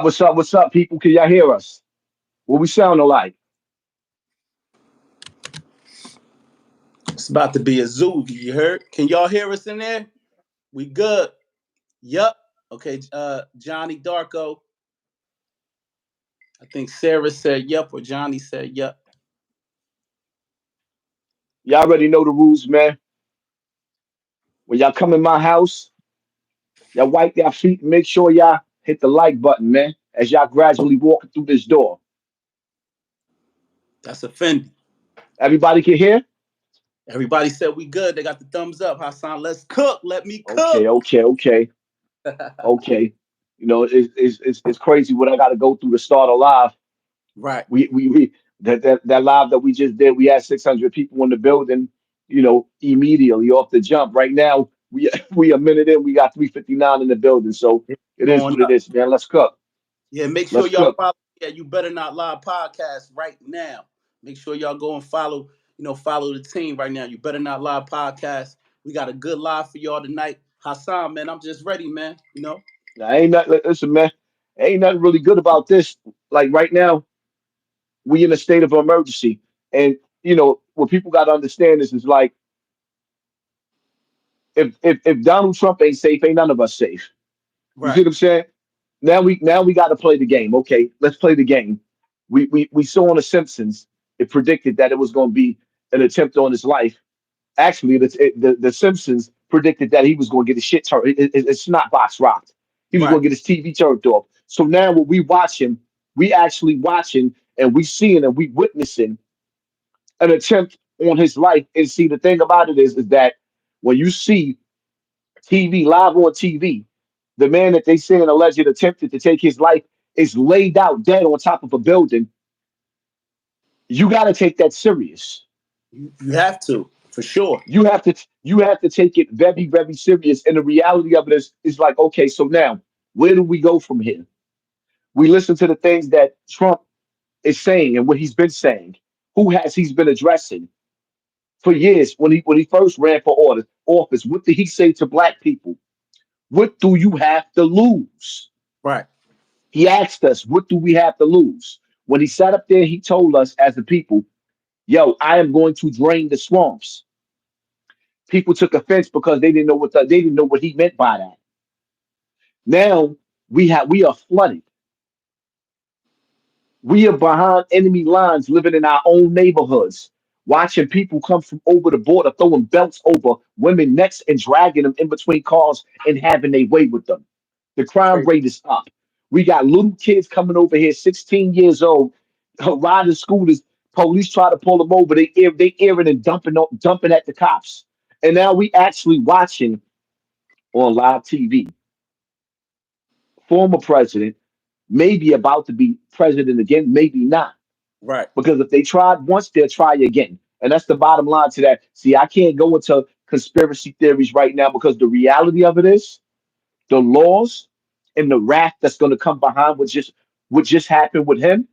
What's up, people? Can y'all hear us? What we sounding like? It's about to be a zoo. You heard? Can y'all hear us in there? We good. Yup. Okay, Johnny Darko. I think Sarah said yup or Johnny said yup. Y'all already know the rules, man. When y'all come in my house, y'all wipe y'all feet and make sure y'all hit the like button, man, as y'all gradually walking through this door. That's offending. Everybody can hear? Everybody said we good. They got the thumbs up. Hassan, let's cook. Let me Okay, cook. okay, okay, okay. You know, it's crazy what I got to go through to start a live. Right. We that live that we just did, we had 600 people in the building, immediately off the jump. Right now, we a minute in, we got 359 in the building. So It's it is going what it up. is, man. Let's cook. Yeah, make sure Let's y'all cook. follow. Yeah, you better not lie podcast right now. Make sure y'all go and follow. Follow the team right now. You better not lie podcast. We got a good live for y'all tonight. Hassan, man, I'm just ready, man. Now, ain't nothing. Listen, man. Ain't nothing really good about this. Like right now, we in a state of emergency, and what people got to understand is like if Donald Trump ain't safe, ain't none of us safe. You see Right, what I'm saying? Now we got to play the game. Okay, let's play the game. We saw on The Simpsons. It predicted that it was going to be an attempt on his life. Actually, the Simpsons predicted that he was going to get his shit turned. His snot box rocked. He was right, going to get his TV turned off. So now when we watching, we actually watching and we seeing and we witnessing an attempt on his life. And see, the thing about it is that when you see TV live on TV, the man that they say an alleged attempted to take his life is laid out dead on top of a building. You got to take that serious. you have to for sure. You have to take it very, very serious. And the reality of it is like, okay, so now where do we go from here? We listen to the things that Trump is saying and what he's been saying. Who has he's been addressing for years when he first ran for office? What did he say to black people? What do you have to lose? Right, He asked us, what do we have to lose? When he sat up there, he told us as the people, yo, I am going to drain the swamps. People took offense because they didn't know what he meant by that. Now we are flooded. We are behind enemy lines, living in our own neighborhoods, watching people come from over the border, throwing belts over women necks and dragging them in between cars and having their way with them. The crime crazy. rate is up. We got little kids coming over here, 16 years old, riding scooters. Police try to pull them over. They airing and dumping at the cops. And now we actually watching on live TV former president maybe about to be president again, maybe not. Right, Because if they tried once, they'll try again. And that's the bottom line to that. See, I can't go into conspiracy theories right now because the reality of it is the laws and the wrath that's going to come behind what just happened with him.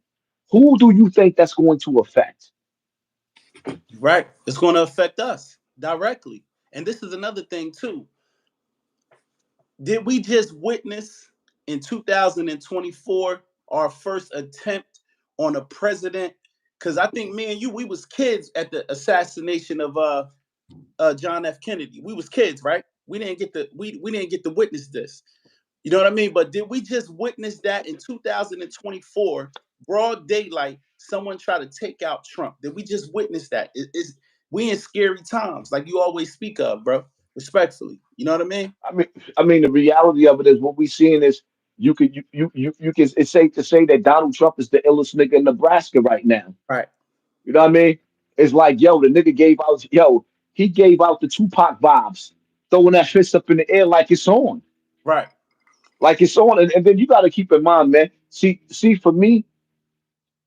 Who do you think that's going to affect? right. It's going to affect us directly. And this is another thing too. Did we just witness in 2024 our first attempt on a president? Because I think me and you, we was kids at the assassination of John F. Kennedy. We was kids, right? We didn't get to witness this. You know what I mean? But did we just witness that in 2024, broad daylight, someone try to take out Trump? Did we just witness that? We in scary times, like you always speak of, bro. Respectfully, you know what I mean? I mean, the reality of it is what we seeing is you can it's safe to say that Donald Trump is the illest nigga in Nebraska right now. Right, You know what I mean? It's like, yo, the nigga he gave out the Tupac vibes, throwing that fist up in the air like it's on. right, Like it's on. And then you gotta keep in mind, man. See, for me,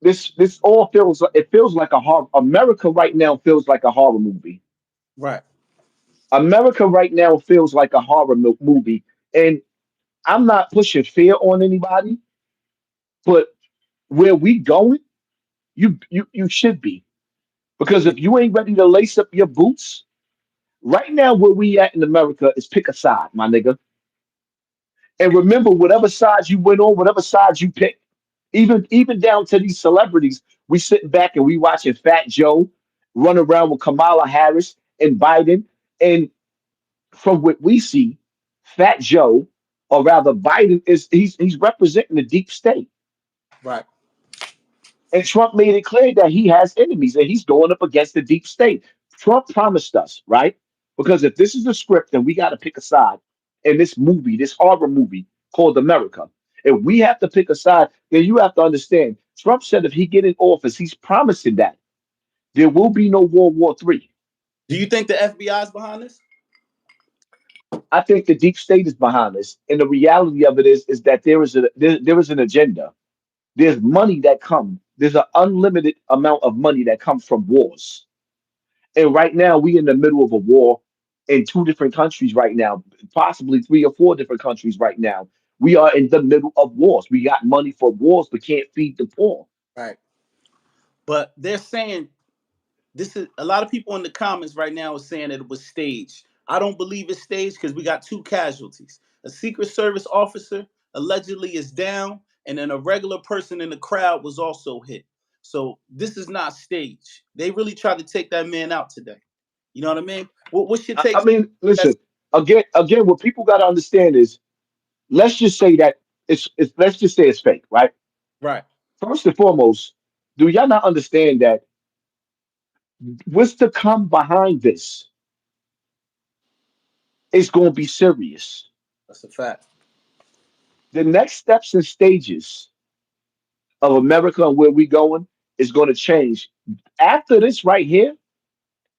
this all feels like a horror. America right now feels like a horror movie. right. America right now feels like a movie. And I'm not pushing fear on anybody, but where we going, you should be. Because if you ain't ready to lace up your boots, right now, where we at in America is pick a side, my nigga. And remember, whatever side you went on, whatever side you picked, even down to these celebrities, we sitting back and we watching Fat Joe run around with Kamala Harris and Biden. And from what we see, Fat Joe, or rather Biden, is he's representing the deep state. Right. And Trump made it clear that he has enemies and he's going up against the deep state. Trump promised us, right? Because if this is the script, then we got to pick a side in this movie, this horror movie called America. If we have to pick a side, then you have to understand. Trump said if he get in office, he's promising that there will be no World War III. Do you think the FBI is behind this? I think the deep state is behind this, and the reality of it is that there is an agenda. There's money that come. There's an unlimited amount of money that comes from wars. And right now, we in the middle of a war in two different countries right now, possibly three or four different countries right now. We are in the middle of wars. We got money for wars, but can't feed the poor. Right. But they're saying this is a lot of people in the comments right now are saying that it was staged. I don't believe it's staged because we got two casualties. A Secret Service officer allegedly is down, and then a regular person in the crowd was also hit. So this is not staged. They really tried to take that man out today. You know what I mean? What's your I take? mean, listen, That's again, what people got to understand is, let's just say that let's just say it's fake, right? right. First and foremost, do y'all not understand that what's to come behind this is going to be serious? That's a fact. The next steps and stages of America and where we going is going to change. After this right here,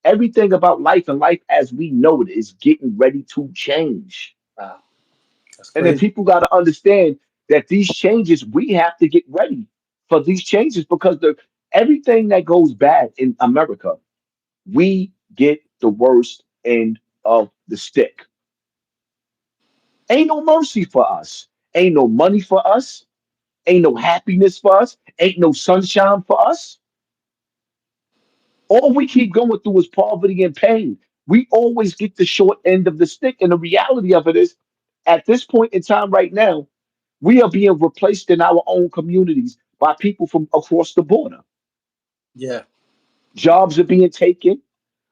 everything about life and life as we know it is getting ready to change. Wow, that's And then crazy. people got to understand that these changes, we have to get ready for these changes because everything that goes bad in America, we get the worst end of the stick. Ain't no mercy for us. Ain't no money for us. Ain't no happiness for us. Ain't no sunshine for us. All we keep going through is poverty and pain. We always get the short end of the stick. And the reality of it is, at this point in time right now, we are being replaced in our own communities by people from across the border. Yeah, Jobs are being taken,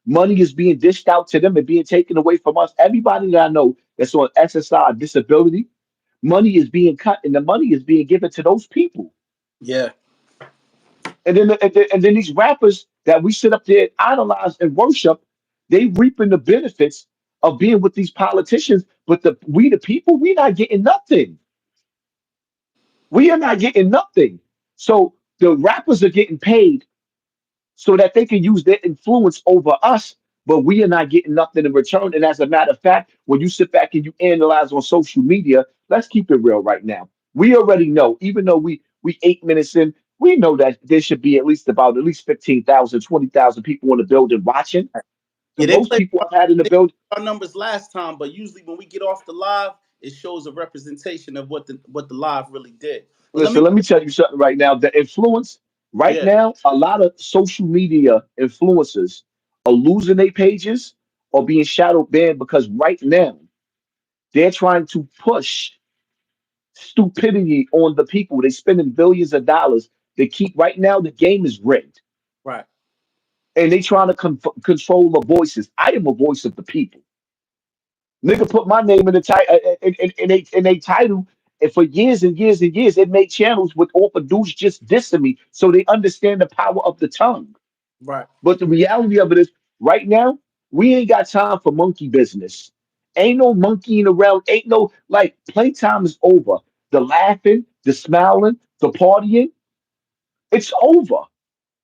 money is being dished out to them and being taken away from us. Everybody that I know that's on SSI disability, money is being cut and the money is being given to those people. yeah, And then these rappers that we sit up there and idolize and worship, they reaping the benefits of being with these politicians. But the people, we not getting nothing. We are not getting nothing. So the rappers are getting paid so that they can use their influence over us, but we are not getting nothing in return. And as a matter of fact, when you sit back and you analyze on social media, let's keep it real right now. We already know, even though we 8 minutes in, we know that there should be at least 15,000, 20,000 people in the building watching. The yeah. They most played people I've had in the they building. played our numbers last time, but usually when we get off the live, it shows a representation of what the live really did. But let me, Listen, let me tell you something right now. The influence right yeah, now, a lot of social media influencers are losing their pages or being shadow banned because right now they're trying to push stupidity on the people. They're spending billions of dollars. They keep right now the game is rigged, right. and they trying to control the voices. I am a voice of the people. Nigga put my name in the title in a title, and for years and years and years, it made channels with all dudes just dissing me, so they understand the power of the tongue. Right. But the reality of it is, right now, we ain't got time for monkey business. Ain't no monkeying around. Ain't no like playtime is over. The laughing, the smiling, the partying, it's over. Let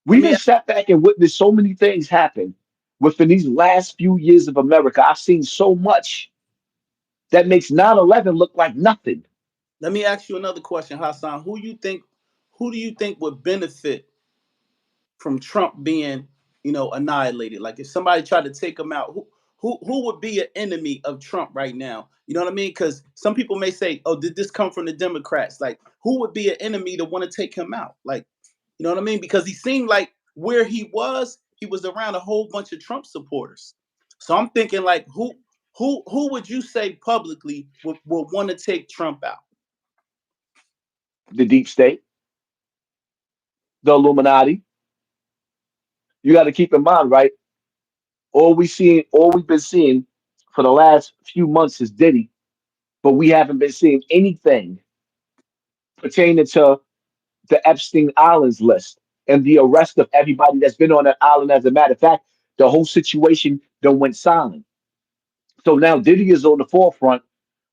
We me done sat back and witnessed so many things happen within these last few years of America. I've seen so much that makes 9/11 look like nothing. let me ask you another question, Hassan. Who do you think would benefit from Trump being, annihilated? Like if somebody tried to take him out, who would be an enemy of Trump right now? You know what I mean? Because some people may say, "Oh, did this come from the Democrats?" Like, who would be an enemy to want to take him out? Like, you know what I mean? Because he seemed like where he was around a whole bunch of Trump supporters. So I'm thinking, like, who? Who would you say publicly would want to take Trump out? The deep state, the Illuminati. You got to keep in mind, right? All we've been seeing for the last few months is Diddy, but we haven't been seeing anything pertaining to the Epstein Islands list and the arrest of everybody that's been on that island. As a matter of fact, the whole situation done went silent. So now Diddy is on the forefront,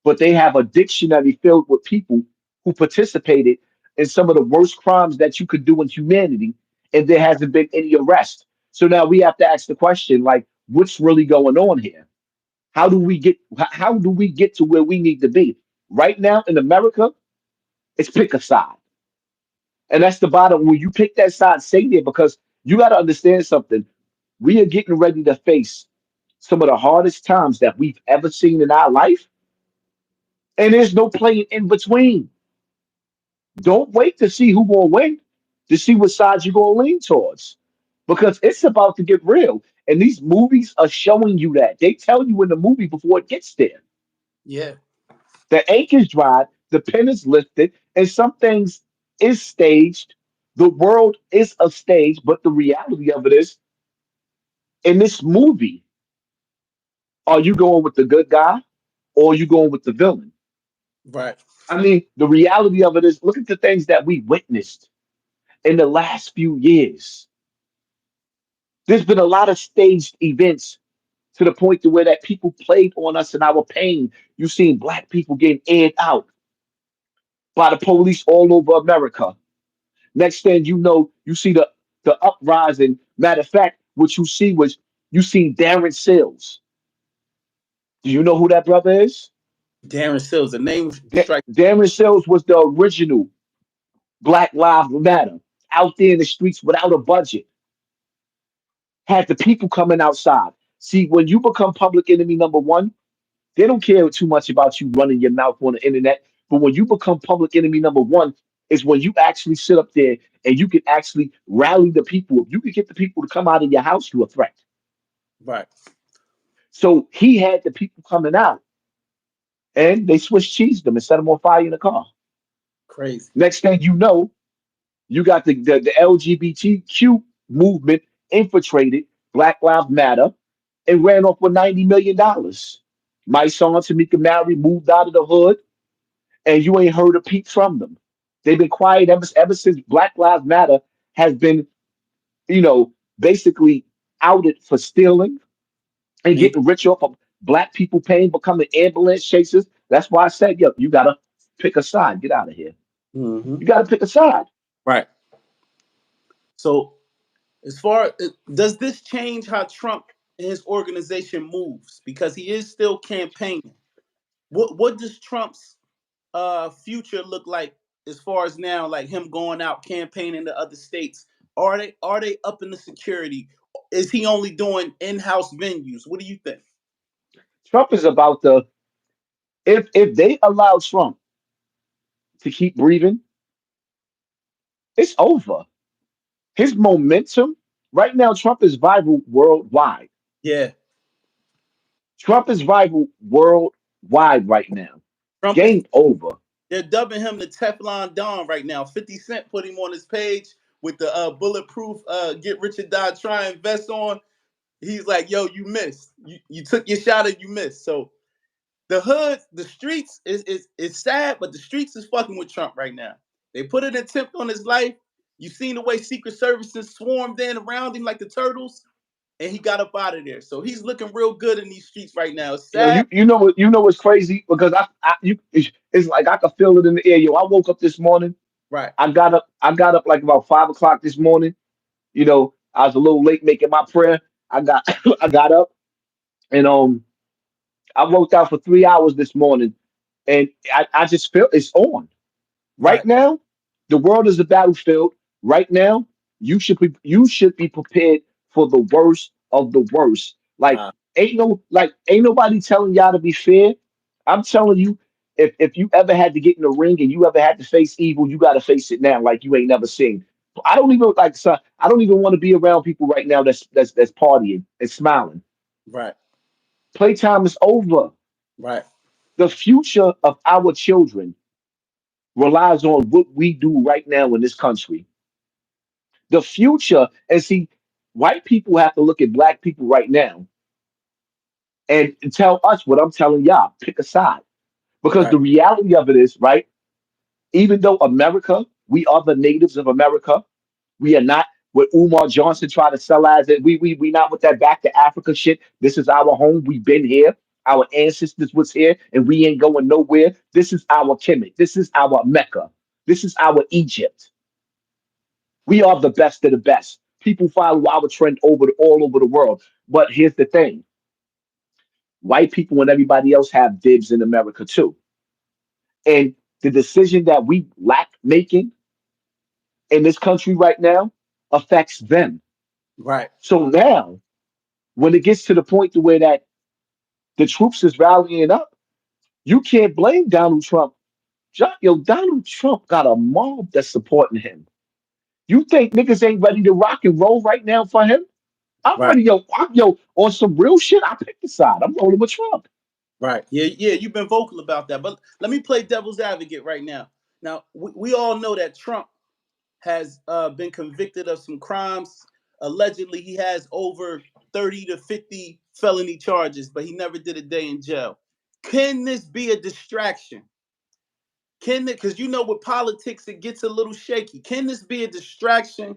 but they have a dictionary filled with people who participated in some of the worst crimes that you could do in humanity, and there hasn't been any arrest. So now we have to ask the question, like, what's really going on here? How do we get to where we need to be? Right now in America, it's pick a side. And that's the bottom. When you pick that side, stay there because you got to understand something. We are getting ready to face some of the hardest times that we've ever seen in our life, and there's no playing in between. Don't wait to see who gonna win, to see what side you're gonna lean towards, because it's about to get real. And these movies are showing you that. They tell you in the movie before it gets there. Yeah, The ink is dried, the pen is lifted, and some things is staged. The world is a stage, but the reality of it is, in this movie, are you going with the good guy or are you going with the villain? right. I mean, the reality of it is, look at the things that we witnessed in the last few years. There's been a lot of staged events to the point to where that people played on us and our pain. You've seen black people getting aired out by the police all over America. Next thing you know, you see the uprising. Matter of fact, what you see was you see Darren Sills. Do you know who that brother is? Darren Sills, the name strike. Darren Sills was the original Black Lives Matter out there in the streets without a budget. Had the people coming outside. See, when you become public enemy number one, they don't care too much about you running your mouth on the internet. But when you become public enemy number one, is when you actually sit up there and you can actually rally the people. If you can get the people to come out of your house, you're a threat. Right. So he had the people coming out and they Swiss cheesed them and set them on fire in the car. Crazy. Next thing you know, you got the LGBTQ movement infiltrated Black Lives Matter and ran off with $90 million. My son Tamika Mallory moved out of the hood, and you ain't heard a peep from them. They've been quiet ever since Black Lives Matter has been, basically outed for stealing and And getting rich off of black people paying, becoming ambulance chasers. That's why I said, yo, you gotta pick a side. Get out of here. hmm You gotta pick a side. right. So, as far does this change how Trump and his organization moves because he is still campaigning? What does Trump's future look like as far as now, like him going out campaigning to other states? Are they up in the security? Is he only doing in-house venues? What do you think? Trump is about the if they allow Trump to keep breathing, it's over. His momentum right now, Trump is viral worldwide. Yeah, Trump is rival worldwide right now. Trump is. Game over. They're dubbing him the Teflon Don right now. 50 Cent put him on his page with the bulletproof get rich or die trying vest on. He's like, yo, you missed. You took your shot and you missed. So the hood, the streets is sad, but the streets is fucking with Trump right now. They put an attempt on his life. You seen the way Secret Services swarmed in around him like the turtles, and he got up out of there. So he's looking real good in these streets right now. It's Yo, sad, you know what's crazy because it's like I could feel it in the air. Yo, I woke up this morning. right? I got up like about 5 o'clock this morning. I was a little late making my prayer. I got I got up and I worked out for 3 hours this morning, and I just feel it's on. Right Right. now, the world is a battlefield. Right now, you should be prepared for the worst of the worst. Like Uh, ain't nobody telling y'all to be fair. I'm telling you, if you ever had to get in the ring and you ever had to face evil, you got to face it now like you ain't never seen. I don't even like son, I don't even want to be around people right now that's partying and smiling. right. Playtime is over. Right. The future of our children relies on what we do right now in this country. The future, and see, white people have to look at black people right now and tell us what I'm telling y'all. Pick a side. Because Right. the reality of it is, right, even though America, we are the natives of America, we are not what Umar Johnson tried to sell as it. We not with that back to Africa shit. This is our home. We've been here. Our ancestors was here, and we ain't going nowhere. This is our Kemet. This is our Mecca. This is our Egypt. We are the best of the best. People follow our trend all over the world. But here's the thing: white people and everybody else have dibs in America too. And the decision that we lack making in this country right now affects them. Right. So now, when it gets to the point to where that the troops is rallying up, you can't blame Donald Trump. Yo, Donald Trump got a mob that's supporting him. You think niggas ain't ready to rock and roll right now for him? I'm Right. ready, yo, on some real shit. I picked the side. I'm rolling with Trump. Right. Yeah. Yeah. You've been vocal about that, but let me play devil's advocate right now. Now we all know that Trump has been convicted of some crimes. Allegedly, he has over 30 to 50 felony charges, but he never did a day in jail. Can this be a distraction? Can it, because you know with politics it gets a little shaky. Can this be a distraction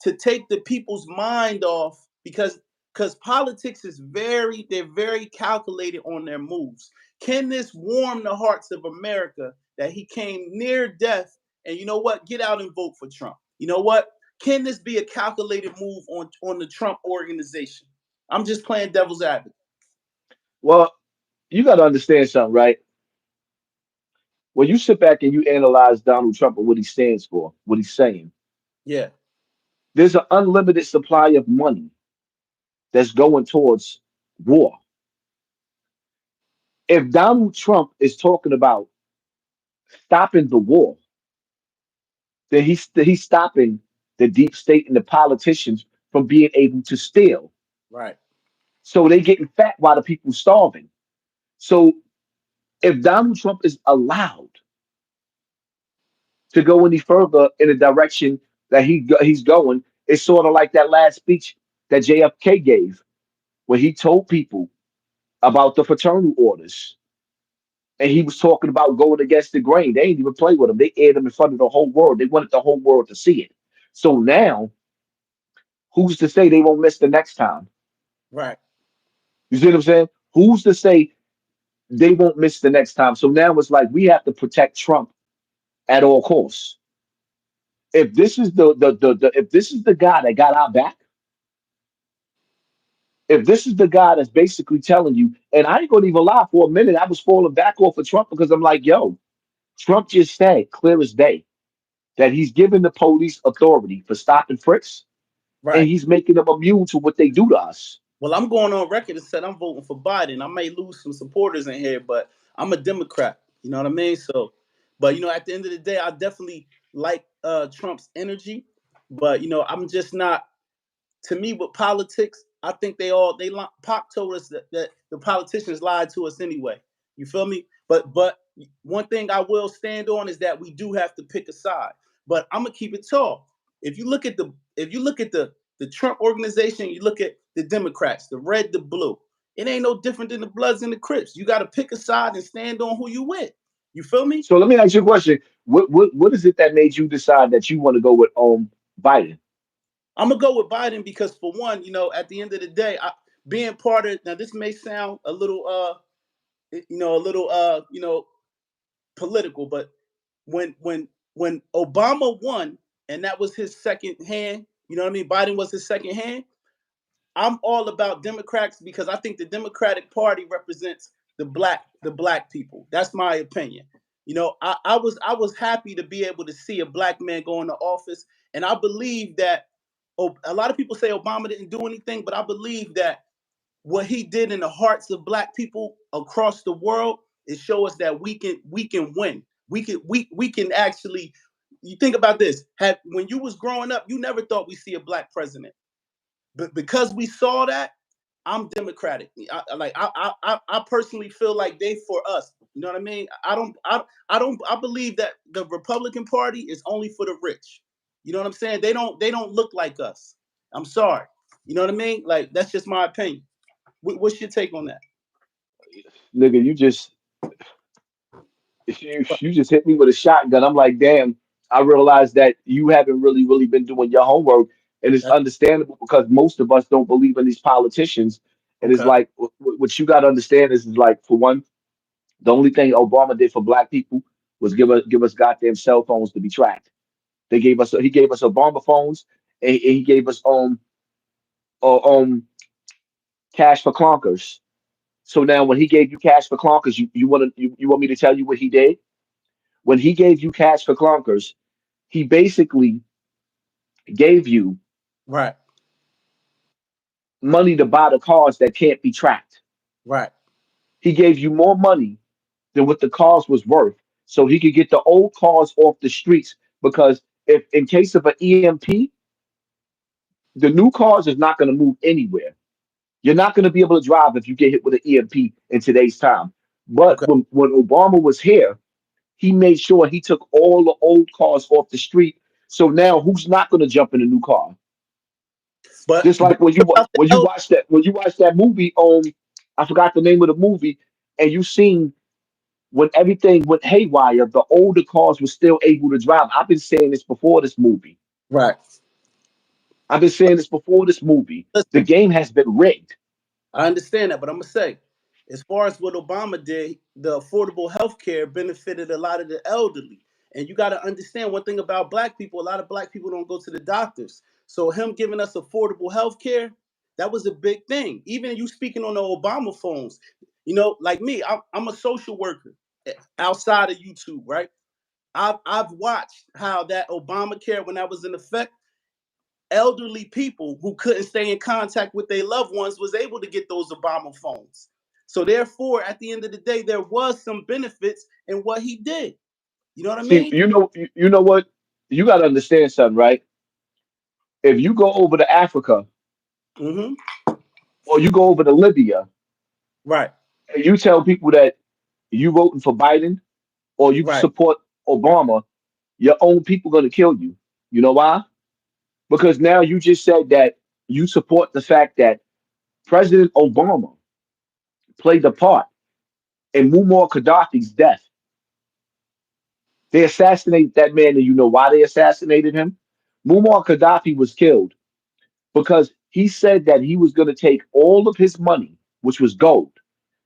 to take the people's mind off? Because politics is they're very calculated on their moves. Can this warm the hearts of America that he came near death and you know what? Get out and vote for Trump. You know what? Can this be a calculated move on the Trump organization? I'm just playing devil's advocate. Well, you got to understand something, right? When you sit back and you analyze Donald Trump and what he stands for, what he's saying, Yeah. there's an unlimited supply of money that's going towards war. If Donald Trump is talking about stopping the war, then he's stopping the deep state and the politicians from being able to steal. Right. So they getting fat while the people starving. So if Donald Trump is allowed to go any further in the direction that he's going, it's sort of like that last speech that JFK gave, where he told people about the fraternal orders. And he was talking about going against the grain. They ain't even play with him. They aired him in front of the whole world. They wanted the whole world to see it. So now, who's to say they won't miss the next time? Right. You see what I'm saying? Who's to say they won't miss the next time? So now it's like we have to protect Trump at all costs. If this is the if this is the guy that got our back, if this is the guy that's basically telling you, and I ain't gonna even lie, for a minute I was falling back off of Trump because I'm like, yo, Trump just said clear as day that he's giving the police authority for stopping fricks, and Right. he's making them immune to what they do to us. Well, I'm going on record and said I'm voting for Biden. I may lose some supporters in here, but I'm a Democrat. You know what I mean? So, but at the end of the day, I definitely like Trump's energy. But I'm just not. To me, with politics, I think Pop told us that the politicians lied to us anyway. You feel me? But one thing I will stand on is that we do have to pick a side. But I'm gonna keep it tall. If you look at the Trump organization, you look at the Democrats, the red, the blue. It ain't no different than the Bloods and the Crips. You got to pick a side and stand on who you with. You feel me? So let me ask you a question. What is it that made you decide that you want to go with Biden? I'm gonna go with Biden because, for one, at the end of the day, being part of now, this may sound a little, political, but when Obama won and that was his second hand, you know what I mean? Biden was his second hand. I'm all about Democrats because I think the Democratic Party represents the black people. That's my opinion. I was happy to be able to see a black man go into office, and I believe that. A lot of people say Obama didn't do anything, but I believe that what he did in the hearts of black people across the world is show us that we can win. We can actually. You think about this. When you was growing up, you never thought we'd see a black president, but because we saw that, I'm Democratic. I personally feel like they for us. You know what I mean? I believe that the Republican Party is only for the rich. You know what I'm saying? They don't look like us. I'm sorry. You know what I mean? Like that's just my opinion. What's your take on that? Nigga, you just hit me with a shotgun. I'm like, damn. I realized that you haven't really been doing your homework, and it's That's understandable because most of us don't believe in these politicians. And it's okay. like what you got to understand is like, for one, the only thing Obama did for black people was give us goddamn cell phones to be tracked. He gave us Obama phones, and he gave us cash for clunkers. So now when he gave you cash for clunkers, you want me to tell you what he did? When he gave you cash for clunkers, he basically gave you Right. money to buy the cars that can't be tracked. Right. He gave you more money than what the cars was worth, so he could get the old cars off the streets. Because if in case of an EMP, the new cars is not going to move anywhere. You're not going to be able to drive if you get hit with an EMP in today's time. But Okay. when Obama was here, he made sure he took all the old cars off the street. So now who's not going to jump in a new car? Just But like when what about the elder? you watch that movie, I forgot the name of the movie, and you seen when everything went haywire, the older cars were still able to drive. I've been saying this before this movie. Right. I've been saying this before this movie. The Listen, game has been rigged. I understand that, but I'm gonna say, as far as what Obama did, the affordable health care benefited a lot of the elderly. And you got to understand one thing about black people: a lot of black people don't go to the doctors. So him giving us affordable health care, that was a big thing. Even you speaking on the Obama phones, like me, I'm a social worker outside of YouTube, right? I've watched how that Obamacare, when that was in effect, elderly people who couldn't stay in contact with their loved ones was able to get those Obama phones. So therefore, at the end of the day, there was some benefits in what he did. You know what I See, mean? you know what? You got to understand something, right? If you go over to Africa Hmm. or you go over to Libya Right. and you tell people that you voting for Biden or you Right. support Obama, your own people going to kill you. You know why? Because now you just said that you support the fact that President Obama played a part in Muammar Gaddafi's death. They assassinated that man, and you know why they assassinated him? Muammar Gaddafi was killed because he said that he was going to take all of his money, which was gold,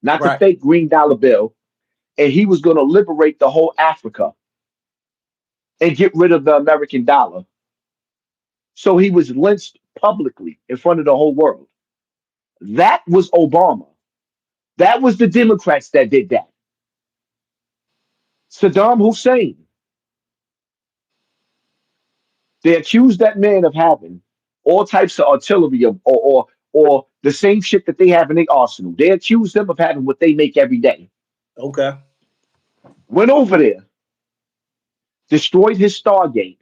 not the Right. fake green dollar bill, and he was going to liberate the whole Africa and get rid of the American dollar. So he was lynched publicly in front of the whole world. That was Obama. That was the Democrats that did that. Saddam Hussein, they accused that man of having all types of artillery or the same shit that they have in their arsenal. They accused them of having what they make every day. Okay. Went over there, destroyed his Stargate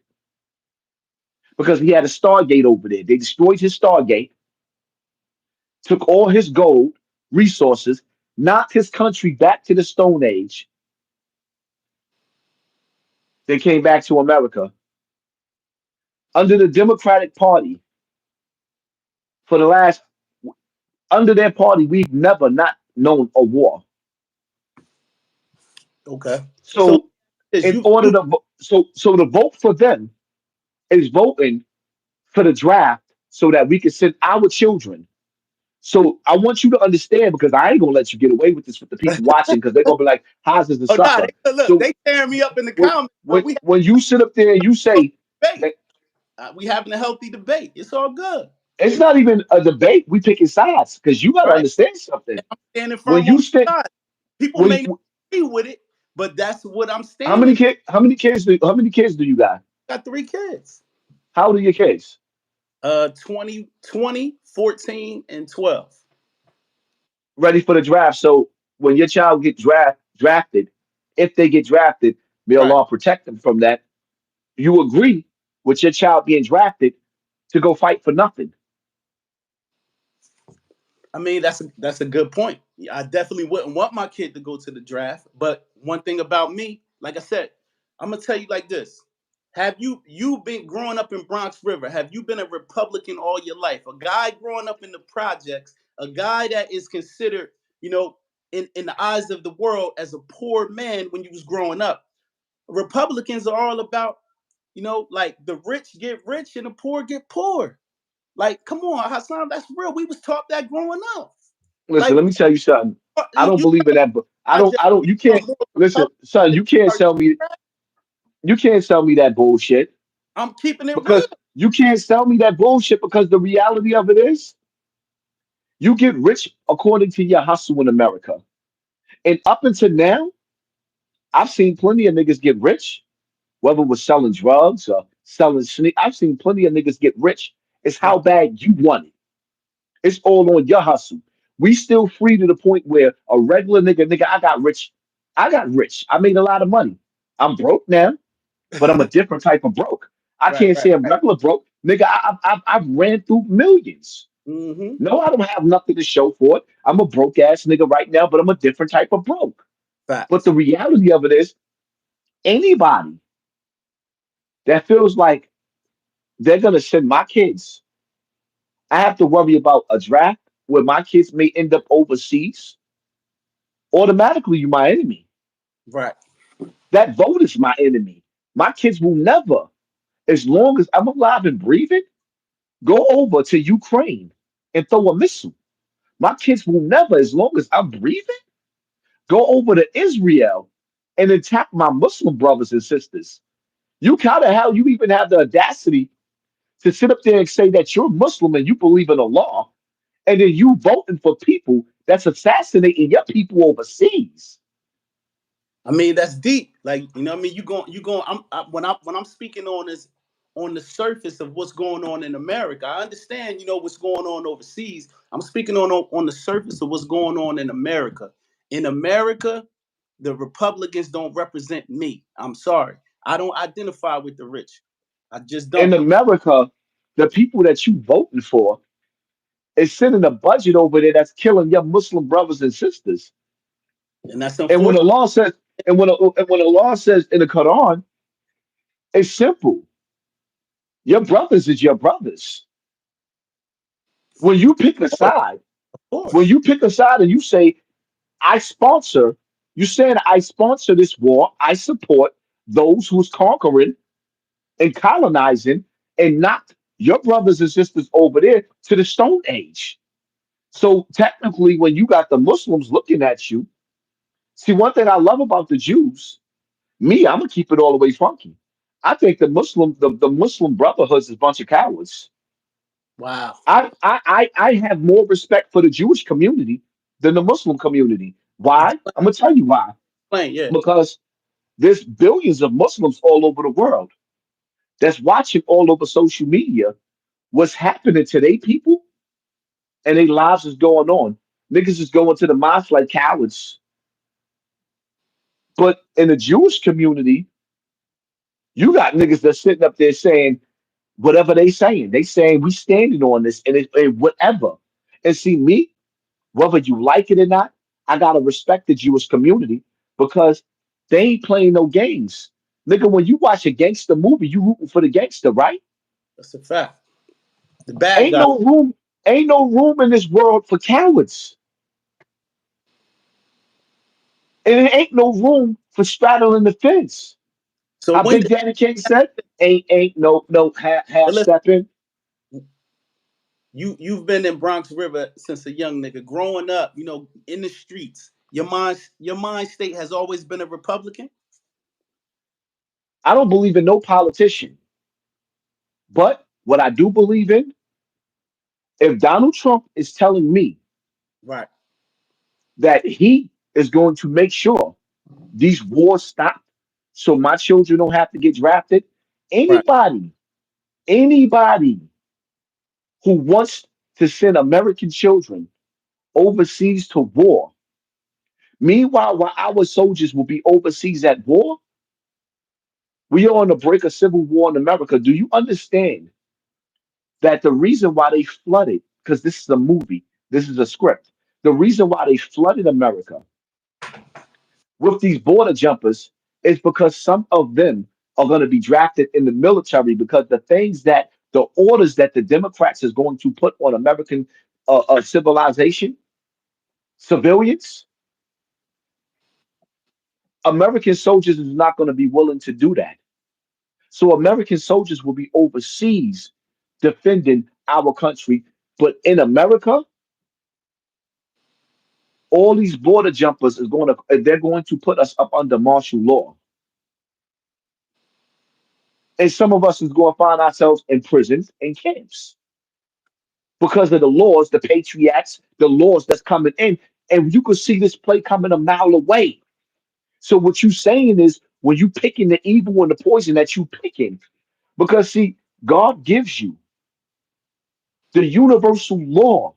because he had a Stargate over there. They destroyed his Stargate, took all his gold resources, knocked his country back to the Stone Age. They came back to America under the Democratic Party. For the last under their party, we've never not known a war. Okay. So So is in you order you to so to vote for them is voting for the draft so that we can send our children. So I want you to understand because I ain't gonna let you get away with this with the people watching because they're gonna be like, "How's this a oh nah, sucker?" look, So they tearing me up in the comments, but we have when you sit up there and you a say debate. that We having a healthy debate. It's all good. it's not even a debate, we picking sides because you got to Right. understand something. Standing When firm on you stand, my side. People when may not agree with it, but that's what I'm how standing. many kids? How many kids do you got? Got three kids. How old are your kids? 20, 20, 14, and 12. Ready for the draft. So when your child get drafted, if they get drafted, may Right. Allah protect them from that. You agree with your child being drafted to go fight for nothing. I mean, that's a good point. I definitely wouldn't want my kid to go to the draft. But one thing about me, like I said, I'm gonna tell you like this: Have you been growing up in Bronx River? Have you been a Republican all your life? A guy growing up in the projects, a guy that is considered, in the eyes of the world as a poor man when you was growing up. Republicans are all about, like the rich get rich and the poor get poor. Like, come on, Hassan, that's real. We was taught that growing up. Listen, Like, let me tell you something. I don't you believe in that, but project I don't. You are can't more listen, son. Republican. You can't sell me that bullshit I'm keeping it real. because you can't sell me that bullshit because the reality of it is you get rich according to your hustle in America. And up until now, I've seen plenty of niggas get rich, whether it was selling drugs or selling sneak. I've seen plenty of niggas get rich. It's how Right, bad you want it. It's all on your hustle. We still free to the point where a regular nigga, I got rich. I got rich. I made a lot of money. I'm broke now, but I'm a different type of broke. I right, can't right, say I'm right. regular broke. Nigga, I've ran through millions. Mm-hmm. No, I don't have nothing to show for it. I'm a broke ass nigga right now, but I'm a different type of broke. But Facts. the reality of it is, anybody that feels like they're gonna send my kids, I have to worry about a draft where my kids may end up overseas. Automatically, you my enemy. Right. That vote is my enemy. My kids will never, as long as I'm alive and breathing, go over to Ukraine and throw a missile. My kids will never, as long as I'm breathing, go over to Israel and attack my Muslim brothers and sisters. You kind of how you even have the audacity to sit up there and say that you're Muslim and you believe in Allah, and then you voting for people that's assassinating your people overseas. I mean, that's deep. Like, what I mean? You going. When I'm speaking on this, on the surface of what's going on in America. I understand, what's going on overseas. I'm speaking on the surface of what's going on in America. In America, the Republicans don't represent me. I'm sorry. I don't identify with the rich. I just In don't. America, the people that you voting for is sending a budget over there that's killing your Muslim brothers and sisters. And that's And when unfortunate. Allah says, and when Allah says in the Quran, it's simple. Your brothers is your brothers. When you pick a Of course, side, of when course. you pick a side and you say, I sponsor, you saying I sponsor this war, I support those who's conquering and colonizing and knocked your brothers and sisters over there to the Stone Age. So technically, when you got the Muslims looking at you, see one thing I love about the Jews, me, I'm gonna keep it all the way funky. I think the Muslim Brotherhood is a bunch of cowards. Wow. I have more respect for the Jewish community than the Muslim community. Why? I'm gonna tell you why. Explain, yeah. Because there's billions of Muslims all over the world that's watching all over social media what's happening to their people and their lives is going on. Niggas is going to the mosque like cowards. But in the Jewish community, you got niggas that's sitting up there saying whatever they saying. They saying we standing on this and whatever. And see me, whether you like it or not, I gotta respect the Jewish community because they ain't playing no games. Nigga, when you watch a gangster movie, you rooting for the gangster, right? That's a fact. The bad Ain't guy. no room, ain't no room in this world for cowards. And it ain't no room for straddling the fence. So How when Big did, Daddy Kane said, ain't no half but listen, stepping. you've been in Bronx River since a young nigga, growing up, in the streets. Your mind state has always been a Republican. I don't believe in no politician. But what I do believe in, if Donald Trump is telling me Right, that he is going to make sure these wars stop so my children don't have to get drafted, right. anybody, anybody who wants to send American children overseas to war, meanwhile, while our soldiers will be overseas at war, we are on the brink of civil war in America. Do you understand that the reason why they flooded, because this is a movie, This is a script. The reason why they flooded America with these border jumpers is because some of them are going to be drafted in the military because the orders that the Democrats is going to put on American civilization, civilians, American soldiers is not going to be willing to do that. So American soldiers will be overseas defending our country. But in America, all these border jumpers is going to they're going to put us up under martial law. And some of us is going to find ourselves in prisons and camps because of the laws, the patriots, the laws that's coming in. And you could see this play coming a mile away. So what you saying is when you picking the evil and the poison that you picking, because see, God gives you the universal law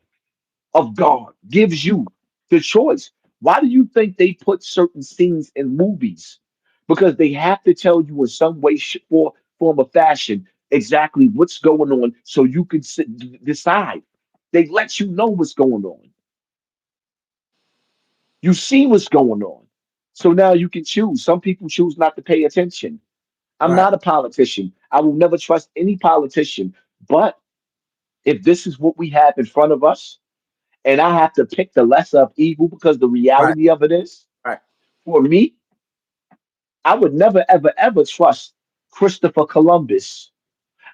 of God gives you the choice. Why do you think they put certain scenes in movies? Because they have to tell you in some way, form, of fashion exactly what's going on so you can decide. They let you know what's going on. You see what's going on. So now you can choose. Some people choose not to pay attention. I'm Right, not a politician. I will never trust any politician. But if this is what we have in front of us, and I have to pick the lesser of evil because the right, reality of it is, right, for me, I would never, ever, ever trust Christopher Columbus.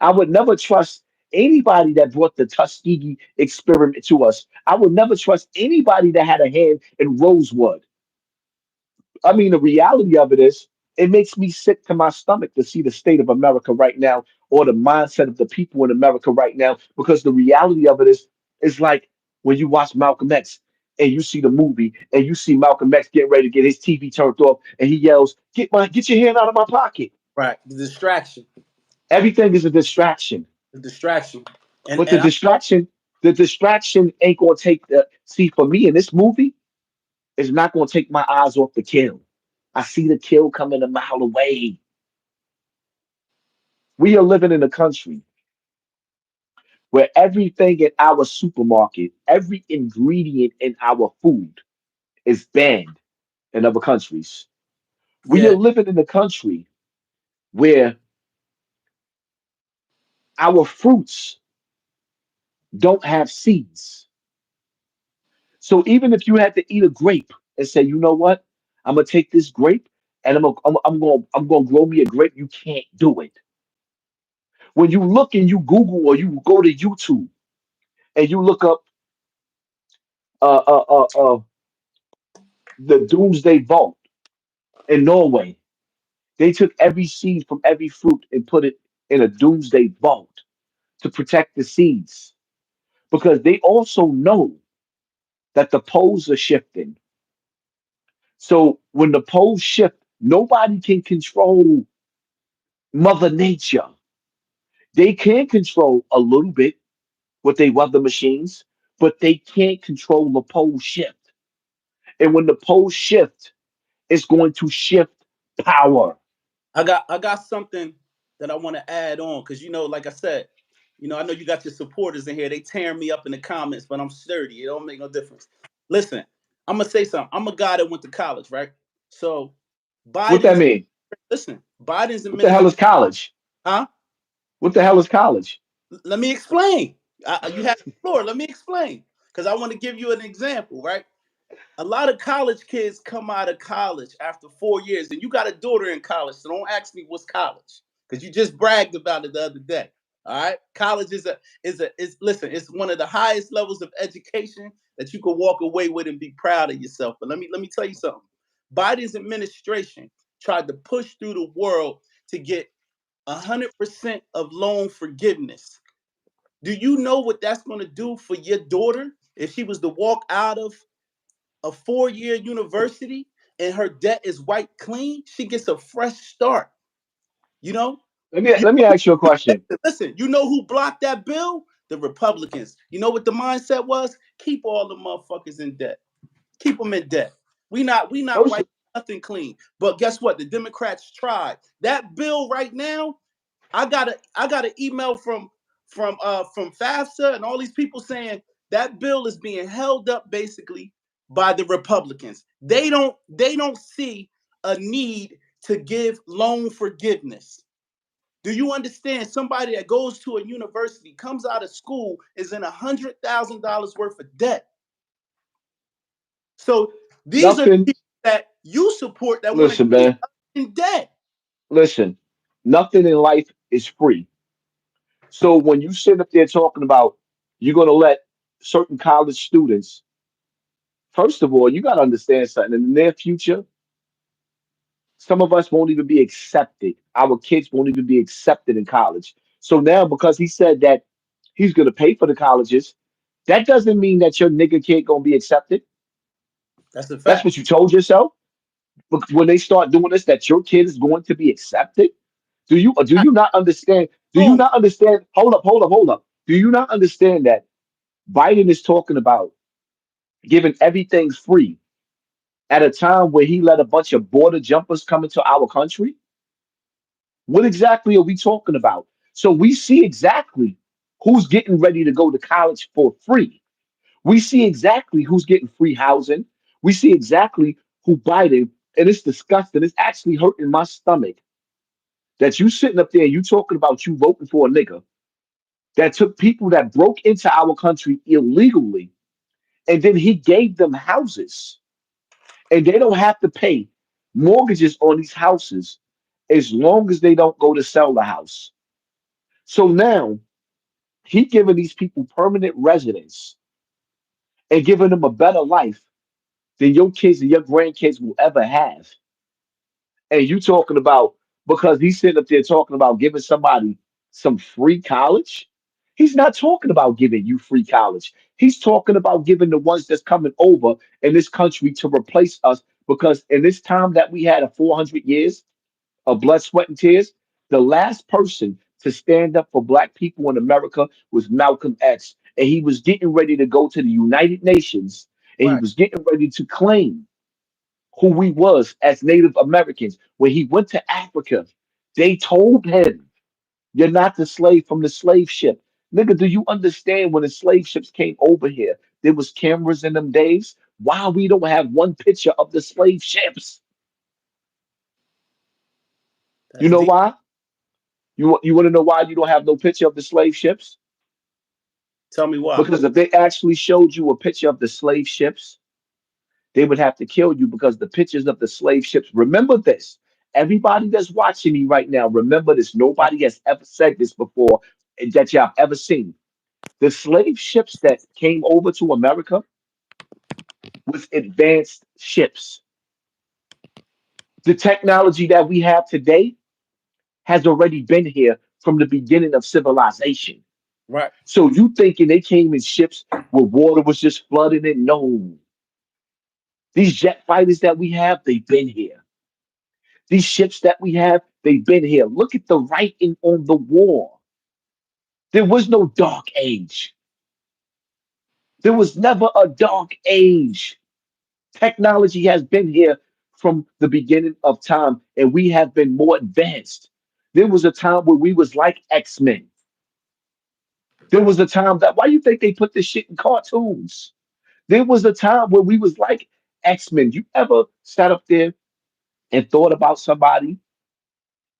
I would never trust anybody that brought the Tuskegee experiment to us. I would never trust anybody that had a hand in Rosewood. I mean, the reality of it is, it makes me sick to my stomach to see the state of America right now or the mindset of the people in America right now. Because the reality of it is, it's like when you watch Malcolm X and you see the movie and you see Malcolm X getting ready to get his TV turned off and he yells, get your hand out of my pocket." right. The distraction, Everything is a distraction. the distraction, and But and I, the distraction ain't gonna take the see for me in this movie. It's not going to take my eyes off the kill. I see the kill coming a mile away. We are living in a country where everything in our supermarket, every ingredient in our food is banned in other countries. We are yeah, living in a country where our fruits don't have seeds. So even if you had to eat a grape and say, you know what, I'm gonna take this grape and I'm gonna grow me a grape, you can't do it. When you look and you Google or you go to YouTube and you look up uh, uh, uh, uh, the Doomsday Vault in Norway, they took every seed from every fruit and put it in a Doomsday Vault to protect the seeds because they also know that the poles are shifting. So when the poles shift, nobody can control Mother Nature. They can control a little bit with their weather machines, but they can't control the pole shift. And when the poles shift, it's going to shift power. I got something that I want to add on because like I said, I know you got your supporters in here. They tearing me up in the comments, but I'm sturdy. It don't make no difference. Listen, I'm gonna say something. I'm a guy that went to college, right? So What that Biden's mean? Biden's What the hell administration, is college? huh? What the hell is college? Let me explain. You have the floor. Let me explain because I want to give you an example, right? A lot of college kids come out of college after 4 years, and you got a daughter in college, so don't ask me what's college because you just bragged about it the other day. All right, college is listen, it's one of the highest levels of education that you can walk away with and be proud of yourself. But let me tell you something. Biden's administration tried to push through the world to get 100% of loan forgiveness. Do you know what that's going to do for your daughter if she was to walk out of a 4 year university and her debt is wiped clean? She gets a fresh start. You know, you Let me know ask you a question. listen, you know who blocked that bill? The Republicans. You know what the mindset was? Keep all the motherfuckers in debt. Keep them in debt. We not First, wiping nothing clean. But guess what? The Democrats tried. That bill right now, I got an email from FAFSA and all these people saying That bill is being held up basically by the Republicans. They don't see a need to give loan forgiveness. Do you understand? Somebody that goes to a university, comes out of school, is in $100,000 worth of debt. So these are the Nothing. people that you support that want to Listen, keep man. us in debt. Listen. Nothing in life is free. So when you sit up there talking about you're going to let certain college students, first of all, you got to understand something. In the near future, some of us won't even be accepted. Our kids won't even be accepted in college. So now, because he said that he's going to pay for the colleges, that doesn't mean that your nigga kid going to be accepted. That's a That's fact. what you told yourself. But when they start doing this, that your kid is going to be accepted. Do I you not understand? Do you home. not understand? Hold up, hold up, hold up. Do you not understand that Biden is talking about giving everything free at a time where he let a bunch of border jumpers come into our country? What exactly are we talking about? So we see exactly who's getting ready to go to college for free. We see exactly who's getting free housing. We see exactly who Biden, and it's disgusting. It's actually hurting my stomach that you sitting up there, you talking about you voting for a nigga that took people that broke into our country illegally, and then he gave them houses, and they don't have to pay mortgages on these houses as long as they don't go to sell the house. So now he giving these people permanent residence and giving them a better life than your kids and your grandkids will ever have. And you talking about because he's sitting up there talking about giving somebody some free college. He's not talking about giving you free college. He's talking about giving the ones that's coming over in this country to replace us. Because in this time that we had of 400 years of blood, sweat, and tears, the last person to stand up for black people in America was Malcolm X. And he was getting ready to go to the United Nations and he Right. was getting ready to claim who we was as Native Americans. When he went to Africa, they told him, "You're not the slave from the slave ship." Nigga, do you understand when the slave ships came over here? There was cameras in them days. Why we don't have one picture of the slave ships? You That's know deep. why? You want to know why you don't have no picture of the slave ships? Tell me why. Because if they actually showed you a picture of the slave ships, they would have to kill you because the pictures of the slave ships. Remember this. Everybody that's watching me right now, remember this. Right. Nobody has ever said this before that y'all have ever seen. The slave ships that came over to America was advanced ships. The technology that we have today has already been here from the beginning of civilization. Right. So you thinking they came in ships where water was just flooding it? No. These jet fighters that we have, they've been here. These ships that we have, they've been here. Look at the writing on the wall. There was no dark age. There was never a dark age. Technology has been here from the beginning of time, and we have been more advanced. There was a time where we was like X-Men. There was a time that why you think they put this shit in cartoons? There was a time where we was like X-Men. You ever sat up there and thought about somebody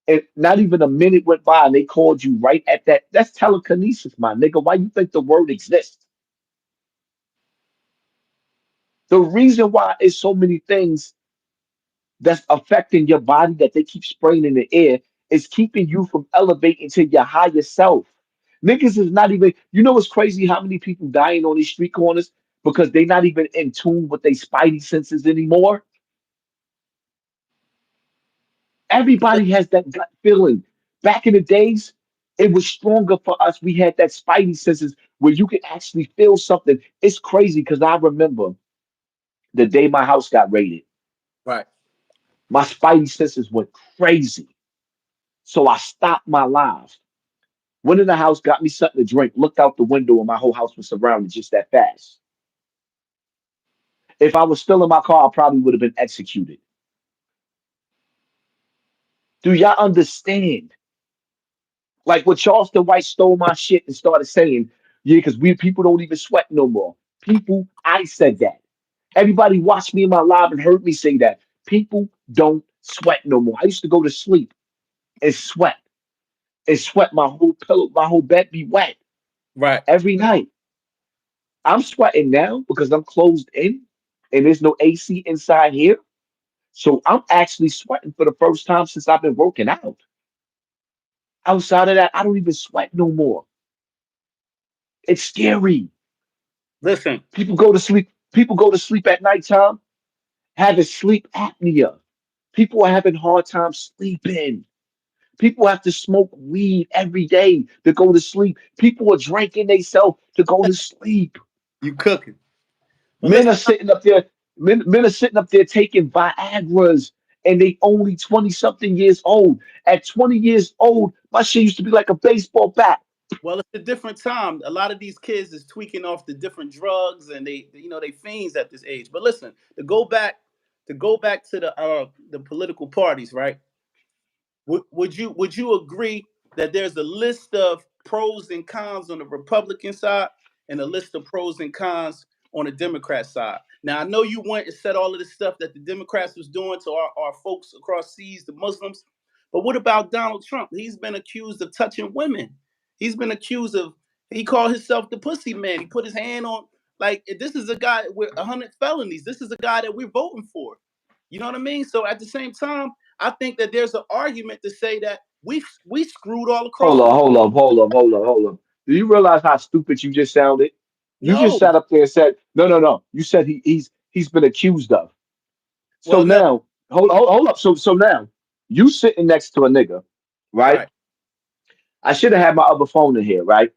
and not even a minute went by and they called you right at that? That's telekinesis, my nigga. Why you think the word exists? The reason why is so many things that's affecting your body that they keep spraying in the air is keeping you from elevating to your higher self. Niggas is not even, you know what's crazy how many people dying on these street corners because they not even in tune with their spidey senses anymore. Everybody has that gut feeling. Back in the days, it was stronger for us. We had that spidey senses where you could actually feel something. It's crazy because I remember the day my house got raided. Right. My spidey senses went crazy. So I stopped my life. Went in the house, got me something to drink, looked out the window, and my whole house was surrounded just that fast. If I was still in my car, I probably would have been executed. Do y'all understand? Like when Charleston White stole my shit and started saying, Yeah, because we people don't even sweat no more. People, I said that. Everybody watched me in my live and heard me say that. People don't sweat no more. I used to go to sleep and sweat my whole pillow, my whole bed be wet Right. every night. I'm sweating now because I'm closed in and there's no AC inside here. So I'm actually sweating for the first time since I've been working out. Outside of that, I don't even sweat no more. It's scary. Listen, People go to sleep. People go to sleep at nighttime having sleep apnea. People are having hard time sleeping. People have to smoke weed every day to go to sleep. People are drinking themselves to go to sleep. you cooking. But Men listen, are sitting up there. Men are sitting up there taking Viagra's, and they only 20 something years old. At 20 years old, my shit used to be like a baseball bat. well, it's a different time. A lot of these kids is tweaking off the different drugs, and they fiends at this age. But listen, to go back to the political parties, right? Would you agree that there's a list of pros and cons on the Republican side and a list of pros and cons on the Democrat side? Now I know you went and said all of this stuff that the Democrats was doing to our folks across seas, the Muslims, but what about Donald Trump? He's been accused of touching women. He's been accused of he called himself the pussy man. He put his hand on like this is a guy with 100 felonies. This is a guy that we're voting for. You know what I mean? So at the same time, I think that there's an argument to say that we screwed all across Hold the on, board. hold on, hold on, hold on, hold on. Do you realize how stupid you just sounded? You just No, sat up there and said, no, no, no. You said he's been accused of. So well, no, now, hold up. So now, you sitting next to a nigga, right? right. I should have had my other phone in here, right?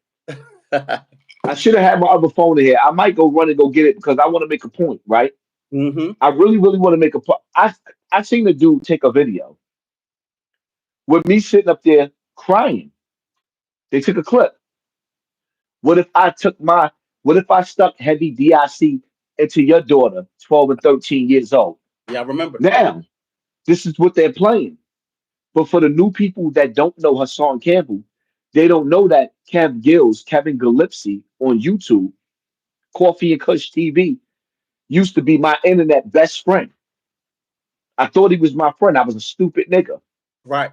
I should have had my other phone in here. I might go run and go get it because I want to make a point, right? hmm I really, really want to make a point. I seen the dude take a video with me sitting up there crying. They took a clip. What if I took my what if I stuck heavy DIC into your daughter, 12 and 13 years old? Yeah, I remember. Now, this is what they're playing. But for the new people that don't know Hassan Campbell, they don't know that Kev Gills, Kevin Gillespie on YouTube, Coffee and Kush TV, used to be my internet best friend. I thought he was my friend. I was a stupid nigga. Right,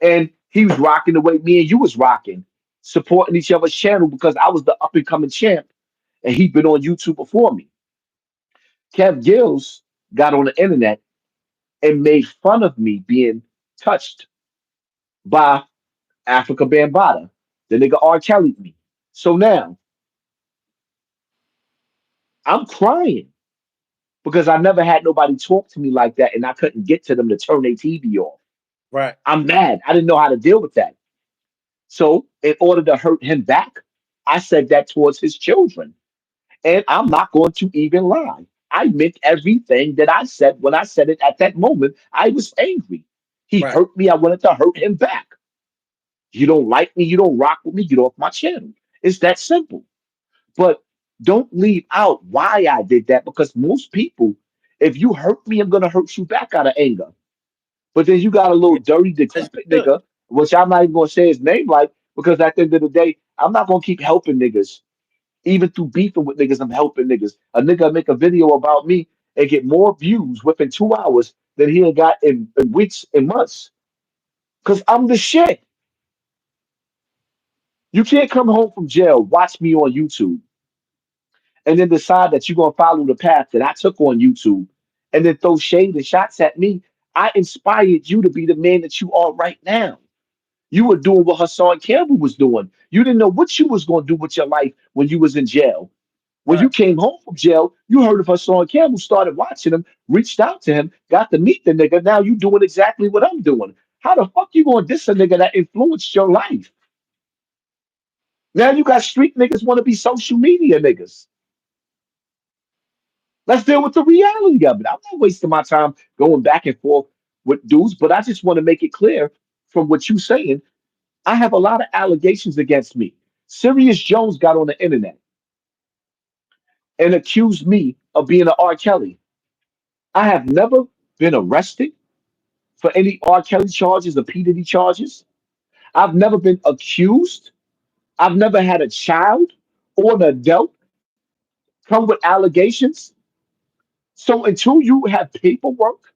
And he was rocking the way me and you was rocking, supporting each other's channel because I was the up and coming champ and he'd been on YouTube before me. Kev Gills got on the internet and made fun of me being touched by Africa Bambaataa. The nigga R. Kelly me. So now I'm crying because I never had nobody talk to me like that and I couldn't get to them to turn their TV off. right, I'm mad. I didn't know how to deal with that. So in order to hurt him back, I said that towards his children. And I'm not going to even lie. I meant everything that I said when I said it at that moment. I was angry. He right. hurt me. I wanted to hurt him back. You don't like me. You don't rock with me. Get off my channel. It's that simple. But don't leave out why I did that because most people, if you hurt me, I'm going to hurt you back out of anger. But then you got a little Yeah, dirty, as decrepit you should. nigga, which I'm not even going to say his name like, because at the end of the day, I'm not going to keep helping niggas. Even through beefing with niggas, I'm helping niggas. A nigga make a video about me and get more views within 2 hours than he had got in weeks and months. Because I'm the shit. You can't come home from jail, watch me on YouTube, and then decide that you're going to follow the path that I took on YouTube and then throw shade and shots at me. I inspired you to be the man that you are right now. You were doing what Hassan Campbell was doing. You didn't know what you was going to do with your life when you was in jail. When you Right, came home from jail, you heard of Hassan Campbell, started watching him, reached out to him, got to meet the nigga. Now you doing exactly what I'm doing. How the fuck you gonna diss a nigga that influenced your life? Now you got street niggas want to be social media niggas. Let's deal with the reality of it. I'm not wasting my time going back and forth with dudes, but I just want to make it clear from what you saying. I have a lot of allegations against me. Sirius Jones got on the internet and accused me of being an R. Kelly. I have never been arrested for any R. Kelly charges or P. Diddy charges. I've never been accused. I've never had a child or an adult come with allegations. So until you have paperwork,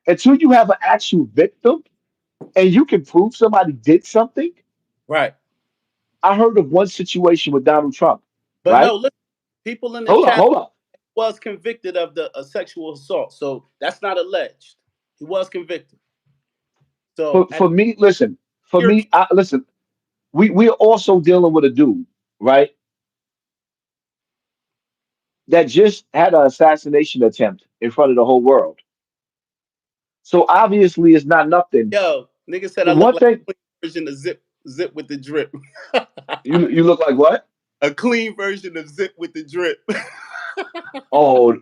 until you have an actual victim, and you can prove somebody did something. Right. I heard of one situation with Donald Trump, But right? no, listen, people in the Hold up, chat hold up. was convicted of the sexual assault, so that's not alleged. He was convicted. So at For me, listen. For your me, listen. We're also dealing with a dude, right? That just had an assassination attempt in front of the whole world. So obviously, it's not nothing. yo, nigga said I The look one like thing a clean version of Zip with the drip. you look like what? A clean version of Zip with the drip. Oh,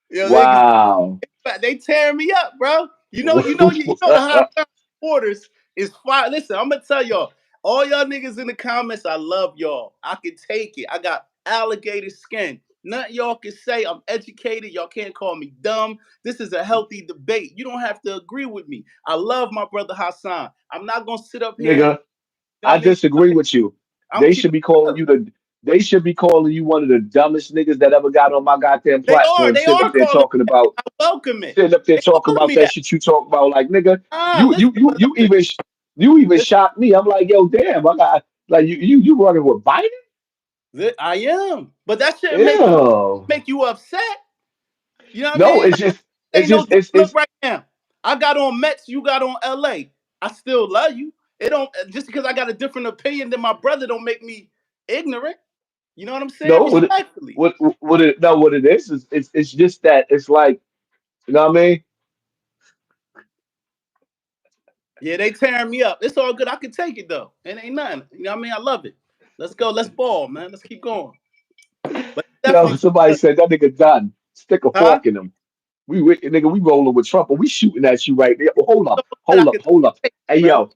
Yo, niggas, wow. they tearing me up, bro. You know the hot supporters is fire. Listen, I'm gonna tell y'all, all y'all niggas in the comments, I love y'all. I can take it. I got alligator skin. Nothing y'all can say. I'm educated. Y'all can't call me dumb. This is a healthy debate. You don't have to agree with me. I love my brother Hassan. I'm not gonna sit up here and Nigga, you know I what I mean. disagree with you. I'm They keeping should be it calling real. you the. They should be calling you one of the dumbest niggas that ever got on my goddamn platform, They sitting are up there calling talking me that. about, I welcome it. sitting up there They talking calling about me that that. shit you talk about. Like, nigga, Ah, listen, but you listen, even you even listen. shot me. I'm like, yo, damn, I got like you running with Biden? I am, but that shouldn't Ew. make you upset. You know what I No, mean? it's just Ain't no different. Look it's right now. I got on Mets. You got on LA. I still love you. It don't just because I got a different opinion than my brother don't make me ignorant. You know what I'm saying? no Respectfully. what it no what it is it's just that it's like, you know what I mean? Yeah, they tearing me up. It's all good. I can take it though. It ain't nothing. You know what I mean? I love it. Let's go. Let's ball, man. Let's keep going. But Yo, definitely, somebody said that nigga done. Stick a huh? fork in him. Nigga, we rolling with Trump, but we shooting at you right there. Well, So good. I can hold up. take Hey, it, bro.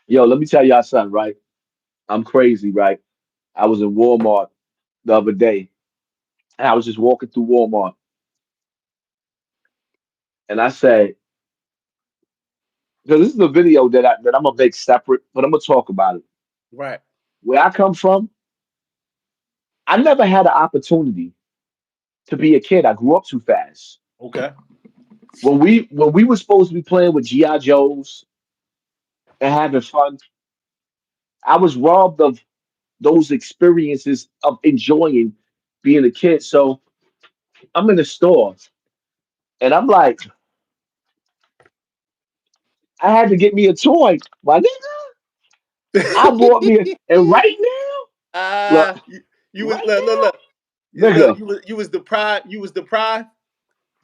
yo, let me tell y'all something, right? I'm crazy, right? I was in Walmart the other day, and I was just walking through Walmart, and I said, because this is a video that I'm gonna make separate, but I'm gonna talk about it. Right. Where I come from, I never had an opportunity to be a kid. I grew up too fast. Okay. When we were supposed to be playing with GI Joes and having fun, I was robbed of those experiences of enjoying being a kid. So I'm in the store and I'm like, I had to get me a toy. My nigga, I bought me and right now, look, You was right look. now, Look, nigga, you was deprived. You was deprived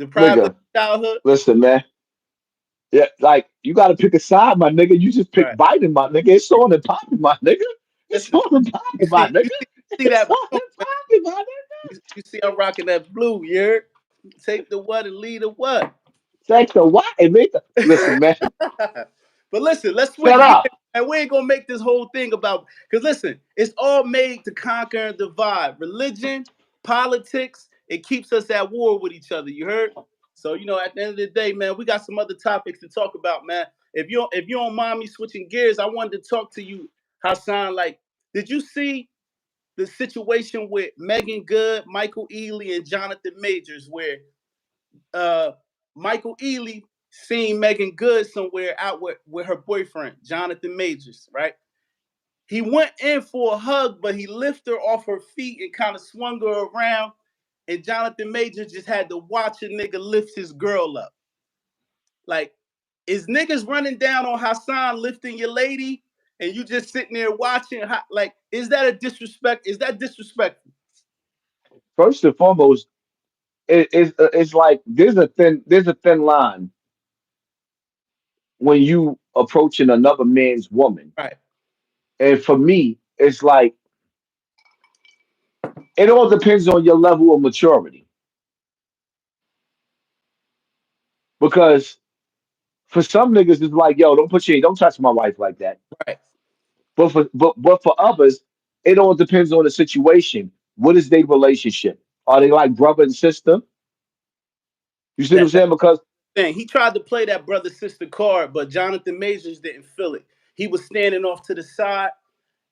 of nigga, childhood. listen, man. Yeah, like you gotta pick a side, my nigga. You just pick Right. Biden, my nigga. It's on and popping, my nigga. It's Listen, on and popping, my nigga. you see It's that on blue, and man. popping, my nigga. You see I'm rocking that blue. You heard? Take the what and lead the what. Take the what and make the listen, man. But listen, let's Shut switch gears. up. And we ain't gonna make this whole thing about because listen, it's all made to conquer and divide. Religion, politics, it keeps us at war with each other. You heard? So at the end of the day, man, we got some other topics to talk about, man. If you don't mind me switching gears, I wanted to talk to you, Hassan. Like, did you see the situation with Megan Good, Michael Ealy, and Jonathan Majors, where uh, Michael Ealy seen Megan Good somewhere out with her boyfriend, Jonathan Majors, right? He went in for a hug, but he lifted her off her feet and kind of swung her around. And Jonathan Majors just had to watch a nigga lift his girl up. Like, is niggas running down on Hassan lifting your lady and you just sitting there watching? Like, is that a disrespect? Is that disrespectful? First and foremost, it's like there's a thin line when you approaching another man's woman. Right. And for me, it's like it all depends on your level of maturity. Because for some niggas, it's like, yo, don't touch my wife like that. Right. But for others, it all depends on the situation. What is their relationship? Are they like brother and sister? You see what I'm That saying? Because thing. He tried to play that brother sister card, but Jonathan Majors didn't feel it. He was standing off to the side,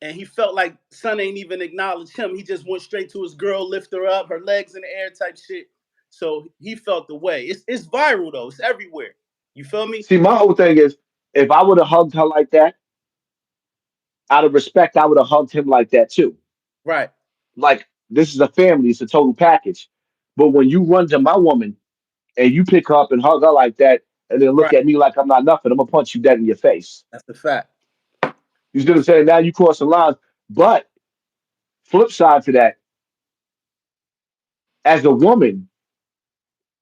and he felt like son ain't even acknowledge him. He just went straight to his girl, lift her up, her legs in the air type shit. So he felt the way. It's viral though. It's everywhere. You feel me? See, my whole thing is, if I would have hugged her like that, out of respect, I would have hugged him like that too. Right, Like, this is a family, it's a total package. But when you run to my woman and you pick her up and hug her like that, and then look right. at me like I'm not nothing, I'm gonna punch you dead in your face. That's the fact. You see what I'm saying? Now you cross the lines. But flip side to that, as a woman,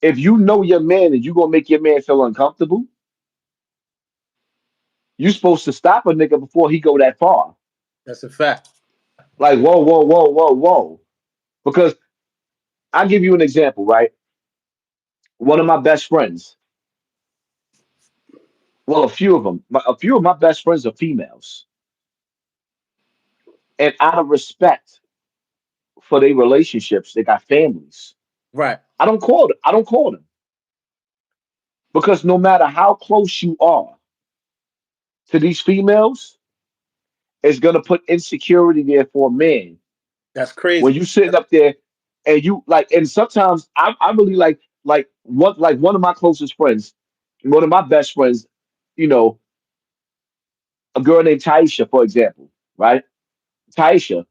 if you know your man and you gonna make your man feel uncomfortable, you supposed to stop a nigga before he go that far. That's a fact. Like, whoa, whoa, whoa, whoa, whoa. Because I'll give you an example, right? One of my best friends, well, a few of them, a few of my best friends are females. And out of respect for their relationships, they got families. Right. I don't call them because no matter how close you are to these females, it's gonna put insecurity there for a man That's when crazy. you sitting up there and you like. And sometimes I really like one of my closest friends, one of my best friends, you know, a girl named Taisha, for example, right? Taisha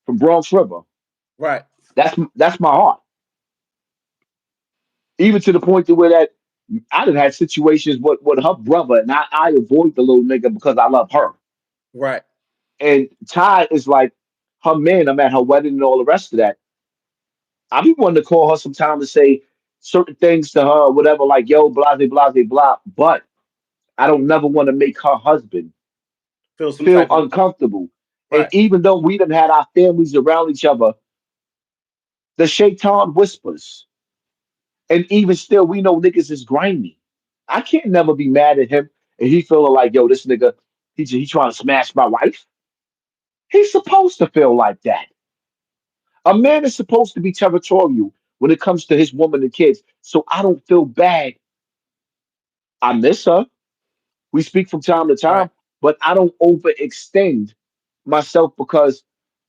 from Bronx River. Right. That's my heart. Even to the point to where that I done had situations with her brother, and I avoid the little nigga because I love her. Right. And Ty is like her man. I'm at her wedding and all the rest of that. I be wanting to call her sometime to say certain things to her, or whatever, like yo, blah, blah, blah, blah. But I don't never want to make her husband Feel some feel type of way. uncomfortable. And Right. even though we done had our families around each other, the shaitan whispers. And even still, we know niggas is grimy. I can't never be mad at him and he feeling like, yo, this nigga, he trying to smash my wife. He's supposed to feel like that. A man is supposed to be territorial when it comes to his woman and kids. So I don't feel bad. I miss her. We speak from time to Right. time, but I don't overextend myself because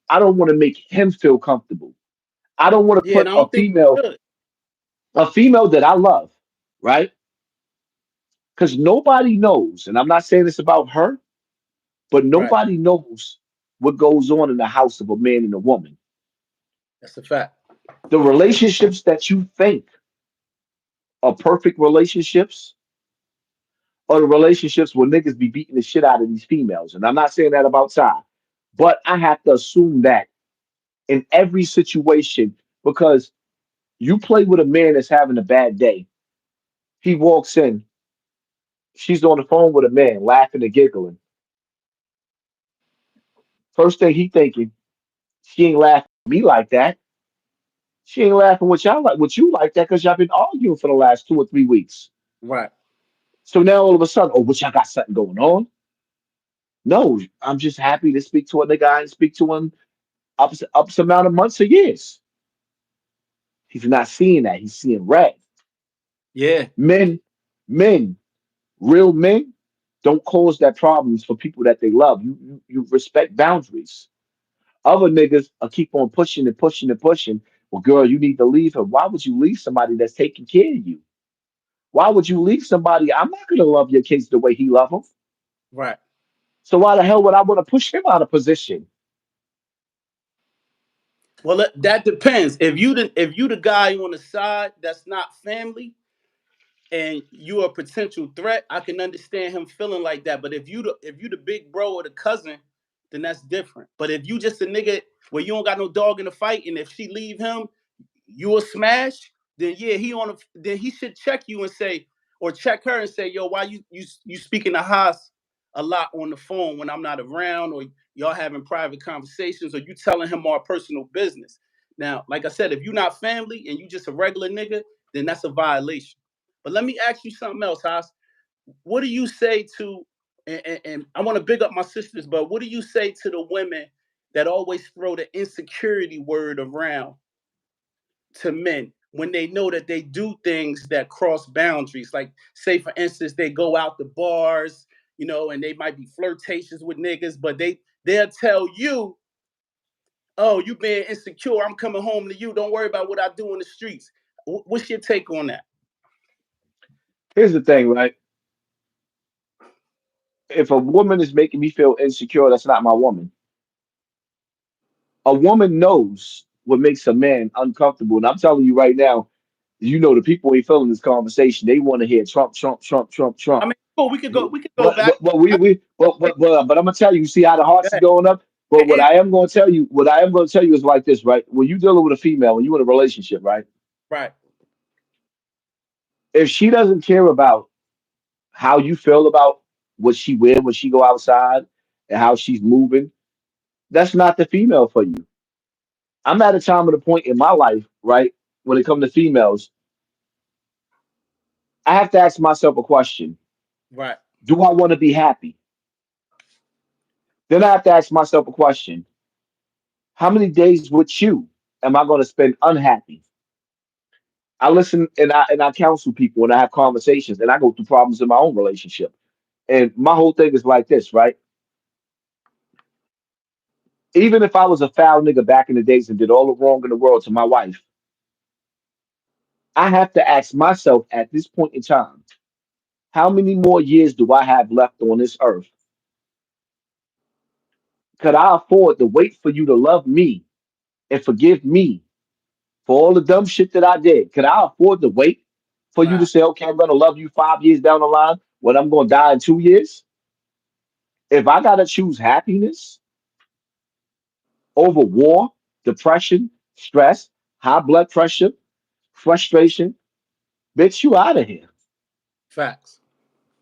I don't want to make him feel comfortable. I don't want to Yeah, and put I don't think you should. a female that I love, right? Because nobody knows, and I'm not saying this about her, but Right. nobody knows what goes on in the house of a man and a woman. That's a fact. The relationships that you think are perfect relationships are the relationships where niggas be beating the shit out of these females. And I'm not saying that about Ty, but I have to assume that in every situation because you play with a man that's having a bad day. He walks in, she's on the phone with a man, laughing and giggling. First thing he thinking, she ain't laughing at me like that. She ain't laughing with you like that because y'all been arguing for the last 2 or 3 weeks. Right. So now all of a sudden, oh, what y'all got something going on? No, I'm just happy to speak to a nigga I didn't speak to him ups amount of months or years. He's not seeing that. He's seeing red. Yeah. Men, men, real men don't cause that problems for people that they love. You respect boundaries. Other niggas are keep on pushing and pushing and pushing. Well, girl, you need to leave her. Why would you leave somebody that's taking care of you? Why would you leave somebody? I'm not gonna love your kids the way he love them. Right. So why the hell would I want to push him out of position? Well, that depends. If you the guy on the side that's not family, and you're a potential threat, I can understand him feeling like that. But if you the big bro or the cousin, then that's different. But if you just a nigga where you don't got no dog in the fight, and if she leave him, you a smash, then yeah, then he should check you and say, or check her and say, yo, why you speaking to Haas a lot on the phone when I'm not around, or y'all having private conversations, or you telling him our personal business. Now, like I said, if you're not family and you just a regular nigga, then that's a violation. But let me ask you something else, Haas. What do you say to, and I want to big up my sisters, but what do you say to the women that always throw the insecurity word around to men when they know that they do things that cross boundaries? Like, say, for instance, they go out to bars, and they might be flirtatious with niggas, but They'll tell you, "Oh, you being insecure. I'm coming home to you. Don't worry about what I do in the streets." What's your take on that? Here's the thing, right? If a woman is making me feel insecure, that's not my woman. A woman knows what makes a man uncomfortable. And I'm telling you right now, you know the people ain't feeling this conversation. They want to hear Trump, Trump, Trump, Trump, I Trump. mean, cool. We could go. We could go But back. but but we but I'm gonna tell you, you see how the Go hearts is ahead. going up. But And, what I am gonna tell you is like this, right? When you dealing with a female, when you in a relationship, right? right, If she doesn't care about how you feel about what she wear when she go outside and how she's moving, that's not the female for you. I'm at a time and a point in my life, right? When it comes to females, I have to ask myself a question. right, Do I want to be happy? Then I have to ask myself a question. How many days with you am I going to spend unhappy? I listen and I counsel people and I have conversations and I go through problems in my own relationship. And my whole thing is like this, right? Even if I was a foul nigga back in the days and did all the wrong in the world to my wife, I have to ask myself at this point in time, how many more years do I have left on this earth? Could I afford to wait for you to love me and forgive me for all the dumb shit that I did? Could I afford to wait for you to right, say, okay, I'm going to love you 5 years down the line when I'm going to die in 2 years? If I got to choose happiness over war, depression, stress, high blood pressure, frustration, bitch, you out of here. facts.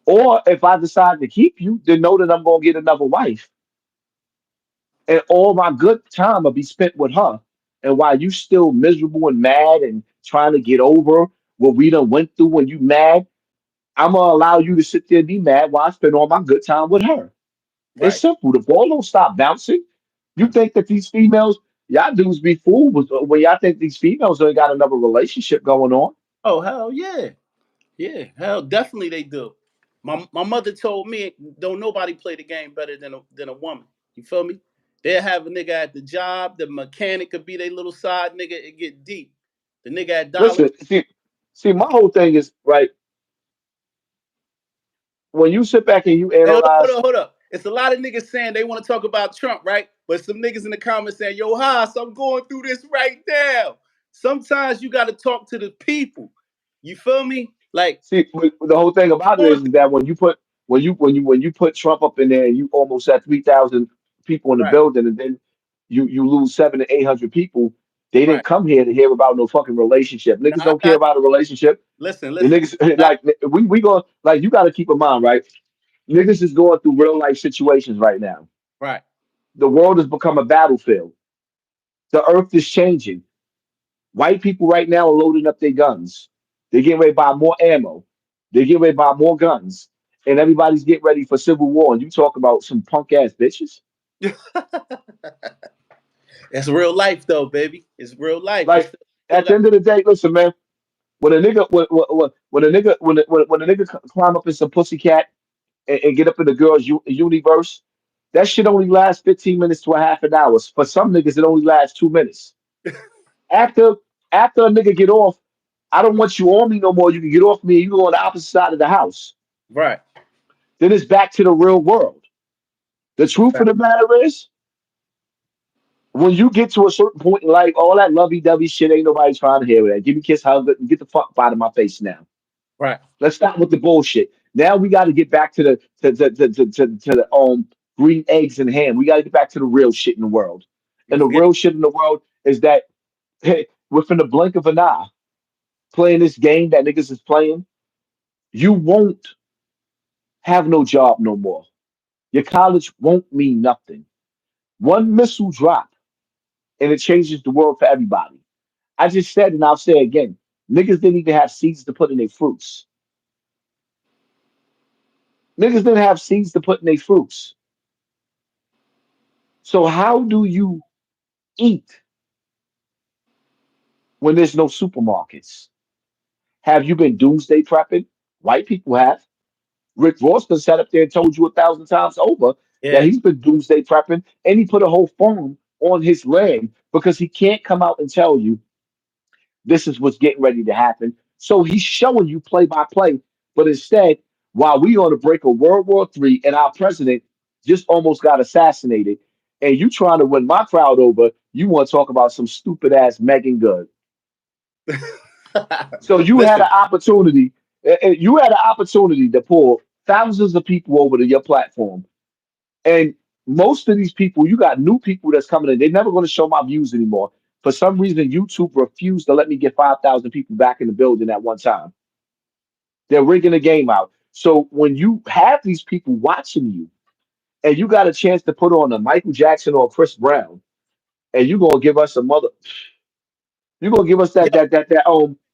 Or if I decide to keep you, then know that I'm going to get another wife and all my good time will be spent with her. And while you still miserable and mad and trying to get over what we done went through when you mad, I'm gonna allow you to sit there and be mad while I spend all my good time with her. It's Right. simple. The ball don't stop bouncing. You think that these females, y'all dudes be fooled when y'all think these females ain't got another relationship going on. Oh hell yeah, yeah, hell definitely they do. My mother told me don't nobody play the game better than a woman. You feel me? They'll have a nigga at the job. The mechanic could be their little side nigga. It get deep. The nigga at Dollar. Listen, see, my whole thing is right when you sit back and you Hey, hold analyze. up, hold up. It's a lot of niggas saying they want to talk about Trump, right? But some niggas in the comments saying, "Yo, Haas, I'm going through this right now." Sometimes you got to talk to the people. You feel me? Like See, the whole thing about it going is that when you put Trump up in there and you almost had 3,000 people in the right, building, and then you lose 700 to 800 people, they didn't right. come here to hear about no fucking relationship. Niggas Now I don't care got about a relationship. listen, The listen. niggas I got like we go like you got to keep in mind, right? Niggas is going through real life situations right now. right, The world has become a battlefield. The earth is changing. White people right now are loading up their guns. They're getting ready to buy more ammo. They're getting ready to buy more guns. And everybody's getting ready for civil war. And you talk about some punk ass bitches. it's real life though, baby. It's real life. You Like still at the got end of the day, listen, man. When a nigga when a nigga when a nigga climb up in some pussycat and get up in the girl's universe, that shit only lasts 15 minutes to a half an hour. For some niggas, it only lasts 2 minutes. After after a nigga get off, I don't want you on me no more. You can get off me and you go on the opposite side of the house. right. Then it's back to the real world. The truth of Right. the matter is, when you get to a certain point in life, all that lovey-dovey shit ain't nobody trying to hear that. Give me a kiss, hug, and get the fuck out of my face now. Right. Let's stop with the bullshit. Now we got to get back to the to the green eggs and ham. We got to get back to the real shit in the world. And the Let's get real shit in the world is that hey, within the blink of an eye, playing this game that niggas is playing, you won't have no job no more. Your college won't mean nothing. One missile drop and it changes the world for everybody. I just said, and I'll say again, niggas didn't even have seeds to put in their fruits. Niggas didn't have seeds to put in their fruits. So how do you eat when there's no supermarkets? Have you been doomsday prepping? White people have. Rick Ross done sat up there and told you 1,000 times over. that Yeah. he's been doomsday prepping, and he put a whole farm on his land because he can't come out and tell you this is what's getting ready to happen. So he's showing you play by play, but instead, while we on the brink of World War III and our president just almost got assassinated, and you trying to win my crowd over, you want to talk about some stupid ass Megan Good. So you had Listen, an opportunity. You had an opportunity to pull thousands of people over to your platform, and most of these people, you got new people that's coming in. They're never going to show my views anymore. For some reason, YouTube refused to let me get 5,000 people back in the building at one time. They're rigging the game out. So when you have these people watching you, and you got a chance to put on a Michael Jackson or a Chris Brown, and you're gonna give us a mother, you're gonna give us yo, that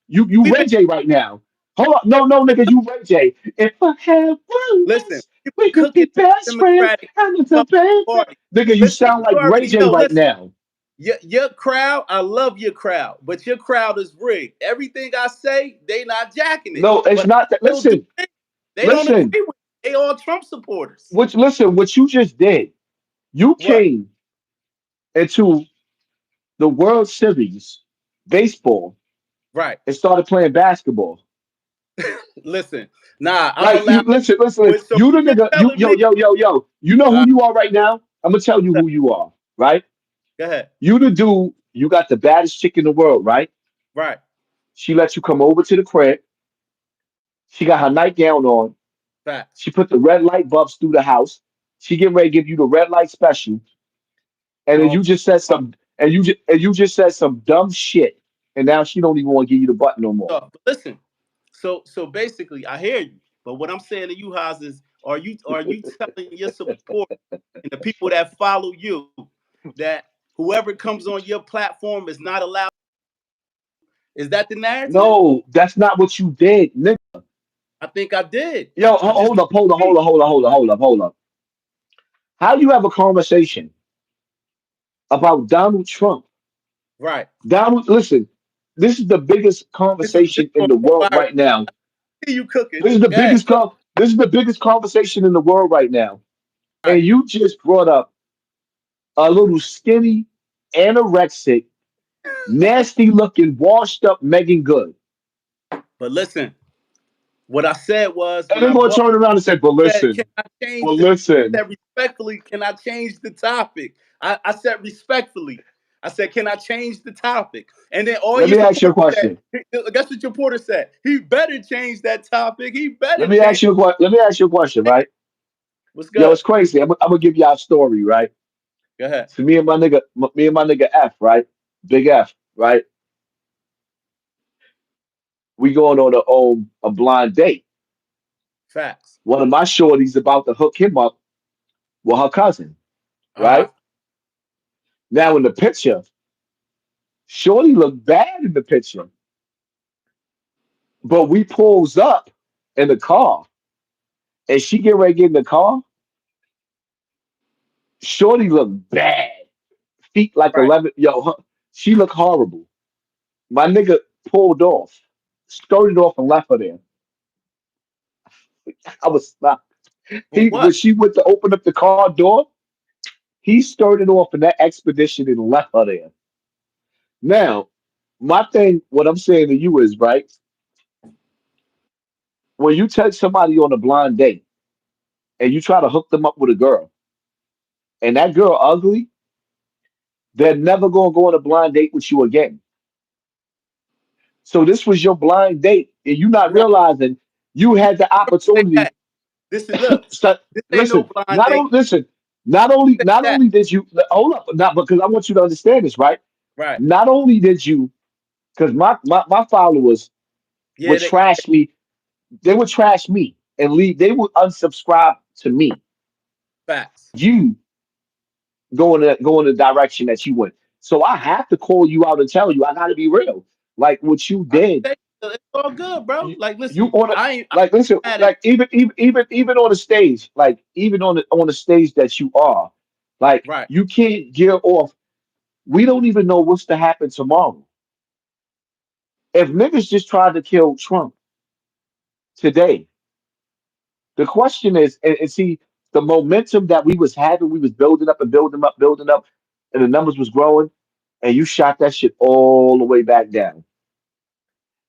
you we Ray make J right now. Hold on, no nigga, you Ray J. If I had one listen, wish, we we could be cooking best friends. Democratic And it's a Republican baby. Party. Nigga, you Listen, sound like you Ray already J know. right Listen, now. your crowd, I love your crowd, but your crowd is rigged. Everything I say, they not jacking it. No, it's But I not that. still do Listen, it. They don't listen. agree with it. They all Trump supporters. What you just did. You What? came into the World Series baseball Right. and started playing basketball. Listen. Nah, I'm Like you allowed listen. with so You the you've been nigga, you telling me. yo. You know Uh, who you are right now? I'm gonna tell you who you are, right? go ahead. You the dude, you got the baddest chick in the world, right? Right. She lets you come over to the crib. She got her nightgown on. Facts. She put the red light bulbs through the house. She getting ready to give you the red light special. And then Um, you just said some and you just said some dumb shit. And now she don't even want to give you the button no more. but listen. So basically, I hear you. But what I'm saying to you, Haas, is are you telling your support and the people that follow you that whoever comes on your platform is not allowed? Is that the narrative? No, that's not what you did, nigga. I think I did. Yo, I just hold up, hold up, hold disagree. up, hold up, hold up, hold up, hold up. How you have a conversation about Donald Trump? Right. Donald, listen, this is the biggest This conversation is in gonna the go world viral. right now. See you cooking. This is the Go ahead, biggest cook. this is the biggest conversation in the world right now. Right. And you just brought up a little skinny, anorexic, nasty looking, washed up Megan Good. But listen, what I said was And when they're I gonna brought turn around and say, said, can I but change the listen, said respectfully, can I change the topic? I said respectfully. I said, can I change the topic? And then all let your me ask you a supporters said, question. guess what your reporter said? He better change that topic. He Let better me change. ask you let me ask you a question, right? What's Yo, good? it's crazy. I'm gonna give y'all a story, right? Go ahead. So me and my nigga F, right? Big F, right? We going on a blind date. Facts. One of my shorties about to hook him up with her cousin, Uh-huh. right? Now in the picture, Shorty looked bad in the picture, but we pulls up in the car and she get ready to get in the car. Shorty looked bad, feet like Right. 11. She looked horrible. My nigga pulled off, started off and left her there. I was not. For When what? she went to open up the car door, he started off in that expedition and left her there. Now, my thing, what I'm saying to you is, right, when you take somebody on a blind date and you try to hook them up with a girl, and that girl ugly, they're never gonna go on a blind date with you again. So this was your blind date, and you not Bro, realizing you had the say opportunity. that. This is look. So, This ain't no listen, blind date. Say not that. only did you hold up, not because I want you to understand this, right? Right. Not only did you, because my followers Yeah, would trash me, they would trash me and leave. They would unsubscribe to me. facts. You go in the direction that you went. So I have to call you out and tell you I got to be real. Like what you I did, say it's all good, bro. Like, you listen, on it. I'm Like listen, mad at like even on the stage, like even on the stage that you are, like right. you can't get off. We don't even know what's to happen tomorrow. If niggas just tried to kill Trump today, the question is, and see, The momentum that we was having, we was building up and building up, and the numbers was growing, and you shot that shit all the way back down.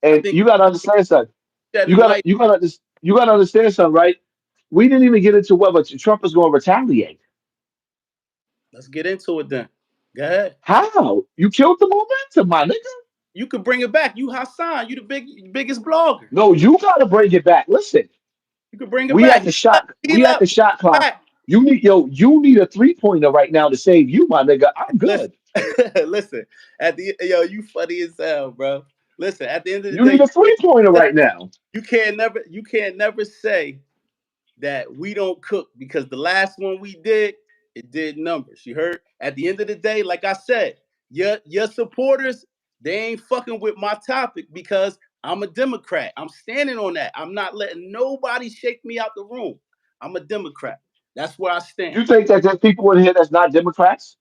I And think you gotta understand something. You shedding gotta light. you gotta you gotta understand something, right? We didn't even get into whether Trump is going to retaliate. Let's get into it then. Go ahead. How? You killed the momentum, my nigga. You could bring it back. You Hassan. You the biggest blogger. No, you gotta bring it back. Listen, You could bring it we back. at the Heat up. shot. Heat We at up. the shot Bring it clock. back. You need a 3-pointer right now to save you, my nigga. I'm Listen. good. Listen. At the you funny as hell, bro. Listen. At the end of the You day, need a 3-pointer right now. you can't never say that we don't cook because the last one we did, it did numbers. You heard? At the end of the day, like I said, your supporters, they ain't fucking with my topic because I'm a Democrat. I'm standing on that. I'm not letting nobody shake me out the room. I'm a Democrat. That's where I stand. You think that there's people in here that's not Democrats,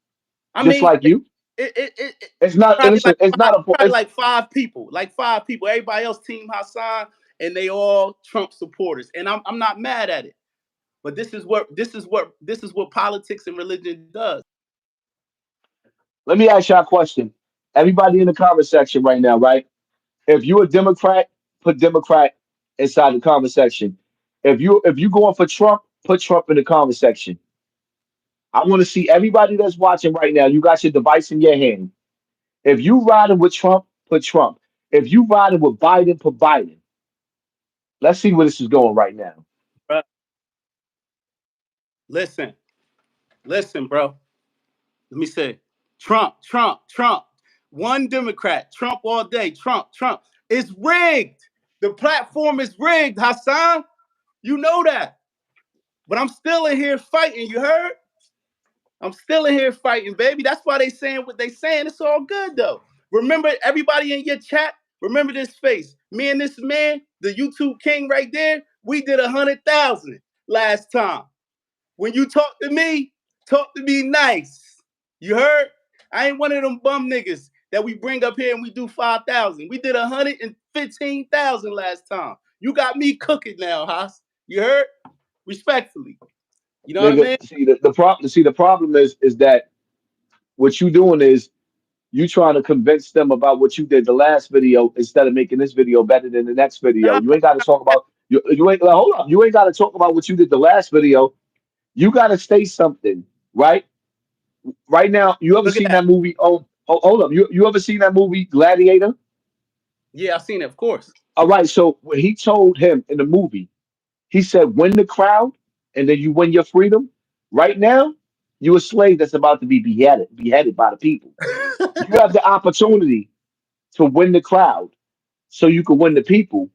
I just mean, like you? It's not. probably Listen, it's not a. It's, like five people. Like five people. Everybody else team Hassan and they all Trump supporters. And I'm not mad at it. But this is what politics and religion does. Let me ask y'all a question. Everybody in the comment section right now, right? If you're a Democrat, put Democrat inside the comment section. If you going for Trump, put Trump in the comment section. I want to see everybody that's watching right now. You got your device in your hand. If you riding with Trump, put Trump. If you riding with Biden, put Biden. Let's see where this is going right now. Bro, listen, listen, bro. Let me say, Trump, Trump, Trump. One Democrat, Trump all day, Trump, Trump. It's rigged. The platform is rigged, Hassan. You know that. But I'm still in here fighting. You heard? I'm still in here fighting, baby. That's why they saying what they saying. It's all good though. Remember, everybody in your chat. Remember this face. Me and this man, the YouTube king right there. We did 100,000 last time. When you talk to me nice. You heard? I ain't one of them bum niggas that we bring up here and we do 5,000. We did 115,000 last time. You got me cooking now, Haas. You heard? Respectfully. You know what I Nigga, mean? see the problem is that what you doing is you trying to convince them about what you did the last video instead of making this video better than the next video. Nah, You ain't got to talk about you ain't hold up. You ain't got to talk about what you did the last video. You got to say something, right? Right now, you ever look at seen that. that movie? Hold up. You ever seen that movie Gladiator? Yeah, I've seen it, of course. All right. So when he told him in the movie, he said, "Win the crowd, and then you win your freedom." Right now, you a slave that's about to be beheaded by the people. You have the opportunity to win the crowd, so you can win the people.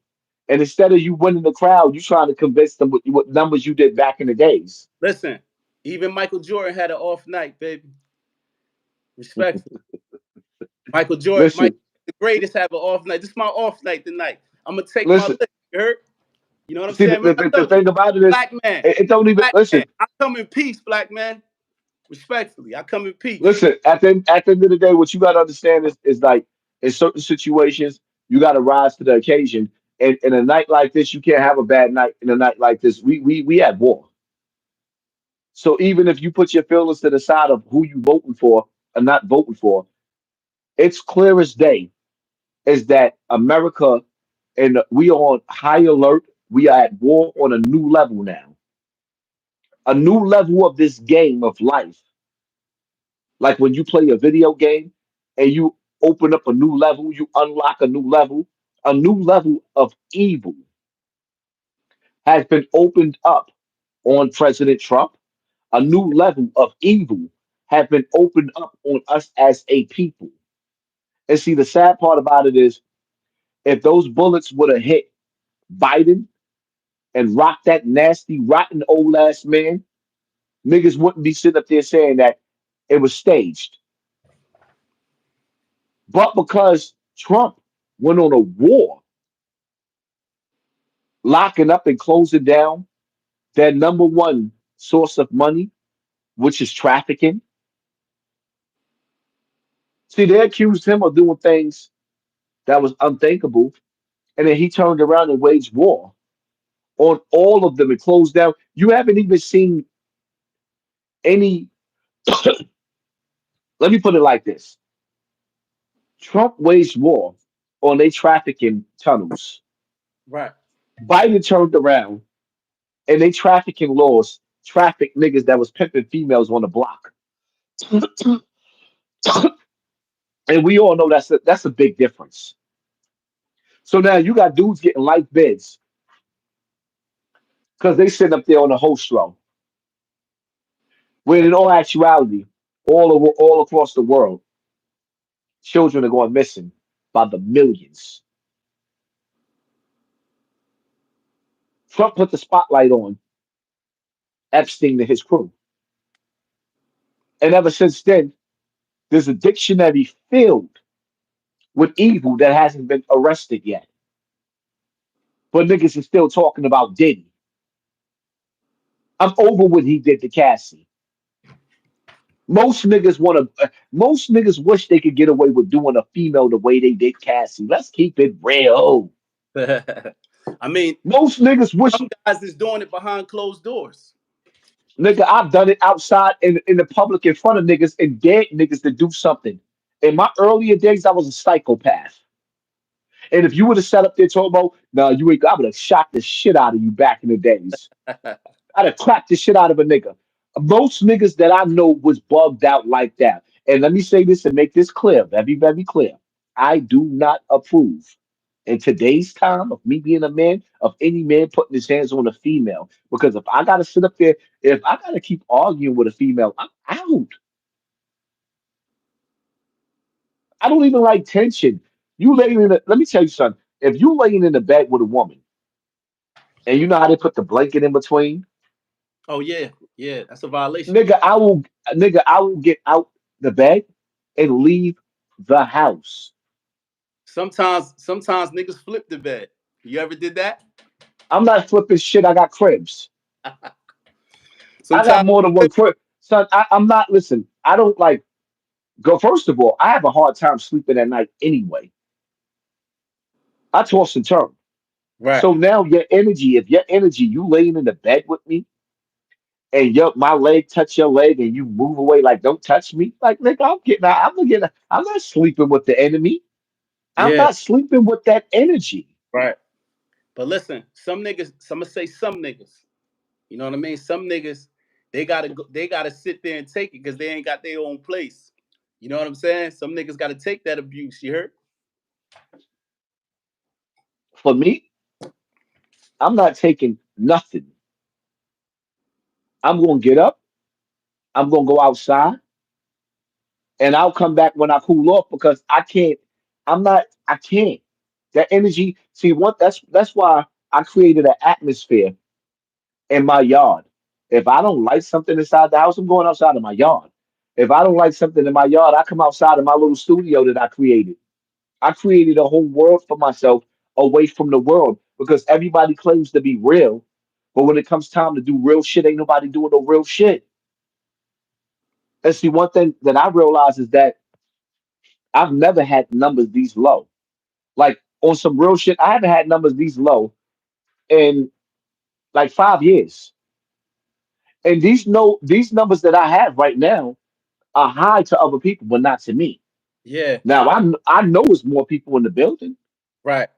And instead of you winning the crowd, you trying to convince them what numbers you did back in the days. Listen, even Michael Jordan had an off night, baby. Respectfully. Mike, Listen, the greatest, have an off night. This is my off night tonight. I'm gonna take my listen. lick. You heard? You know what I'm See, saying? Remember I the told you, thing about it is, black man, it don't even black man. listen. I come in peace, black man. Respectfully, I come in peace. Listen, at the end of the day, what you got to understand is like in certain situations, you got to rise to the occasion. And in a night like this, you can't have a bad night. In a night like this, we at war. So even if you put your feelings to the side of who you voting for or not voting for, it's clear as day is that America and we are on high alert. We are at war on a new level now, a new level of this game of life. Like when you play a video game and you open up a new level, you unlock a new level of evil has been opened up on President Trump. A new level of evil has been opened up on us as a people. And see, the sad part about it is if those bullets would have hit Biden and rocked that nasty, rotten old ass man, niggas wouldn't be sitting up there saying that it was staged. But because Trump went on a war, locking up and closing down their number one source of money, which is trafficking. See, they accused him of doing things that was unthinkable, and then he turned around and waged war on all of them and closed down. You haven't even seen Any, let me put it like this: Trump waged war on they trafficking tunnels. Right. Biden turned around and they trafficking laws traffic niggas that was pimping females on the block. And we all know that's a big difference. So now you got dudes getting life beds because they sit up there on the host row. When in all actuality, all across the world, children are going missing by the millions. Trump put the spotlight on Epstein and his crew. And ever since then, there's a dictionary filled with evil that hasn't been arrested yet. But niggas is still talking about Diddy. I'm over what he did to Cassie. Most niggas wish they could get away with doing a female the way they did Cassie. Let's keep it real. I mean, Most niggas wish, some guys is doing it behind closed doors. nigga, I've done it outside in the public in front of niggas and dared niggas to do something. In my earlier days, I was a psychopath. And if you would have sat up there talking about, no, you ain't, I would have shot the shit out of you back in the days. I'd have clapped the shit out of a nigga. Most niggas that I know was bugged out like that. And let me say this and make this clear, very, very clear. I do not approve in today's time of me being a man, of any man putting his hands on a female. Because if I gotta sit up there, if I gotta keep arguing with a female, I'm out. I don't even like tension. You laying in the, let me tell you something. If you laying in the bed with a woman and you know how they put the blanket in between, Oh yeah, yeah, that's a violation. nigga, I will get out the bed and leave the house. Sometimes niggas flip the bed. You ever did that? I'm not flipping shit. I got cribs. I got Sometimes more than one crib. Son, I'm not, listen, I don't like, go, first of all, I have a hard time sleeping at night anyway. I toss and turn. right. So now your energy, if your energy, you laying in the bed with me and my leg touch your leg and you move away like don't touch me, like nigga, I'm getting out. I'm not sleeping with the enemy. I'm Yeah, not sleeping with that energy. right. But listen, some niggas, some gonna say some niggas. You know what I mean? Some niggas, they gotta sit there and take it because they ain't got their own place. You know what I'm saying? Some niggas gotta take that abuse. You heard? For me, I'm not taking nothing. I'm gonna get up, I'm gonna go outside, and I'll come back when I cool off because I can't, I can't. That energy, see what that's why I created an atmosphere in my yard. If I don't like something inside the house, I'm going outside of my yard. If I don't like something in my yard, I come outside of my little studio that I created. I created a whole world for myself away from the world because everybody claims to be real. But when it comes time to do real shit, ain't nobody doing no real shit. And see, one thing that I realize is that I've never had numbers these low. Like on some real shit, I haven't had numbers these low in like 5 years. And these numbers that I have right now are high to other people, but not to me. Yeah, Now I know it's more people in the building, right,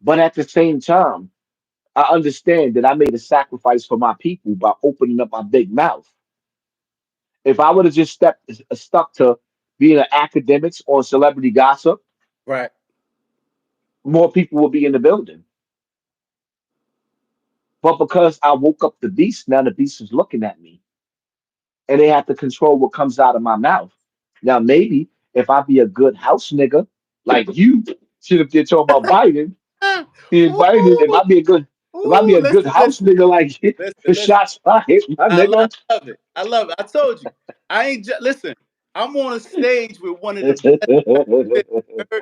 but at the same time, I understand that I made a sacrifice for my people by opening up my big mouth. If I would have just stuck to being an academics or celebrity gossip, right. more people will be in the building. But because I woke up the beast, now the beast is looking at me, and they have to control what comes out of my mouth. Now maybe if I be a good house nigga, like you should have been talking about Biden, Ah, he invited. ooh, If I be ooh, a good house listen, nigga like you, the listen. shots fired, my nigga. I love it. I love it. I told you. I ain't just listen. I'm on a stage with one of the best. This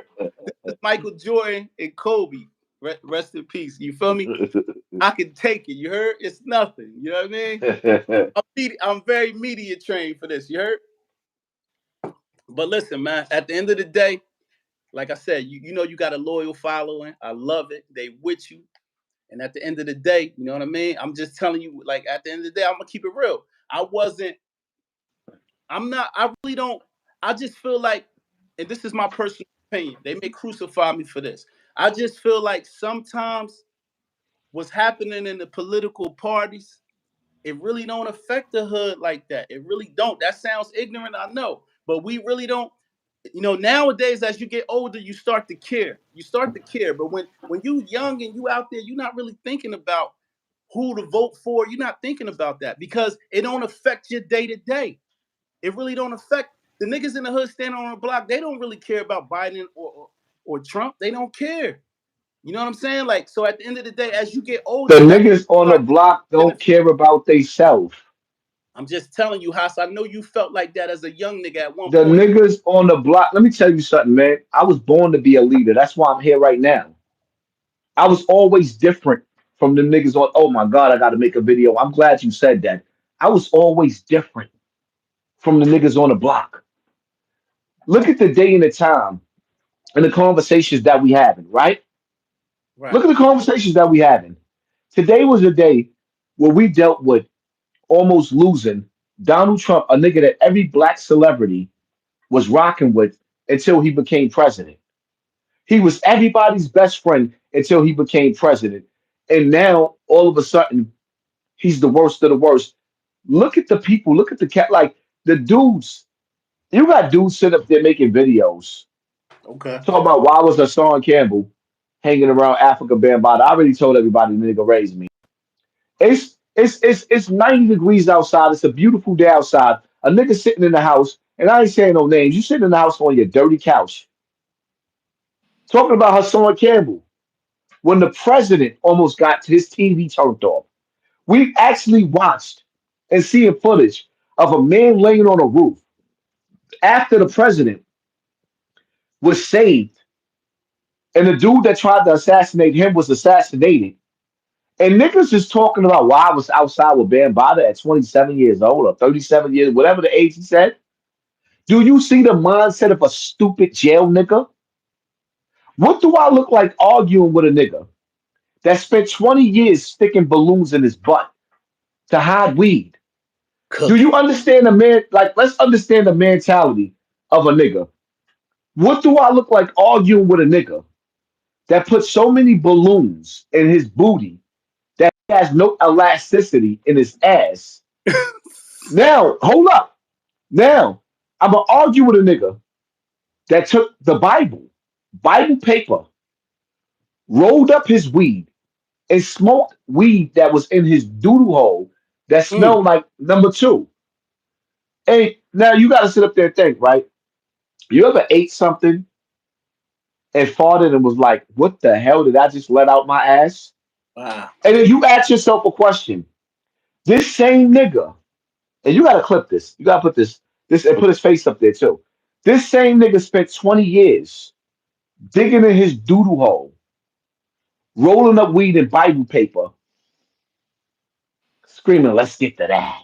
is Michael Jordan and Kobe. Rest in peace. You feel me? I can take it. You heard? It's nothing. You know what I mean? I'm very media trained for this. You heard? But listen, man. At the end of the day, like I said, you know you got a loyal following. I love it. They with you. And at the end of the day, you know what I mean? I'm just telling you, like at the end of the day, I'm gonna keep it real. I wasn't. I'm not. I really don't. I just feel like, and this is my personal opinion. They may crucify me for this. I just feel like sometimes what's happening in the political parties, it really don't affect the hood like that. It really don't. That sounds ignorant, I know, but we really don't. Nowadays, as you get older, you start to care. You start to care. But when you young and you out there, you're not really thinking about who to vote for. You're not thinking about that because it don't affect your day to day. It really don't affect the niggas in the hood standing on the block. They don't really care about Biden or Trump. They don't care. You know what I'm saying? Like, so at the end of the day, as you get The older, that's niggas on the start block to don't benefit. care about they self. I'm just telling you, Haas. I know you felt like that as a young nigga at one The point. niggas on the block. Let me tell you something, man. I was born to be a leader. That's why I'm here right now. I was always different from the niggas on. Oh my God, I got to make a video. I'm glad you said that. I was always different from the niggas on the block. Look at the day and the time and the conversations that we having, right? Look Right. at the conversations that we having. Today was a day where we dealt with almost losing Donald Trump, a nigga that every black celebrity was rocking with until he became president. He was everybody's best friend until he became president. And now all of a sudden, he's the worst of the worst. Look at the people, look at the cat, like the dudes. You got dudes sitting up there making videos. Okay. Talking about why was Hassan Campbell hanging around Africa Bambaataa. I already told everybody the nigga raised me. It's 90 degrees outside. It's a beautiful day outside. A nigga sitting in the house, and I ain't saying no names. You sitting in the house on your dirty couch, talking about Hassan Campbell when the president almost got his TV turned off. We actually watched and seeing footage of a man laying on a roof after the president was saved, and the dude that tried to assassinate him was assassinated. And niggas is talking about why I was outside with Bambaataa at 27 years old or 37 years, whatever the age he said. Do you see the mindset of a stupid jail nigga? What do I look like arguing with a nigga that spent 20 years sticking balloons in his butt to hide weed? Do you Cooking. understand the man? Like, let's understand the mentality of a nigga. What do I look like arguing with a nigga that put so many balloons in his booty that he has no elasticity in his ass? Now, hold up. Now, I'm gonna argue with a nigga that took the Bible paper, rolled up his weed, and smoked weed that was in his doodle hole that Mm. smelled like number two. And now you gotta sit up there and think, right? You ever ate something and farted and was like, what the hell did I just let out my ass? Wow. And then you ask yourself a question. This same nigga, and you gotta clip this, you gotta put this and put his face up there too. This same nigga spent 20 years digging in his doodle hole, rolling up weed in Bible paper, screaming, let's get to that.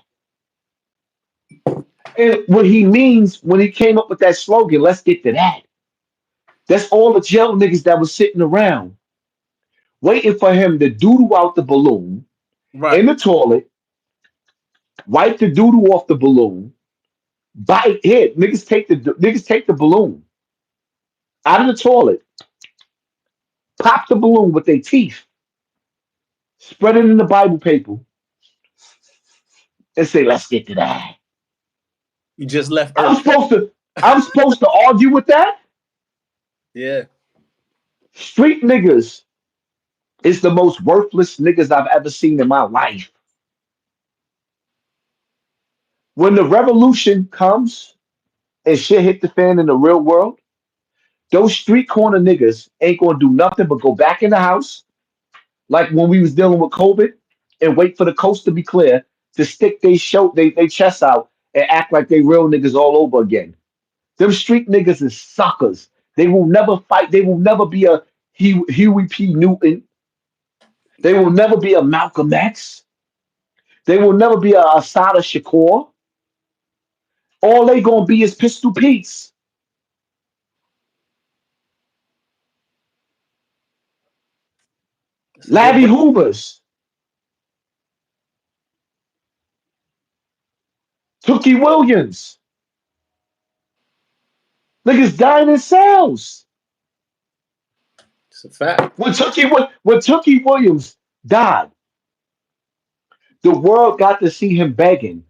And what he means when he came up with that slogan, let's get to that, that's all the jail niggas that was sitting around waiting for him to doodle out the balloon in Right. the toilet, wipe the doodle off the balloon, bite it. Niggas take the balloon out of the toilet, pop the balloon with their teeth, spread it in the Bible paper, and say, let's get to that. You just left I'm Earth. supposed to I'm supposed to argue with that? Yeah. Street niggas is the most worthless niggas I've ever seen in my life. When the revolution comes and shit hit the fan in the real world, those street corner niggas ain't gonna do nothing but go back in the house, like when we was dealing with COVID, and wait for the coast to be clear to stick they chests out and act like they real niggas all over again. Them street niggas is suckers. They will never fight. They will never be a Huey P. Newton. They will never be a Malcolm X. They will never be a Asada Shakur. All they gonna be is Pistol Pete's, That's a good Larry break. Hoovers, Tookie Williams. Niggas dying in cells. It's a fact. When Tookie Williams died, the world got to see him begging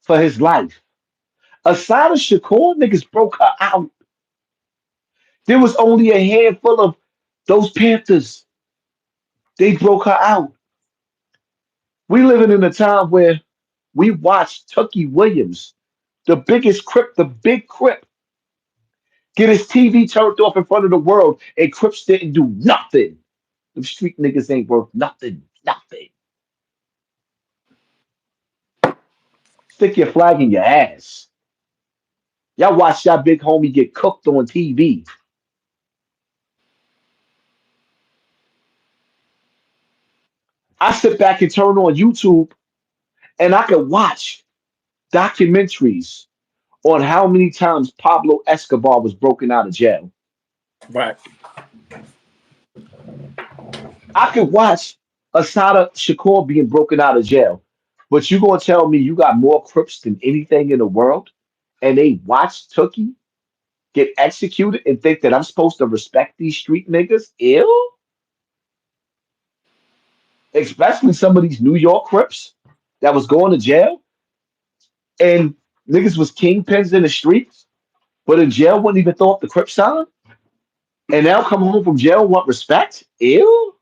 for his life. Aside of Shakur, niggas broke her out. There was only a handful of those Panthers. They broke her out. We living in a time where we watched Tookie Williams, the biggest Crip, the big Crip, get his TV turned off in front of the world, and Crips didn't do nothing. Them street niggas ain't worth nothing. Nothing. Stick your flag in your ass. Y'all watch y'all big homie get cooked on TV. I sit back and turn on YouTube and I can watch documentaries on how many times Pablo Escobar was broken out of jail. Right. I could watch Asada Shakur being broken out of jail. But you gonna tell me you got more Crips than anything in the world, and they watch Tookie get executed and think that I'm supposed to respect these street niggas? Ew. Especially some of these New York Crips that was going to jail and niggas was kingpins in the streets, but in jail wouldn't even throw up the Crip sign, and now come home from jail and want respect? Ew.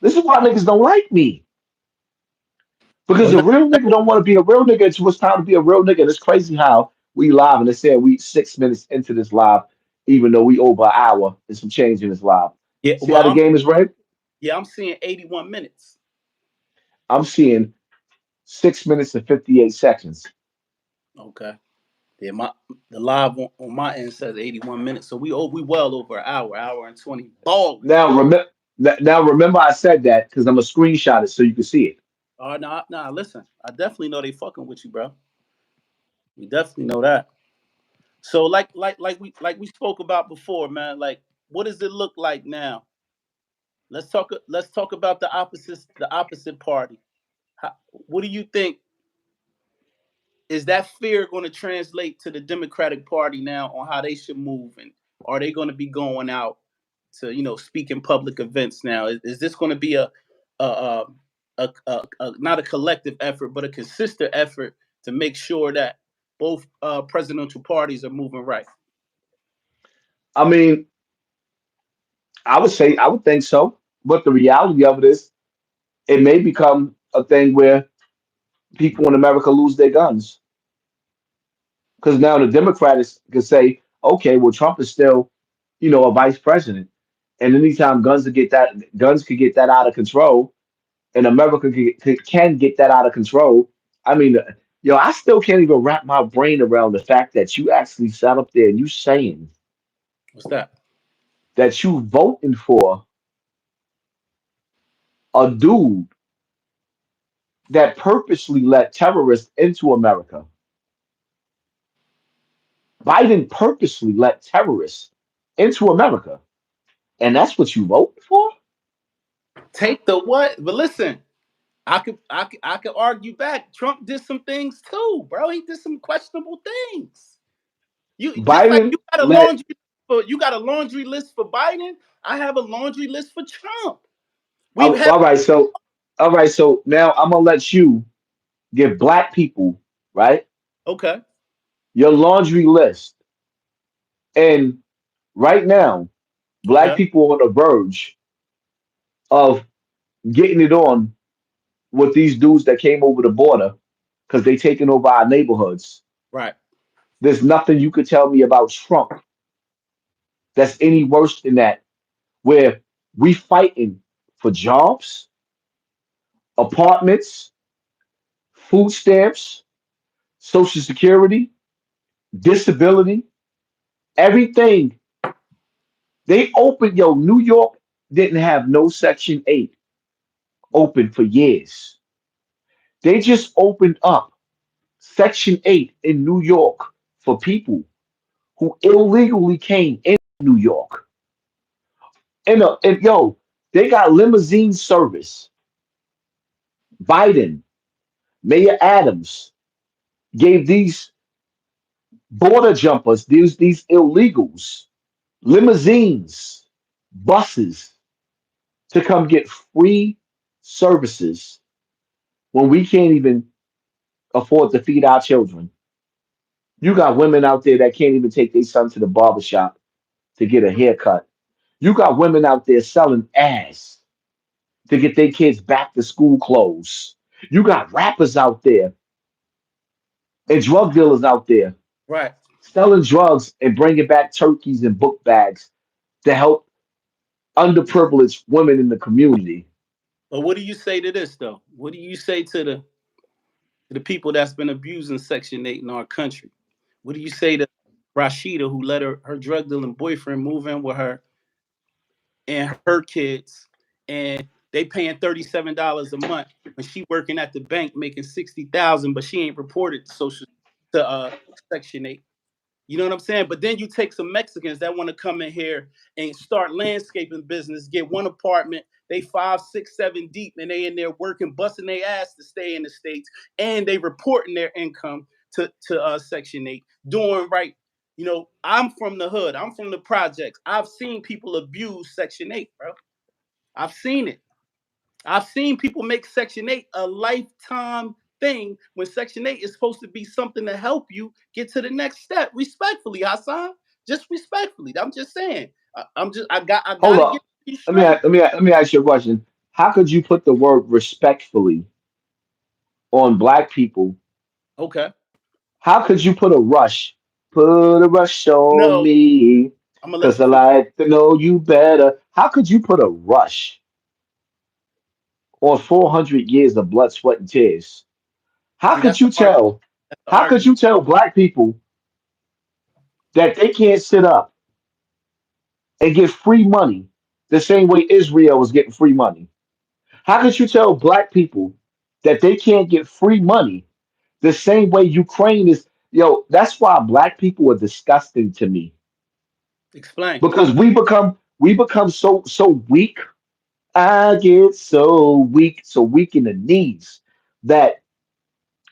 This is why niggas don't like me. Because Well, a real nigga don't want to be a real nigga until it's time to be a real nigga. And it's crazy how we live and they said we 6 minutes into this live, even though we over an hour and some change in this live. yeah. See how Well, the game is rigged? I'm seeing 81 minutes. I'm seeing 6 minutes and 58 seconds. Okay. Yeah, the live on my end says 81 minutes, so we well over an hour and 20 balling. Now remember now remember I said that because I'm gonna screenshot it so you can see it. Nah, listen, I definitely know they fucking with you, bro. We definitely know that. So like we spoke about before, man. Like, what does it look like now? Let's talk about the opposite party. What do you think, is that fear going to translate to the Democratic Party now on how they should move, and are they going to be going out to speak in public events now? Is this going to be a, a not a collective effort but a consistent effort to make sure that both presidential parties are moving right? I mean, I would think so. But the reality of it is it may become a thing where people in America lose their guns. Because now the Democrats can say, okay, well, Trump is still, a vice president. And anytime guns could get that out of control, and America can get that out of control. I mean, I still can't even wrap my brain around the fact that you actually sat up there and you saying What's that? that you voting for a dude that purposely let terrorists into America. Biden purposely let terrorists into America, and that's what you vote for? Take the what? But listen, I could argue back. Trump did some things too, bro. He did some questionable things. You just like Biden let you got a laundry list for Biden. I have a laundry list for Trump. We've oh, had all right, so now I'm gonna let you give black people, right, okay, your laundry list. And right now, black okay, people are on the verge of getting it on with these dudes that came over the border because they taking over our neighborhoods. right. There's nothing you could tell me about Trump that's any worse than that, where we fighting for jobs, apartments, food stamps, social security, disability, everything. They opened, New York didn't have no Section 8 open for years. They just opened up Section 8 in New York for people who illegally came in New York. And they got limousine service. Biden, Mayor Adams gave these border jumpers, these illegals, limousines, buses to come get free services when we can't even afford to feed our children. You got women out there that can't even take their son to the barbershop to get a haircut. You got women out there selling ass to get their kids back to school clothes. You got rappers out there and drug dealers out there Right. selling drugs and bringing back turkeys and book bags to help underprivileged women in the community. But what do you say to this though? What do you say to the people that's been abusing Section 8 in our country? What do you say to Rashida who let her drug dealing boyfriend move in with her and her kids, and they paying $37 a month when she working at the bank making 60,000, but she ain't reported to social to Section 8. You know what I'm saying? But then you take some Mexicans that want to come in here and start landscaping business, get one apartment, they 5, 6, 7 deep, and they in there working, busting their ass to stay in the states, and they reporting their income to Section 8, doing right. You know, I'm from the hood, I'm from the projects. I've seen people abuse Section 8, bro. I've seen it. I've seen people make Section 8 a lifetime thing when Section 8 is supposed to be something to help you get to the next step. Respectfully, Hassan. Just respectfully. I'm just saying. I Hold gotta get up. you straight. Let me ask you a question. How could you put the word respectfully on black people? Okay. How could you put a rush? Put a rush on No, me, I'm gonna let 'cause you I finish. like to know you better. How could you put a rush on 400 years of blood, sweat, and tears? How See, could that's the you argument. tell? That's the How could argument. you tell black people that they can't sit up and get free money the same way Israel was getting free money? How could you tell black people that they can't get free money the same way Ukraine is? Yo, that's why black people are disgusting to me Explain. because we become so weak. I get so weak in the knees that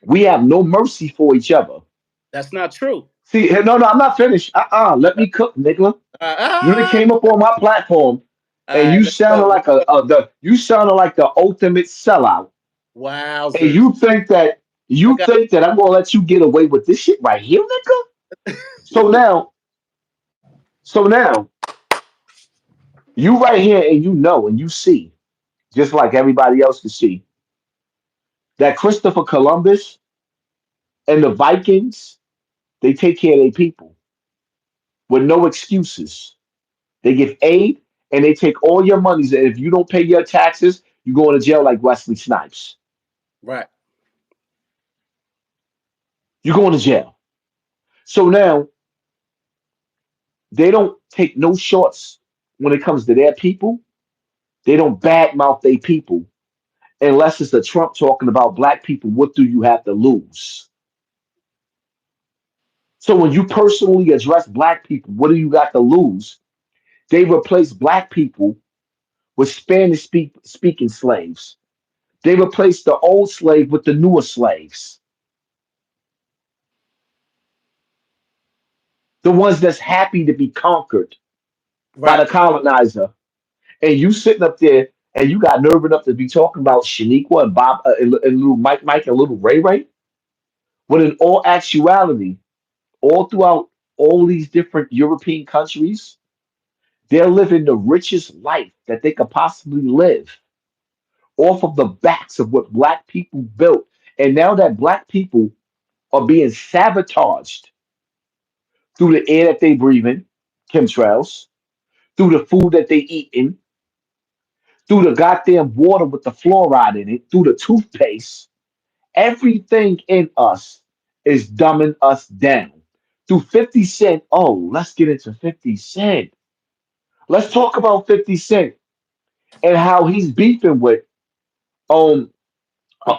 we have no mercy for each other. That's not true. See, no, I'm not finished. Let me cook, nigga. You done Ah, came up on my platform, all and right, let's go. Let's go. you sounded like the ultimate sellout. And Wowzers. you I got think that I'm gonna let you get away with this shit right here, nigga? So now, so now, you right here, and you know, and you see, just like everybody else can see, that Christopher Columbus and the Vikings, they take care of their people with no excuses. They give aid and they take all your monies. And if you don't pay your taxes, you go into jail like Wesley Snipes. right. You go into jail. So now they don't take no shorts when it comes to their people. They don't badmouth their people unless it's a Trump talking about black people. What do you have to lose? So when you personally address black people, what do you got to lose? They replace black people with speaking slaves. They replace the old slave with the newer slaves, the ones that's happy to be conquered by Right. the colonizer. And you sitting up there and you got nerve enough to be talking about Shaniqua and Bob and little Mike and little Ray Ray, when in all actuality, all throughout all these different European countries, they're living the richest life that they could possibly live off of the backs of what black people built. And now that black people are being sabotaged through the air that they breathe in, chemtrails, through the food that they eating, through the goddamn water with the fluoride in it, through the toothpaste, everything in us is dumbing us down. Through 50 Cent, oh, let's get into 50 Cent. Let's talk about 50 Cent and how he's beefing with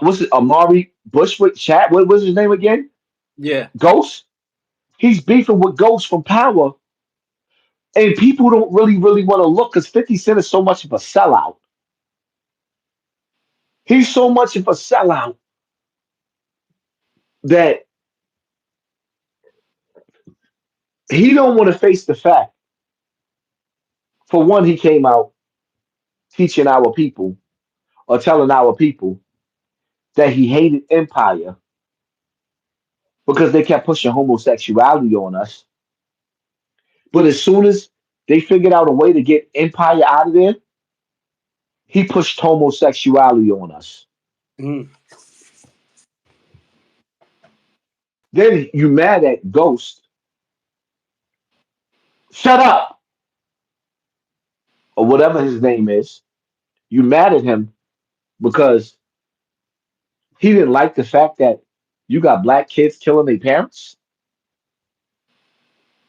what's it, Amari Bushwick Chat? What was his name again? Yeah. Ghost. He's beefing with Ghost from Power, and people don't really want to look because 50 Cent is so much of a sellout. He's so much of a sellout that He don't want to face the fact. For one, he came out teaching our people or telling our people that he hated empire because they kept pushing homosexuality on us. But as soon as they figured out a way to get empire out of there, he pushed homosexuality on us. Mm. Then you mad at Ghost, shut up, or whatever his name is. You mad at him because he didn't like the fact that you got black kids killing their parents.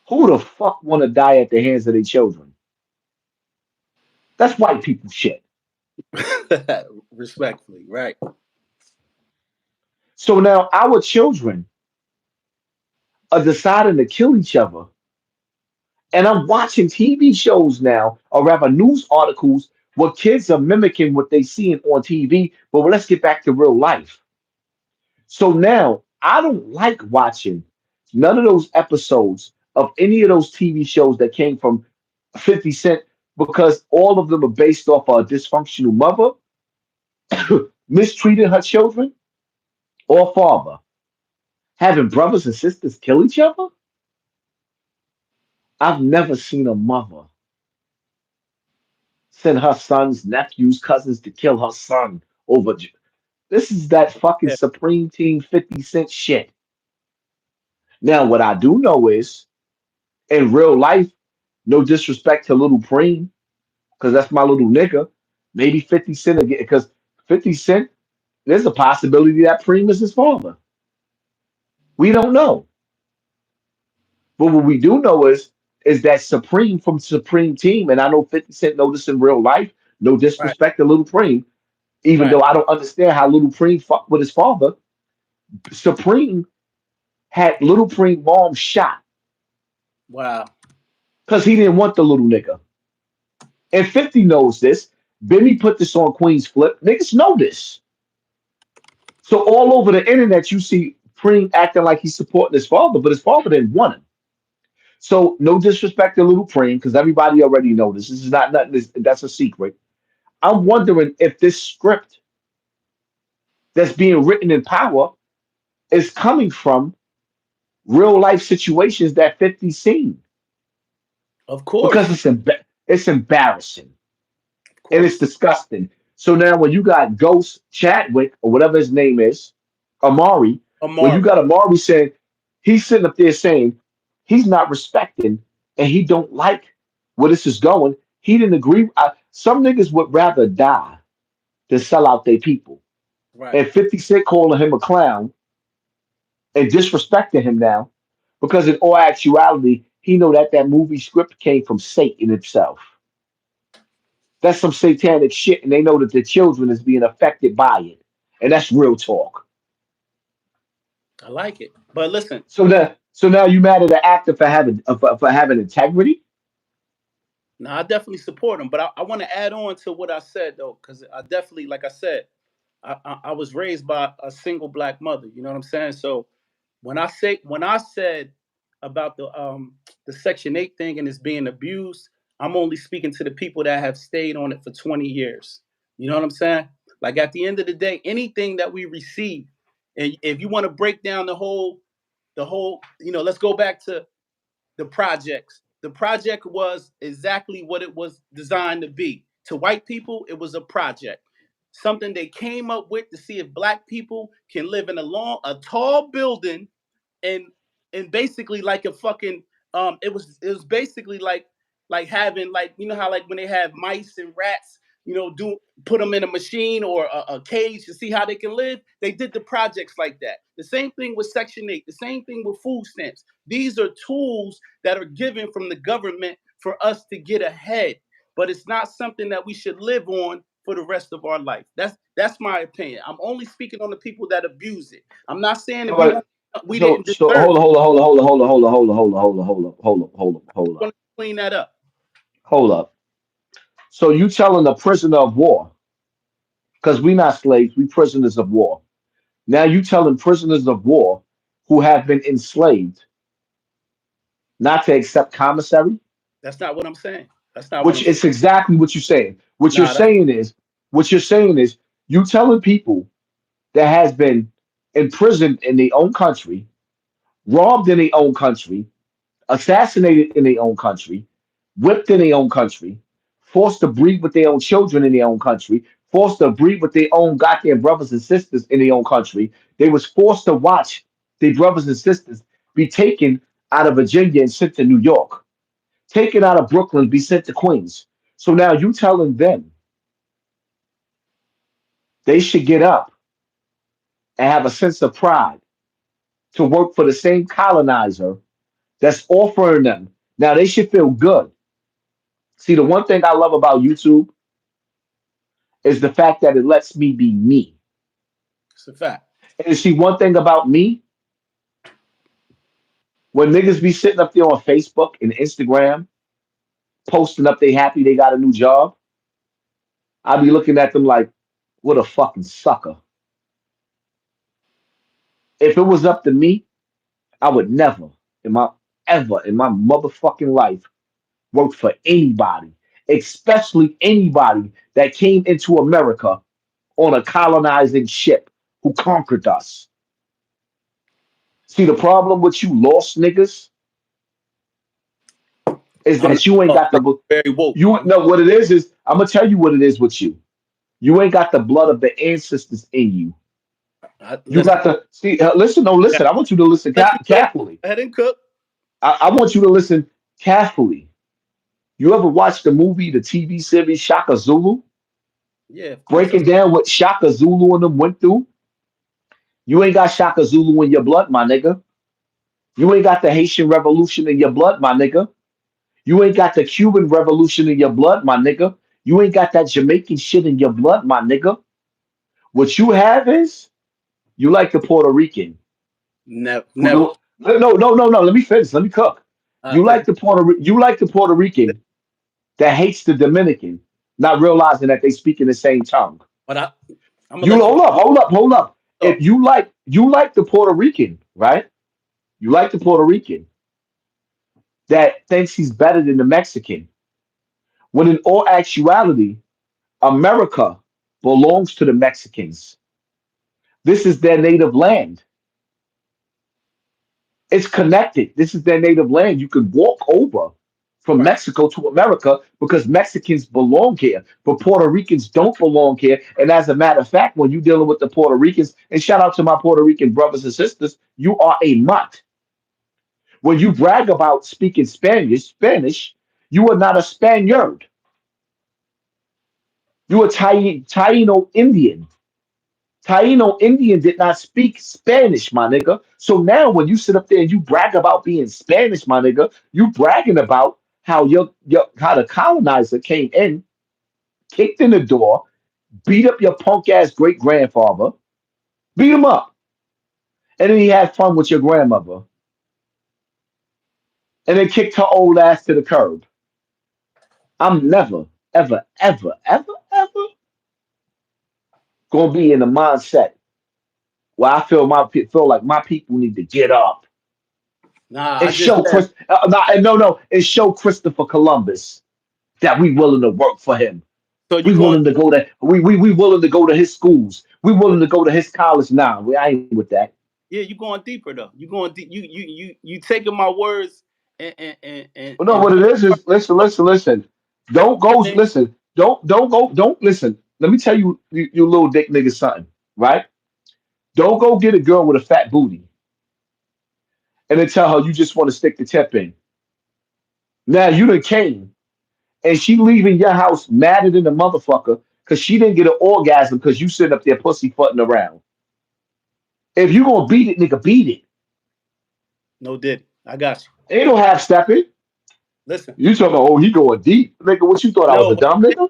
Who the fuck want to die at the hands of their children? That's white people shit. Respectfully, right? So now our children are deciding to kill each other. And I'm watching TV shows now, or rather news articles, where kids are mimicking what they see on TV. But let's get back to real life. So now I don't like watching none of those episodes of any of those TV shows that came from 50 Cent because all of them are based off a dysfunctional mother mistreating her children or father, having brothers and sisters kill each other. I've never seen a mother send her sons, nephews, cousins to kill her son over. This is that fucking Yeah. Supreme Team 50 Cent shit. Now, what I do know is in real life, no disrespect to Little Preem, because that's my little nigga. Maybe 50 Cent again, because 50 Cent, there's a possibility that Preem is his father. We don't know. But what we do know is that Supreme from Supreme Team, and I know 50 Cent know this in real life, no Right. disrespect to Little Preem, even Right. though I don't understand how Little Preem fucked with his father. Supreme had Little Preem mom shot Wow. because he didn't want the little nigga. And 50 knows this. Benny put this on Queen's Flip. Niggas know this. So all over the internet, you see Preem acting like he's supporting his father, but his father didn't want him. So no disrespect to Little Preem, because everybody already know this. This is not nothing. That's a secret. I'm wondering if this script that's being written in Power is coming from real life situations that 50 seen, Of because course. it's embarrassing Of and it's course. disgusting. So now when you got Ghost Chadwick or whatever his name is, Amari, when you Amari. got Amari saying he's sitting up there saying he's not respecting and he don't like where this is going. He didn't agree. Some niggas would rather die than sell out their people. Right. And 50 Cent calling him a clown and disrespecting him now because in all actuality, he know that that movie script came from Satan himself. That's some satanic shit, and they know that the children is being affected by it, and that's real talk. I like it. But listen, So now you mad at the actor for having integrity? now I definitely support him. But I want to add on to what I said though, because I definitely, like I said, I was raised by a single black mother. You know what I'm saying? So when I said about the Section 8 thing and it's being abused, I'm only speaking to the people that have stayed on it for 20 years. You know what I'm saying? Like at the end of the day, anything that we receive, and if you want to break down the whole, let's go back to the projects. The project was exactly what it was designed to be. To white people, it was a project, something they came up with to see if black people can live in a tall building, and basically like a fucking it was basically like having, like, how like when they have mice and rats, do put them in a machine or a cage to see how they can live. They did the projects like that. The same thing with Section 8, the same thing with food stamps. These are tools that are given from the government for us to get ahead, but it's not something that we should live on for the rest of our life. That's my opinion. I'm only speaking on the people that abuse it. I'm not saying So, that we didn't so deserve it. I want to clean that up. hold up. So you telling a prisoner of war, because we not slaves, we prisoners of war. Now you telling prisoners of war who have been enslaved not to accept commissary, That's not what I'm saying. That's not what I'm which saying. is exactly what you're saying. Nah, that's What you're saying is you telling people that has been imprisoned in their own country, robbed in their own country, assassinated in their own country, whipped in their own country, forced to breed with their own children in their own country, forced to breed with their own goddamn brothers and sisters in their own country. They was forced to watch their brothers and sisters be taken out of Virginia and sent to New York, taken out of Brooklyn, be sent to Queens. So now you telling them they should get up and have a sense of pride to work for the same colonizer that's offering them. Now they should feel good. See, the one thing I love about YouTube is the fact that it lets me be me. it's a fact. And see, one thing about me, when niggas be sitting up there on Facebook and Instagram, posting up they happy they got a new job, I be looking at them like, what a fucking sucker. If it was up to me, I would never in my ever in my motherfucking life work for anybody, especially anybody that came into America on a colonizing ship who conquered us. See, the problem with you lost niggas is I'm not that you ain't lost, got bro. the Very woke. you I'm know what it is I'm gonna tell you what it is with you. You ain't got the blood of the ancestors in you. You listen. got the see. Listen, no, Yeah, listen. I want you to listen let you cook. carefully. Go ahead and cook. I want you to listen carefully. You ever watch the movie, the TV series Shaka Zulu, Yeah, of course. breaking down what Shaka Zulu and them went through? You ain't got Shaka Zulu in your blood, my nigga. You ain't got the Haitian Revolution in your blood, my nigga. You ain't got the Cuban Revolution in your blood, my nigga. You ain't got that Jamaican shit in your blood, my nigga. What you have is you like the Puerto Rican Never, who never. don't. No. Let me finish. Let me cook. Okay. You like the Puerto Rican that hates the Dominican, not realizing that they speak in the same tongue. But I'm gonna You let you hold up. If talk. you like the Puerto Rican, right? You like the Puerto Rican that thinks he's better than the Mexican, when in all actuality, America belongs to the Mexicans. This is their native land. It's connected. This is their native land. You could walk over from Right. Mexico to America because Mexicans belong here, but Puerto Ricans don't belong here. And as a matter of fact, when you're dealing with the Puerto Ricans, and shout out to my Puerto Rican brothers and sisters, you are a mutt. When you brag about speaking Spanish, you are not a Spaniard. You are Taino Indian. Taino Indian did not speak Spanish, my nigga. So now when you sit up there and you brag about being Spanish, my nigga, you bragging about how your how the colonizer came in, kicked in the door, beat up your punk ass great grandfather, beat him up, and then he had fun with your grandmother, and then kicked her old ass to the curb. I'm never, ever gonna be in the mindset where I feel like my people need to get up Nah, and I just show said. and show Christopher Columbus that we willing to work for him. So you We going? willing to go to we willing to go to his schools. We willing to go to his college now. I ain't with that. Yeah, you going deeper though. You going deep. You taking my words and But no, what it is listen. Don't go turning. listen. Don't listen. Let me tell you, you little dick nigga something, right? Don't go get a girl with a fat booty and then tell her you just want to stick the tip in. Now you done came and she leaving your house madder than a motherfucker because she didn't get an orgasm because you sitting up there pussyfooting around. If you gonna beat it, nigga, beat it. No did. I got you. Ain't no half stepping. Listen. You talking about, oh, he going deep. Nigga, what you thought I was No, a dumb nigga?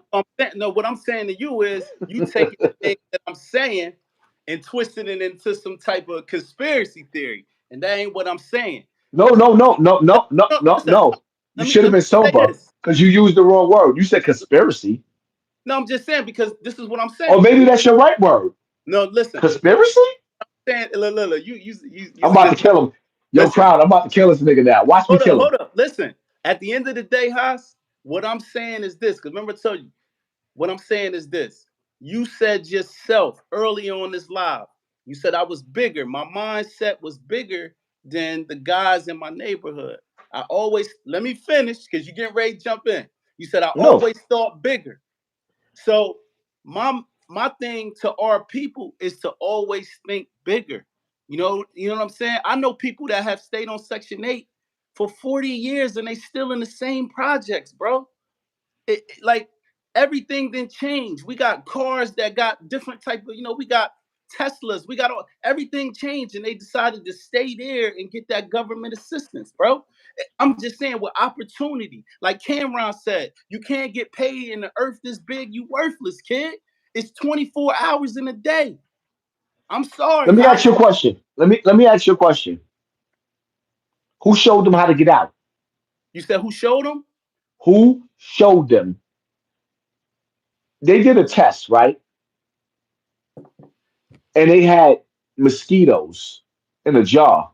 no. What I'm saying to you is you taking the thing that I'm saying and twisting it into some type of conspiracy theory, and that ain't what I'm saying. Listen. No. You should have Let me been say sober this. because you used the wrong word. You said conspiracy. No, I'm just saying because this is what I'm Or saying. maybe that's your right word. No, listen. Conspiracy? Saying, look, you I'm see about this. to kill him. Yo, Listen, crowd, I'm about to kill this nigga now. Watch me hold up, kill him. hold up. Listen, at the end of the day, Haas, what I'm saying is this. Because remember, I tell you, what I'm saying is this. You said yourself early on this live, you said I was bigger. My mindset was bigger than the guys in my neighborhood. I always, let me finish because you're getting ready to jump in. You said I No, always thought bigger. So my thing to our people is to always think bigger. You know what I'm saying? I know people that have stayed on Section 8 for 40 years and they still in the same projects, bro. Like everything didn't change. We got cars that got different type of, we got Teslas, we got everything changed, and they decided to stay there and get that government assistance, bro. I'm just saying with opportunity, like Cameron said, you can't get paid in the earth this big, you worthless kid. It's 24 hours in a day. I'm let sorry. me ask you a question. Let me ask you a question. Who showed them how to get out? You said who showed them? Who showed them? They did a test, right? And they had mosquitoes in a jar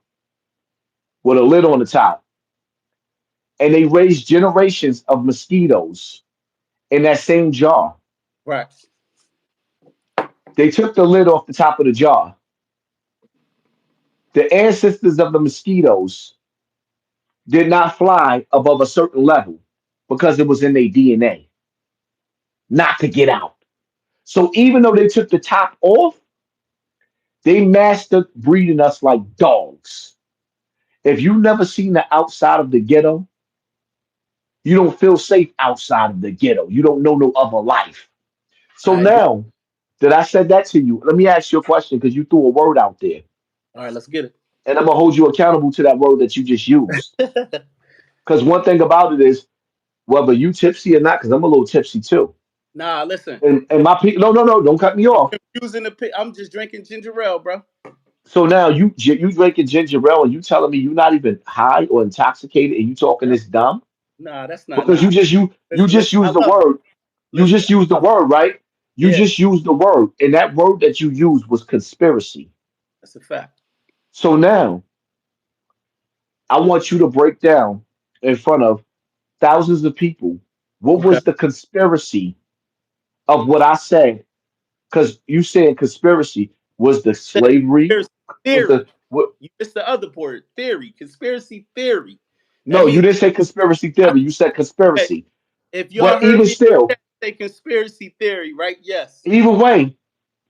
with a lid on the top. And they raised generations of mosquitoes in that same jar. Right. They took the lid off the top of the jar. The ancestors of the mosquitoes did not fly above a certain level because it was in their DNA not to get out. So even though they took the top off, they mastered breeding us like dogs. If you've never seen the outside of the ghetto, you don't feel safe outside of the ghetto. You don't know no other life. So I agree. now that I said that to you, let me ask you a question because you threw a word out there. All right, let's get And I'm gonna hold you accountable to that word that you just used. it. Because one thing about it is, whether you tipsy or not, because I'm a little tipsy too. Nah, listen. And my people, no, no, no, don't cut me I'm off. confusing the pit. I'm just drinking ginger ale, bro. So now you drinking ginger ale and you telling me you're not even high or intoxicated and you talking Yep. this dumb Nah, that's not because nah. you Listen, just used I the love you. word. You Listen, just used the word, right? You yeah, just used the word, and that word that you used was conspiracy. that's a fact. So now I want you to break down in front of thousands of people what Okay. was the conspiracy of what I said, because you saying conspiracy was the Said slavery, conspiracy was theory. the what? You missed the other part. Theory. Conspiracy theory. That No, you means didn't say conspiracy I, theory. You said okay. conspiracy. If y'all But heard even me still, say conspiracy theory, right? Yes. either way, Yeah.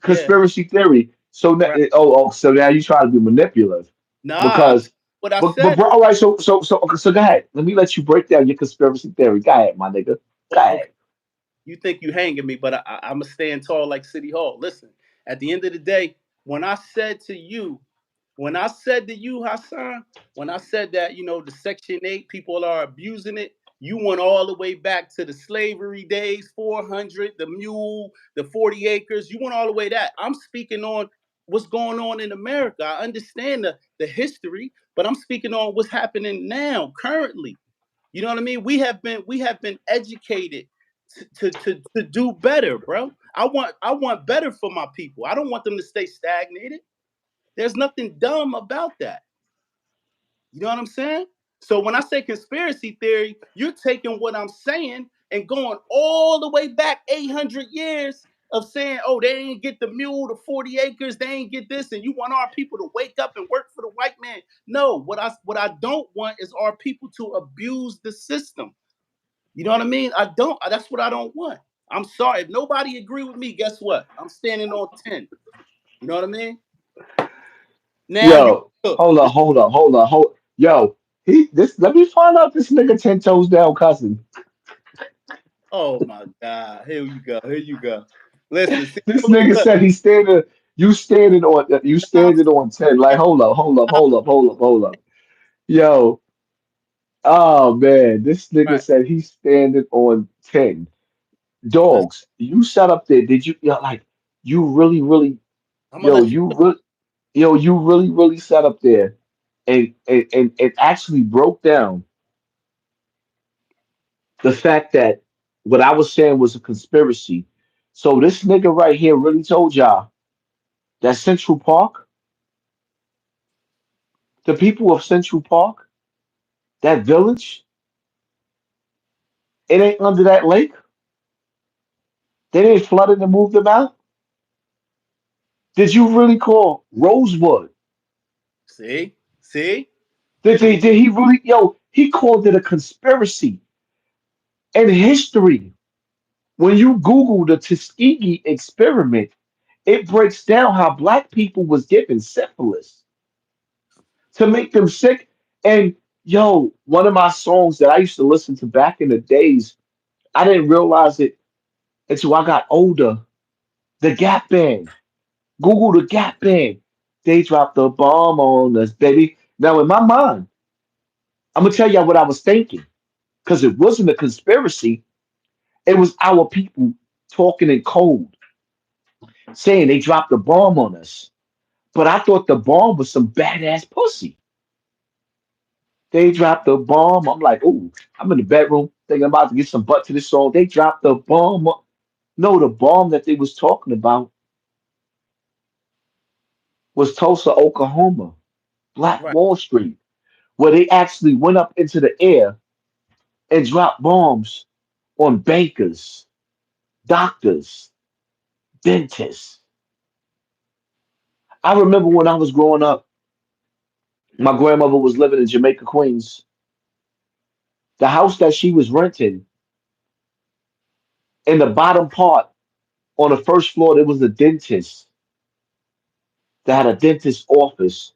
conspiracy theory. So now, Right. so now you try to be manipulative Nah. because, What I but said. bro, all right. So okay, so go ahead. Let me let you break down your conspiracy theory. Go ahead, my nigga. Go Okay. ahead. You think you hanging me, but I'm going to stand tall like City Hall. Listen, at the end of the day, when I said to you, when I said to you, Hassan, when I said that, the Section 8 people are abusing it, you went all the way back to the slavery days, 400, the mule, the 40 acres. You went all the way that. I'm speaking on what's going on in America. I understand the history, but I'm speaking on what's happening now, currently. You know what I mean? We have been educated to do better, bro. I want better for my people. I don't want them to stay stagnated. There's nothing dumb about that. You know what I'm saying? So when I say conspiracy theory, you're taking what I'm saying and going all the way back 800 years of saying, oh, they didn't get the mule, the 40 acres, they ain't get this, and you want our people to wake up and work for the white man. No, what I don't want is our people to abuse the system. You know what I mean? I don't. That's what I don't want. I'm sorry. If nobody agree with me, guess what? I'm standing on 10. You know what I mean? Now you Yo, look. hold on, hold on, hold on, hold. Yo, he this. Let me find out this nigga 10 toes down cousin. Oh my God. Here you go. Here you go. Listen, see, This look, nigga look. said he's standing. You I'm standing on 10. Like, hold up, hold up, hold up, hold up, hold up. Yo, oh man, this nigga right. said he's standing on 10. Listen, Dogs, you sat up there. Did you, like, you really, really, I'm gonna yo, let you you really, yo, you really, really sat up there and actually broke down the fact that what I was saying was a conspiracy. So this nigga right here really told y'all that Central Park, The people of Central Park, that village, it ain't under that lake. They didn't flood it and move them out. Did you really call Rosewood? See, Did he really? Yo, he called it a conspiracy in history. When you Google the Tuskegee experiment, it breaks down how black people was given syphilis to make them sick. And yo, one of my songs that I used to listen to back in the days, I didn't realize it until I got older. The Gap Band. Google the Gap Band. They dropped the bomb on us, baby. Now in my mind, I'm gonna tell y'all what I was thinking, because it wasn't a conspiracy. It was our people talking in code, saying they dropped the bomb on us. But I thought the bomb was some badass pussy. They dropped the bomb. I'm like, ooh, I'm in the bedroom thinking I'm about to get some butt to this song. They dropped the bomb. No, the bomb that they was talking about was Tulsa, Oklahoma, Black right, Wall Street, where they actually went up into the air and dropped bombs on bankers, doctors, dentists. I remember when I was growing up, my grandmother was living in Jamaica, Queens. The house that she was renting, in the bottom part on the first floor, there was a dentist that had a dentist office.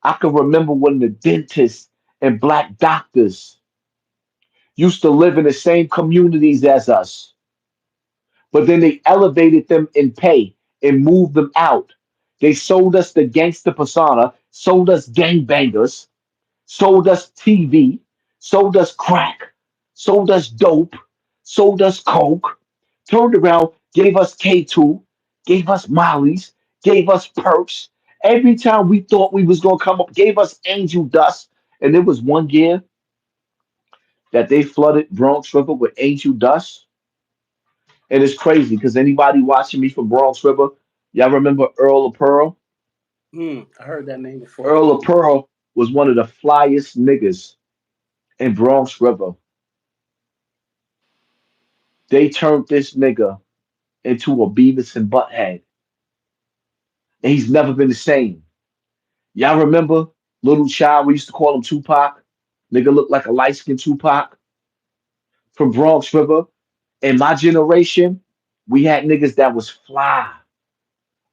I can remember when the dentists and black doctors used to live in the same communities as us, but then they elevated them in pay and moved them out. They sold us the gangster persona, sold us gangbangers, sold us TV, sold us crack, sold us dope, sold us coke, turned around, gave us K2, gave us Molly's, gave us perks. Every time we thought we was gonna come up, gave us angel dust. And there was one year that they flooded Bronx River with angel dust. And it's crazy because anybody watching me from Bronx River, y'all remember Earl of Pearl? I heard that name before. Earl of Pearl was one of the flyest niggas in Bronx River. They turned this nigga into a Beavis and Butthead, and he's never been the same. Y'all remember Little Child? We used to call him Tupac. Nigga looked like a light skinned Tupac from Bronx River. In my generation, we had niggas that was fly.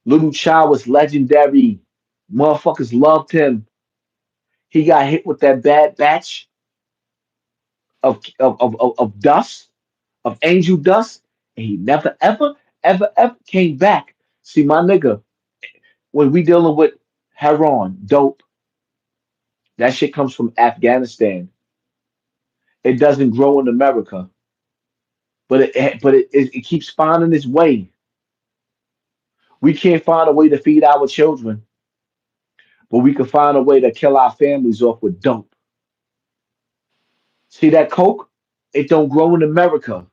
Little Child was legendary. Motherfuckers loved him. He got hit with that bad batch of dust, of angel dust, and he never, ever came back. See, my nigga, when we dealing with heroin, dope, that shit comes from Afghanistan. It doesn't grow in America, but it keeps finding its way. We can't find a way to feed our children, but we can find a way to kill our families off with dope. See that coke? It don't grow in America,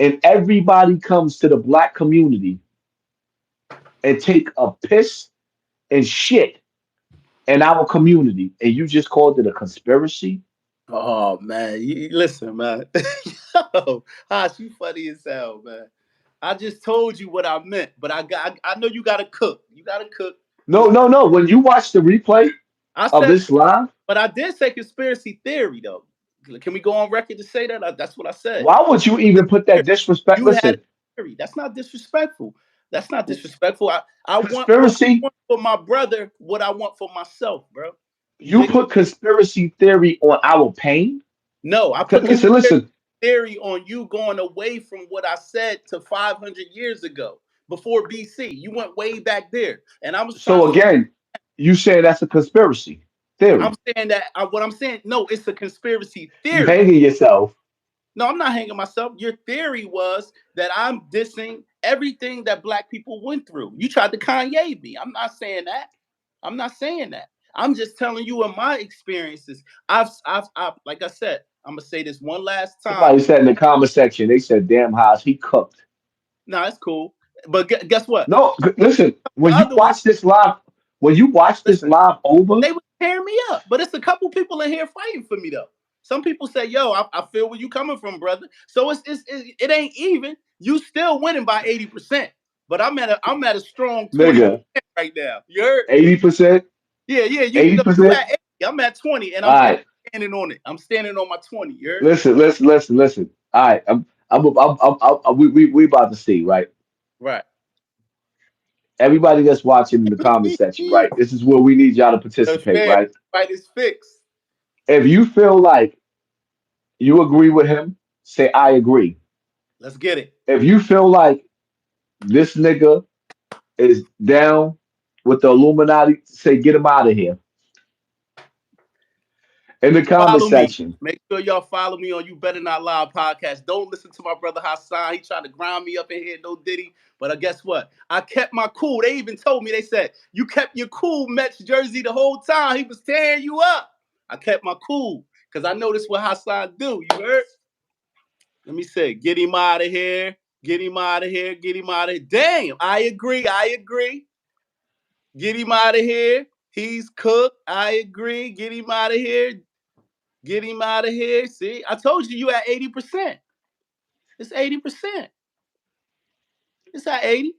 and everybody comes to the black community and take a piss and shit in our community, and you just called it a conspiracy. Oh man, listen, man. Yo, Haas, you funny as hell, man. I just told you what I meant, but I know you gotta cook. You gotta cook. No, no, no. When you watch the replay I of said, this live, but I did say conspiracy theory though. Can we go on record to say that? That's what I said. why would you even put that disrespect? You had a Listen, theory. That's not disrespectful. That's not disrespectful. I want what I conspiracy. want for my brother, what I want for myself, bro. You You dig? put conspiracy theory on our pain. No, I put Listen, conspiracy listen. theory on you going away from what I said to 500 years ago before BC. You went way back there, and I was trying So to. again, you say that's a conspiracy I'm theory. saying that what I'm saying. No, it's a conspiracy You theory. hanging yourself. No, I'm not hanging myself. Your theory was that I'm dissing everything that black people went through. You tried to Kanye me. I'm not saying that. I'm not saying that. I'm just telling you in my experiences. Like I said, I'm gonna say this one last time. Somebody said in the comment section, they said, "Damn, Haas, he cooked." No, it's cool. But guess what? No, listen. The When you other one, watch this live, When you watch this Listen, live over, they would tear me up. But it's a couple people in here fighting for me though. Some people say, "Yo, I feel where you coming from, brother." So it ain't even. You still winning by 80%, but I'm at a strong 20% nigga, right now. You heard? 80%, Yeah, yeah. You 80%. at 80. I'm at 20, and All I'm right, standing on it. I'm standing on my 20. You heard? listen. All right, we about to see, right? Right. Everybody that's watching in the comment section, right? This is where we need y'all to The participate, fair right? fight is fixed. If you feel like you agree with him, say I agree. Let's get it. If you feel like this nigga is down with the Illuminati, say get him out of here in the comment Follow me. section. Make sure y'all follow me on You Better Not Lie podcast. Don't listen to my brother Hassan. He tried to grind me up in here, no diddy. But guess what? I kept my cool. They even told me, they said, you kept your cool Mets jersey the whole time. He was tearing you up. I kept my cool because I know this what Hassan do. You heard? Let me say, get him out of here. Get him out of here. Get him out of here. Damn, I agree. I agree. Get him out of here. He's cooked. I agree. Get him out of here. Get him out of here. See, I told you at 80%. It's 80%. It's at 80.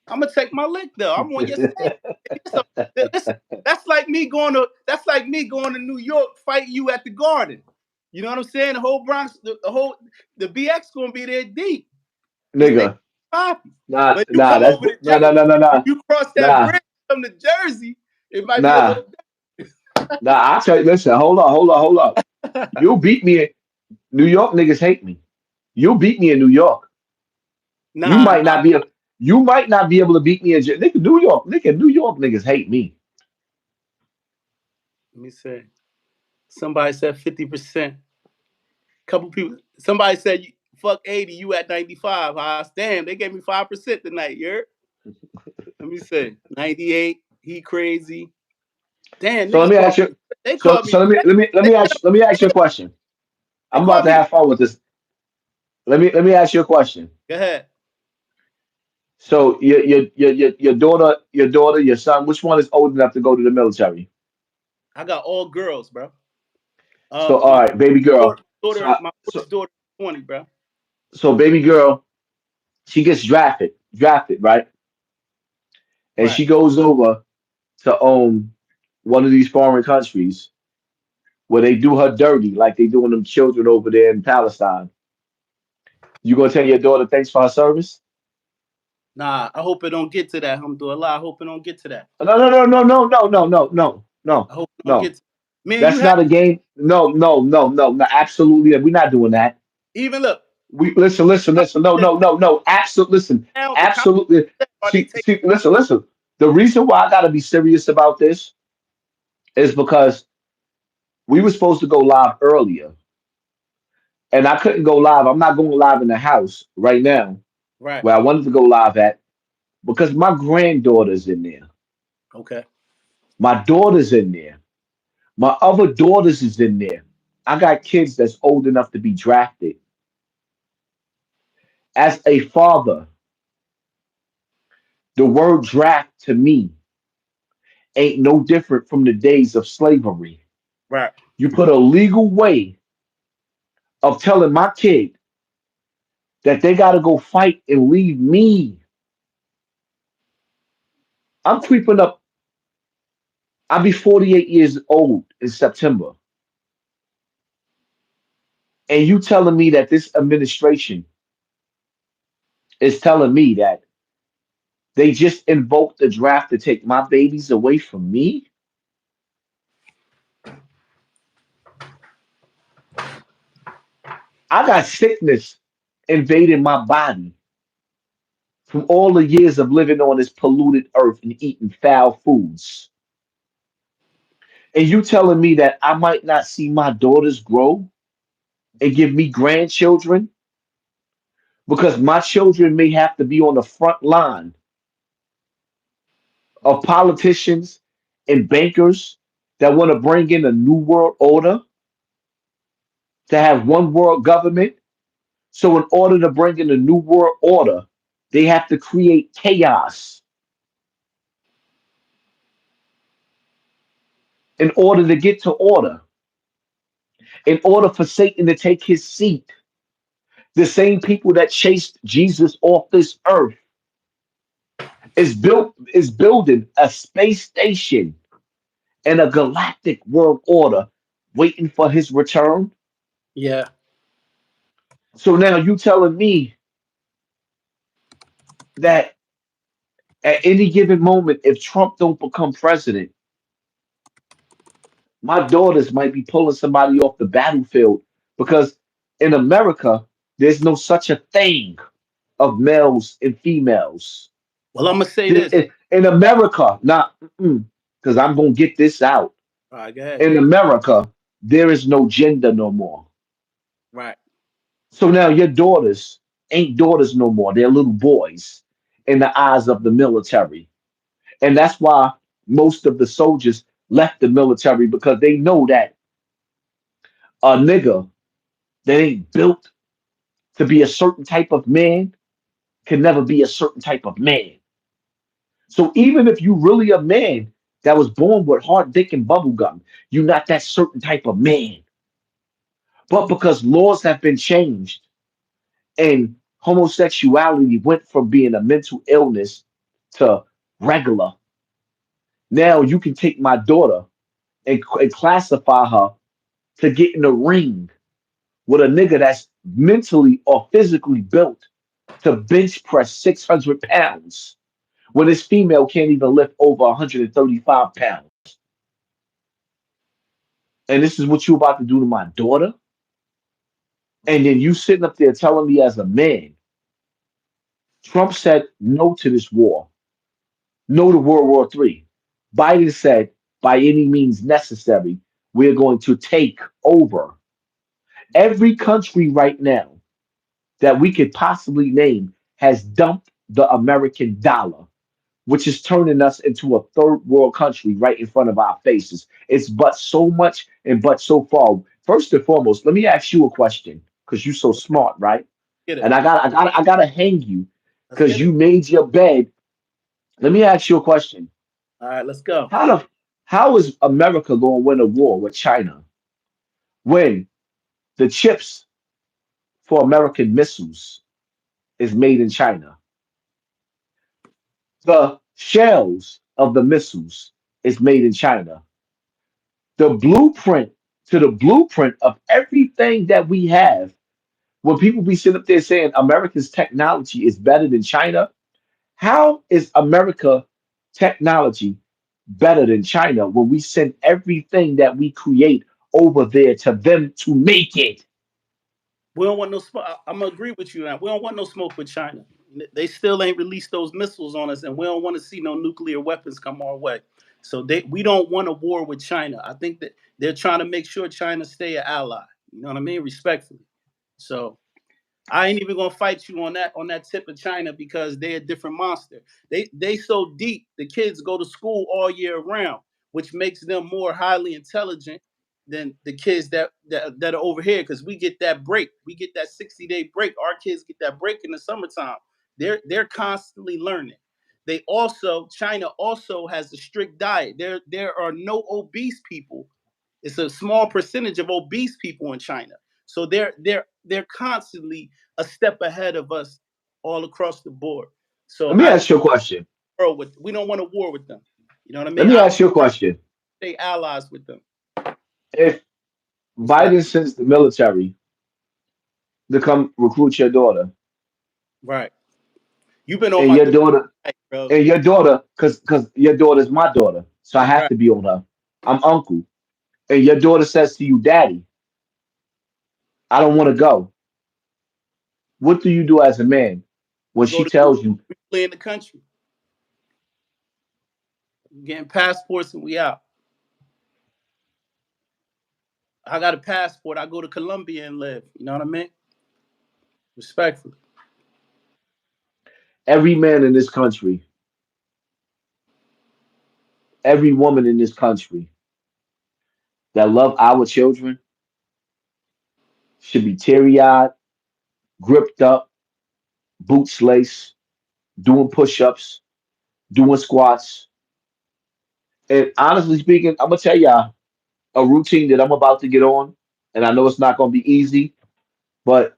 I'm gonna take my lick though. I'm on your side. So, listen, that's like me going to New York fighting you at the Garden. You know what I'm saying? The whole Bronx, the BX gonna be there deep. This nigga Nigga, poppy. nah, But you nah, come that's over to nah, Jersey, nah, nah, nah, nah, you cross that nah, bridge from the Jersey, it might be a nah, little nah. I tell you, listen, hold on. You'll beat me. New York niggas hate me. You'll beat me in New York. You nah, might nah. not be. You might not be able to beat me in nigga New York. Nigga, New York niggas hate me. Let me say. Somebody said 50%. Couple people. Somebody said, "Fuck 80, you at 95." Damn, they gave me 5% tonight. You heard? Let me say 98. He crazy. Damn, So let niggas me called ask you. me. They So called me. so They, let me ask you a question. they I'm about called to me. have fun with this. Let me ask you a question. Go ahead. So your daughter, your son, which one is old enough to go to the military? I got all girls, bro. So all My right, baby girl. So my so oldest daughter, 20, bro. so baby girl, she gets drafted, right? And Right. she goes over to one of these foreign countries where they do her dirty, like they doing them children over there in Palestine. You gonna tell your daughter thanks for her service? Nah, I hope it don't get to that. Alhamdulillah. I hope it don't get to that. No, I hope it don't no. get to man, you That's have not a game. No. Absolutely, we're not doing that. even look We listen. No. Listen, now the comments absolutely. are they take Listen. The reason why I gotta be serious about this is because we were supposed to go live earlier, and I couldn't go live. I'm not going live in the house right now right. where I wanted to go live at because my granddaughter's in there. Okay. My daughter's in there. My other daughters is in there. I got kids that's old enough to be drafted. As a father, the word draft to me ain't no different from the days of slavery. Right. You put a legal way of telling my kid that they got to go fight and leave me. I'm creeping up. I'll be 48 years old in September. And you telling me that this administration is telling me that they just invoked the draft to take my babies away from me? I got sickness invading my body from all the years of living on this polluted earth and eating foul foods. And you telling me that I might not see my daughters grow and give me grandchildren because my children may have to be on the front line of politicians and bankers that want to bring in a new world order to have one world government. So, in order to bring in a new world order, they have to create chaos. in order to get to order, in order for Satan to take his seat. The same people that chased Jesus off this earth is building a space station and a galactic world order waiting for his return. Yeah. So now you telling me that at any given moment, if Trump don't become president, my daughters might be pulling somebody off the battlefield because in America, there's no such a thing of males and females. Well, I'm gonna say this. In America, not because I'm gonna get this out. All right, go ahead. In America, there is no gender no more. Right. So now your daughters ain't daughters no more. They're little boys in the eyes of the military. And that's why most of the soldiers left the military because they know that a nigga that ain't built to be a certain type of man can never be a certain type of man. So even if you really a man that was born with hard dick and bubble gum, you're not that certain type of man. But because laws have been changed and homosexuality went from being a mental illness to regular, now you can take my daughter and classify her to get in the ring with a nigga that's mentally or physically built to bench press 600 pounds when this female can't even lift over 135 pounds. And this is what you about to do to my daughter? And then you sitting up there telling me as a man, Trump said no to this war, no to World War III. Biden said, by any means necessary, we're going to take over. Every country right now that we could possibly name has dumped the American dollar, which is turning us into a third world country right in front of our faces. It's but so much and but so far. First and foremost, let me ask you a question because you're so smart, right? Get it. And I gotta hang you Let's because get it. you made your bed. Let me ask you a question. All right, let's go. How the how is America going to win a war with China when the chips for American missiles is made in China? The shells of the missiles is made in China. The blueprint to the blueprint of everything that we have. When people be sitting up there saying America's technology is better than China, how is America technology better than China when we send everything that we create over there to them to make it? We don't want no smoke. I'm gonna agree with you now. We don't want no smoke with China. They still ain't released those missiles on us, and we don't want to see no nuclear weapons come our way. So we don't want a war with China. I think that they're trying to make sure China stay an ally. You know what I mean? Respectfully. So I ain't even gonna fight you on that tip of China because they're a different monster. They so deep. The kids go to school all year round, which makes them more highly intelligent than the kids that are over here. Because we get that break, we get that 60-day break. Our kids get that break in the summertime. They're constantly learning. They also China also has a strict diet. There are no obese people. It's a small percentage of obese people in China. So they're constantly a step ahead of us all across the board. So Let me ask you a question. we don't want a war with them. You know what I Let mean? me I ask you a question. stay allies with them. If Respect. Biden sends the military to come recruit your daughter, Right. You've been on and my your good daughter side, bro. and your daughter, because your daughter's my daughter, so I have Right. to be on her. I'm uncle, and your daughter says to you, "Daddy, I don't want to go." What do you do as a man when We go she to Dubai, tells you, we flee in the country, getting passports, and we out. I got a passport. I go to Colombia and live. You know what I mean? Respectfully. every man in this country, every woman in this country that love our children should be teary-eyed, gripped up, boots laced, doing push-ups, doing squats, And honestly speaking, I'm gonna tell y'all a routine that I'm about to get on, and I know it's not gonna be easy, but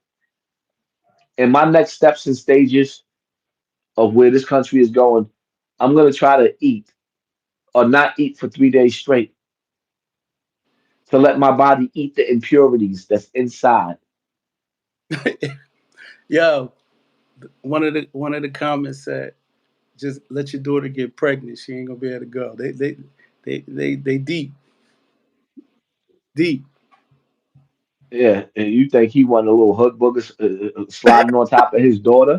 in my next steps and stages of where this country is going, I'm gonna try to eat or not eat for 3 days straight to let my body eat the impurities that's inside. Yo, one of the comments said, "Just let your daughter get pregnant. She ain't gonna be able to go." They deep, deep. Yeah, and you think he want a little hood booger sliding on top of his daughter?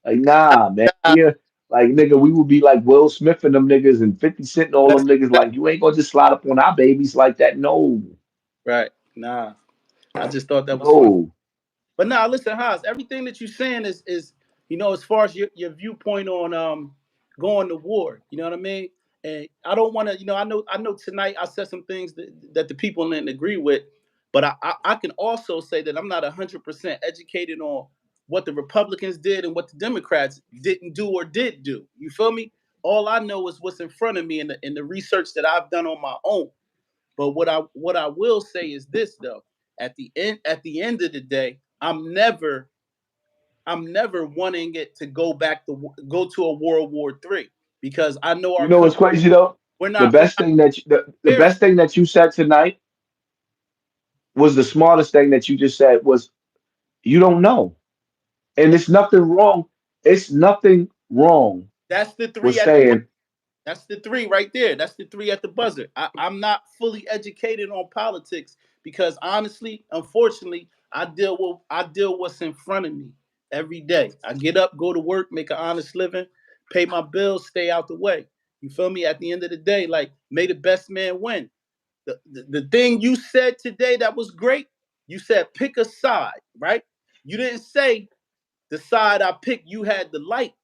Like, nah, man. Yeah, like nigga, we would be like Will Smith and them niggas and 50 Cent and all That's them niggas. Like, you ain't gonna just slide up on our babies like that. No, right. Nah, I just thought that was funny. no. But now, listen, Haas, everything that you're saying is as far as your viewpoint on going to war. You know what I mean? And I don't want to, I know tonight I said some things that the people didn't agree with, but I can also say that I'm not 100% educated on what the Republicans did and what the Democrats didn't do or did do. You feel me? All I know is what's in front of me and the research that I've done on my own. But what I will say is this though. At the end of the day, I'm never wanting it to go to a World War III, because I know You our know what's country, crazy though? we're not The prepared for. best thing that you said tonight was the smartest thing that you just said was you don't know, and That, it's nothing wrong. It's nothing wrong that's the with three at the buzzer. saying That's the three right there. That's the three at the buzzer. I'm not fully educated on politics because honestly, unfortunately, I deal what's in front of me every day. I get up, go to work, make an honest living, pay my bills, stay out the way. You feel me? At the end of the day, like, may the best man win. The thing you said today that was great, you said pick a side, right? You didn't say the side I picked, you had the light.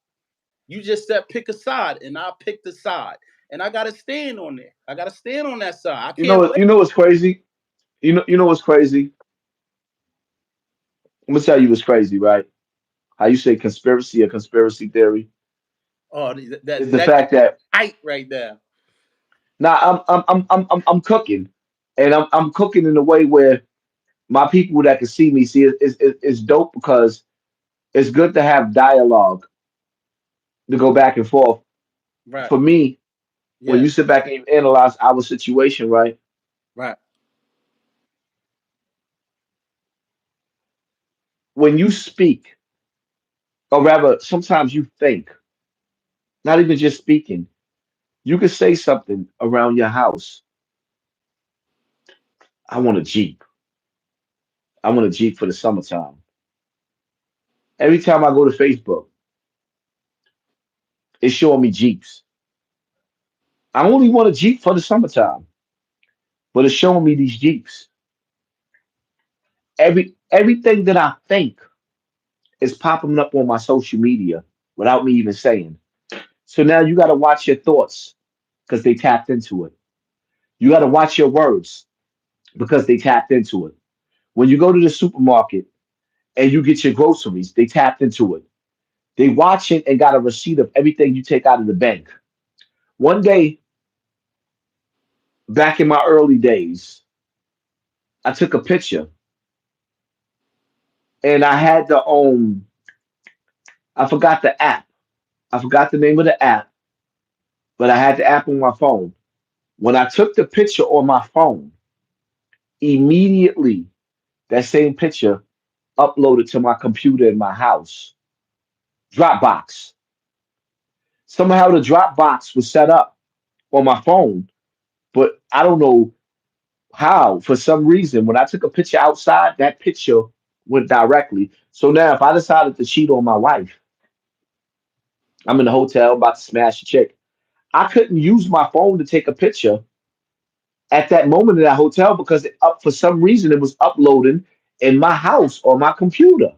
You just said pick a side, and I picked the side, and I gotta stand on there. I gotta stand on that side. I can't you wait. know what's crazy. You know what's crazy. I'm gonna tell you what's crazy, right? How you say conspiracy or conspiracy theory Oh, is that the that fact that height right there. now I'm cooking, and I'm cooking in a way where my people that can see me see it's dope because it's good to have dialogue to go back and forth. Right. For me, when Yeah. you sit back and you analyze our situation, right? Right. When you speak, or rather, sometimes you think, not even just speaking, you can say something around your house. I want a Jeep. I want a Jeep for the summertime. Every time I go to Facebook, it's showing me Jeeps. I only want a Jeep for the summertime, but it's showing me these Jeeps. Everything that I think is popping up on my social media without me even saying. So now you got to watch your thoughts because they tapped into it. You got to watch your words because they tapped into it. When you go to the supermarket and you get your groceries, they tapped into it. They watch it and got a receipt of everything you take out of the bank. One day, back in my early days, I took a picture and I had the I forgot the app. I forgot the name of the app, but I had the app on my phone. When I took the picture on my phone, immediately that same picture uploaded to my computer in my house. Dropbox. Somehow the Dropbox was set up on my phone, but I don't know how. For some reason, when I took a picture outside, that picture went directly. So now, if I decided to cheat on my wife, I'm in the hotel about to smash a chick. I couldn't use my phone to take a picture at that moment in that hotel because for some reason it was uploading in my house on my computer.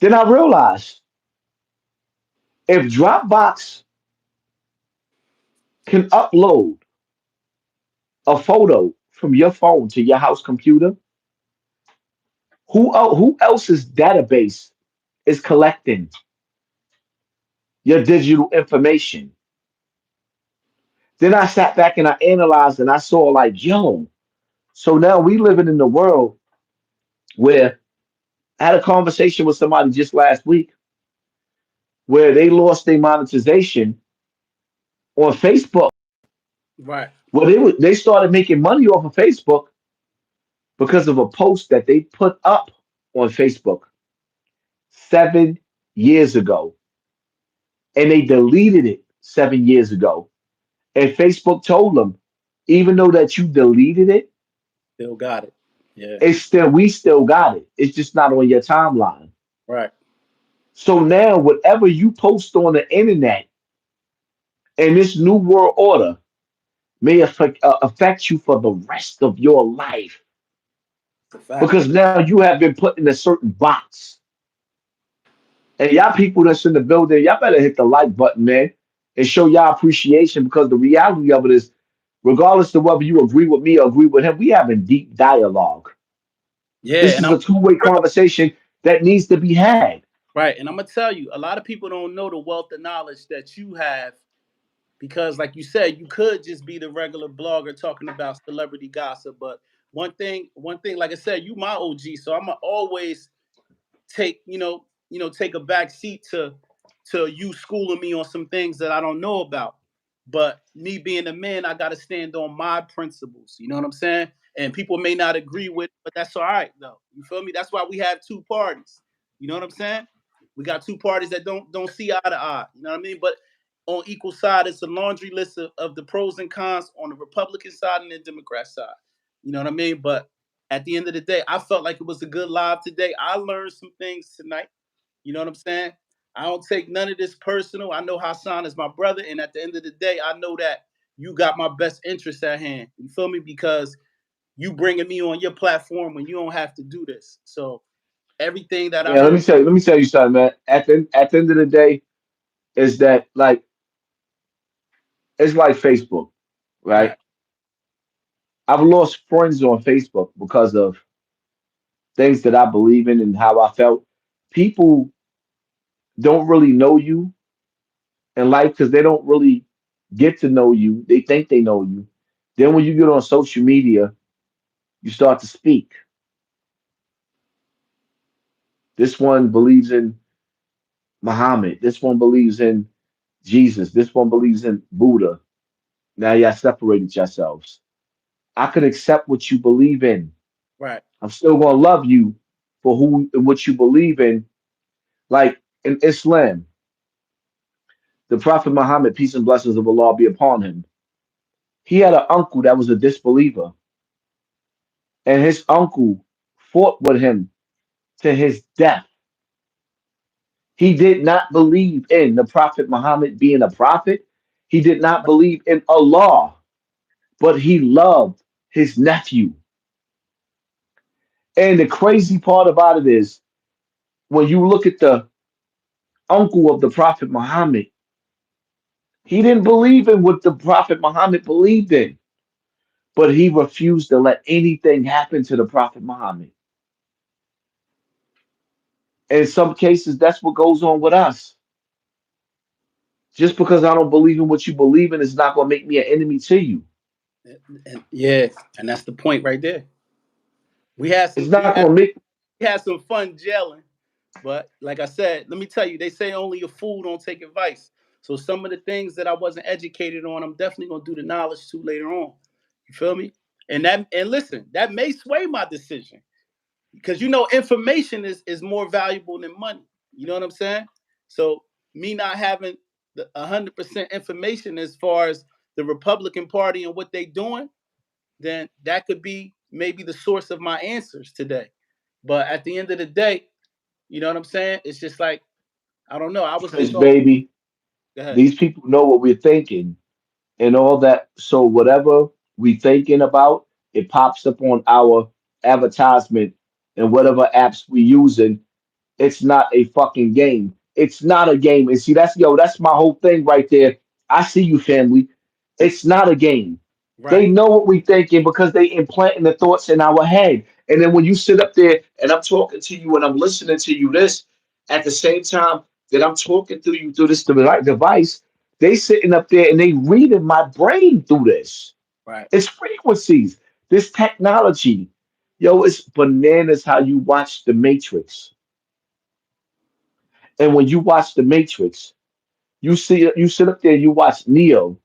Then I realized if Dropbox can upload a photo from your phone to your house computer, who else's database is collecting your digital information? Then I sat back and I analyzed and I saw like, yo, so now we living in the world where I had a conversation with somebody just last week where they lost their monetization on Facebook. Right. Well, they started making money off of Facebook because of a post that they put up on Facebook 7 years ago, and they deleted it 7 years ago. And Facebook told them, even though that you deleted it, Still got it. Yeah. it's still we still got it. It's just not on your timeline. Right. So now, whatever you post on the internet in this new world order may affect you for the rest of your life It's a fact. because now you have been put in a certain box. And y'all people that's in the building, y'all better hit the like button, man, and show y'all appreciation because the reality of it is, regardless of whether you agree with me or agree with him, we having deep dialogue. Yeah, This and is I'm a two-way conversation that needs to be had. right, and I'm gonna tell you, a lot of people don't know the wealth of knowledge that you have because, like you said, you could just be the regular blogger talking about celebrity gossip. But one thing, like I said, you my OG, so I'm gonna always take take a back seat to you schooling me on some things that I don't know about. But me being a man, I got to stand on my principles. You know what I'm saying? And people may not agree with, it, but that's all right though. You feel me? That's why we have two parties. You know what I'm saying? We got two parties that don't see eye to eye. You know what I mean? But on equal side, it's a laundry list of the pros and cons on the Republican side and the Democrat side. You know what I mean? But at the end of the day, I felt like it was a good live today. I learned some things tonight. You know what I'm saying? I don't take none of this personal. I know Hassan is my brother, and at the end of the day, I know that you got my best interest at hand. You feel me? Because you bringing me on your platform when you don't have to do this. So everything that I Yeah, heard, let me tell you something, man. At the end of the day, is that like it's like Facebook, right? right, I've lost friends on Facebook because of things that I believe in and how I felt. People don't really know you in life because they don't really get to know you. They think they know you. Then when you get on social media, you start to speak. This one believes in Muhammad. This one believes in Jesus. This one believes in Buddha. Now y'all separated yourselves. I could accept what you believe in. right, I'm still gonna love you for who and what you believe in. Like in Islam, the Prophet Muhammad, peace and blessings of Allah be upon him. He had an uncle that was a disbeliever, and his uncle fought with him to his death. He did not believe in the Prophet Muhammad being a prophet. He did not believe in Allah, but he loved his nephew. And the crazy part about it is when you look at the uncle of the Prophet Muhammad, he didn't believe in what the Prophet Muhammad believed in, but he refused to let anything happen to the Prophet Muhammad. In some cases, that's what goes on with us. Just because I don't believe in what you believe in is not going to make me an enemy to you. and yeah, and that's the point right there. We had It's some we not had going to make. we had some fun gelling, but like I said, let me tell you, they say only a fool don't take advice. So some of the things that I wasn't educated on, I'm definitely gonna do the knowledge to later on. You feel me? And listen, that may sway my decision because information is more valuable than money. You know what I'm saying? So me not having the 100% information as far as the Republican Party and what they doing, then that could be maybe the source of my answers today. But at the end of the day, you know what I'm saying? It's just like I don't know. I was Because, just all baby, go ahead. these people know what we're thinking and all that. So, whatever we thinking about, it pops up on our advertisement and whatever apps we using. It's not a fucking game. It's not a game. And see, that's my whole thing right there. I see you, family. It's not a game. Right, They know what we thinking because they implanting the thoughts in our head. And then when you sit up there and I'm talking to you and I'm listening to you, this at the same time that I'm talking to you through this device, They sitting up there and they reading my brain through this. Right. It's frequencies. This technology. Yo, it's bananas how you watch the Matrix. And when you watch the Matrix, you sit up there, you watch Neo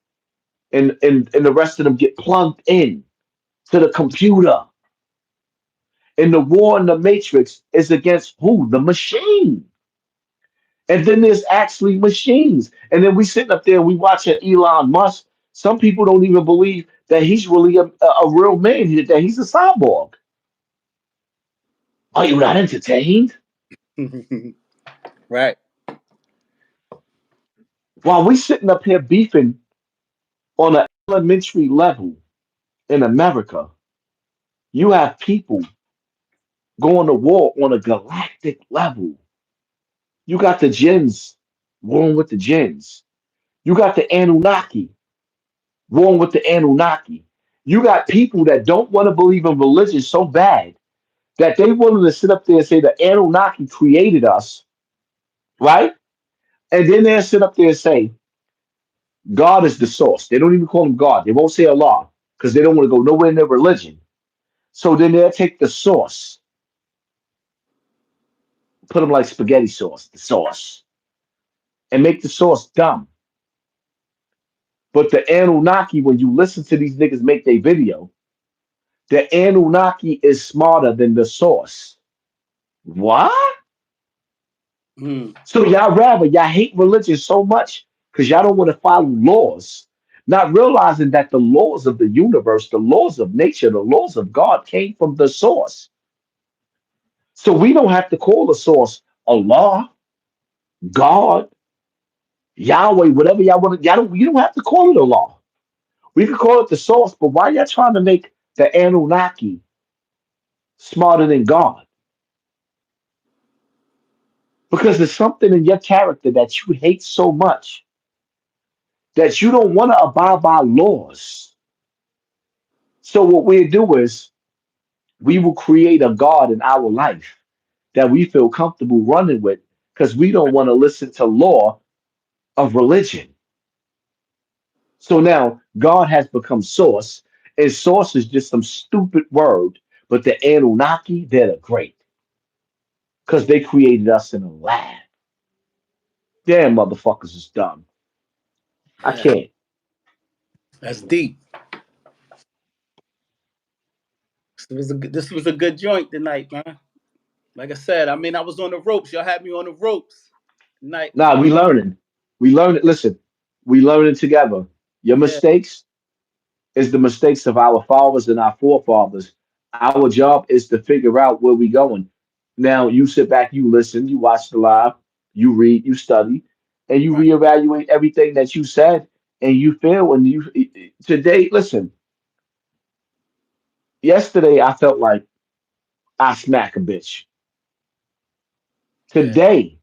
and the rest of them get plugged in to the computer. And the war in the Matrix is against who? The machine. And then there's actually machines. And then we sitting up there and we watching Elon Musk. Some people don't even believe that he's really a real man, that he's a cyborg. Are you not entertained? Right. While we sitting up here beefing on an elementary level in America, you have people going to war on a galactic level. You got the Jins warring with the Jins. You got the Anunnaki warring with the Anunnaki. You got people that don't want to believe in religion so bad that they willing to sit up there and say the Anunnaki created us, right? And then they'll sit up there and say God is the source. They don't even call him God. They won't say Allah because they don't want to go nowhere in their religion. So then they'll take the source, put them like spaghetti sauce, the sauce, and make the sauce dumb. But the Anunnaki, when you listen to these niggas make their video, the Anunnaki is smarter than the source. What? Mm. So y'all hate religion so much because y'all don't want to follow laws, not realizing that the laws of the universe, the laws of nature, the laws of God came from the source. So we don't have to call the source Allah, God, Yahweh, whatever y'all want to. Y'all don't. You don't have to call it Allah. We could call it the source. But why y'all trying to make the Anunnaki smarter than God? Because there's something in your character that you hate so much that you don't want to abide by laws. So what we do is we will create a God in our life that we feel comfortable running with because we don't want to listen to law of religion. So now God has become source, and source is just some stupid word, but the Anunnaki, they're the great because they created us in a lab. Damn, motherfuckers is dumb. I Yeah. can't. That's deep. This was a good joint tonight, man. Like I said, I mean, I was on the ropes. Y'all had me on the ropes tonight. Nah, we learning. We learn it. Listen, we learning together. Your Yeah. mistakes is the mistakes of our fathers and our forefathers. Our job is to figure out where we going. Now you sit back, you listen, you watch the live, you read, you study, and you Right. reevaluate everything that you said and you feel. And you today, listen, yesterday I felt like I smack a bitch. Yeah. Today,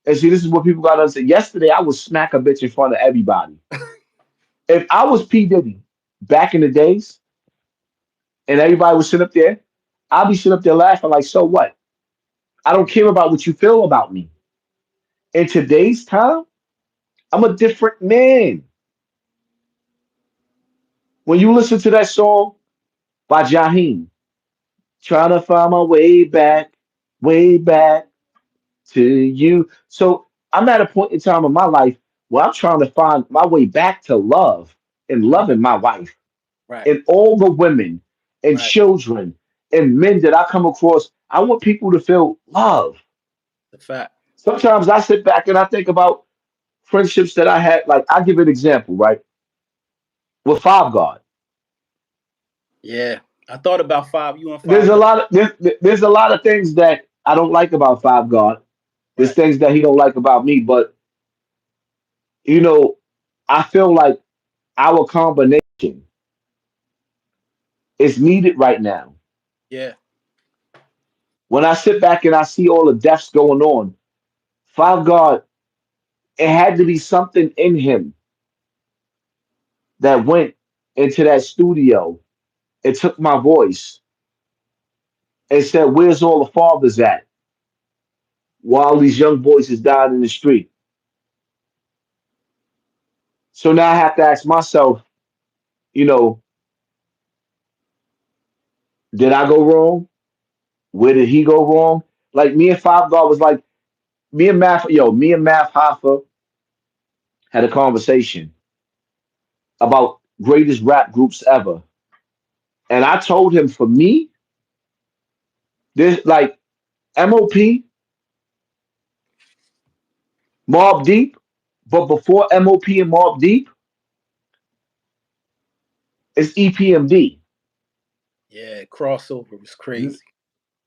and see, this is what people got to understand. Yesterday I would smack a bitch in front of everybody. If I was P Diddy back in the days, and everybody would sit up there, I'll be sitting up there laughing like, so what? I don't care about what you feel about me. In today's time, I'm a different man. When you listen to that song by Jaheim, trying to find my way back to you. So I'm at a point in time in my life where I'm trying to find my way back to love and Right. loving my wife Right. and all the women and Right. children and men that I come across. I want people to feel love. The fact. Sometimes I sit back and I think about friendships that I had. Like I give an example, right? With Five God, Yeah. I thought about five. You and there's five a God. lot of there's a lot of things that I don't like about Five God. There's Right. things that he don't like about me, but you know, I feel like our combination is needed right now. Yeah. When I sit back and I see all the deaths going on, Five God, it had to be something in him that went into that studio and took my voice and said, "Where's all the fathers at?" While these young boys is dying in the street. So now I have to ask myself, you know, did I go wrong? Where did he go wrong? Like me and Five God was like me and Math Hoffa had a conversation about greatest rap groups ever. And I told him for me, there's like MOP, Mob Deep, but before MOP and Mob Deep, it's EPMD. Yeah, crossover was crazy.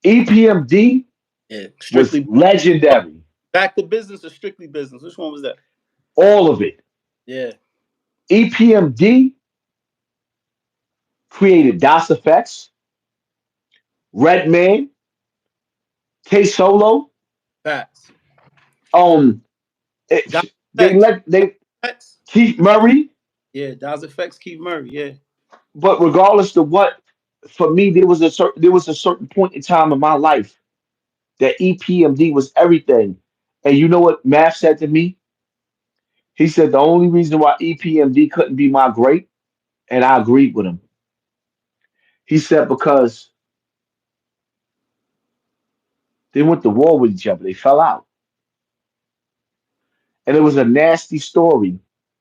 EPMD Yeah, was strictly legendary. back to business or strictly business. Which one was that? All of it. Yeah, EPMD created DOS Effects, Redman, K Solo. facts. Um, Daz they effects. let they Effects. Keith Murray. Yeah, Daz effects. Keith Murray. Yeah, But regardless of what, for me, there was a certain point in time in my life that EPMD was everything. And you know what Math said to me? He said the only reason why EPMD couldn't be my great, and I agreed with him. He said because they went to war with each other. They fell out. And it was a nasty story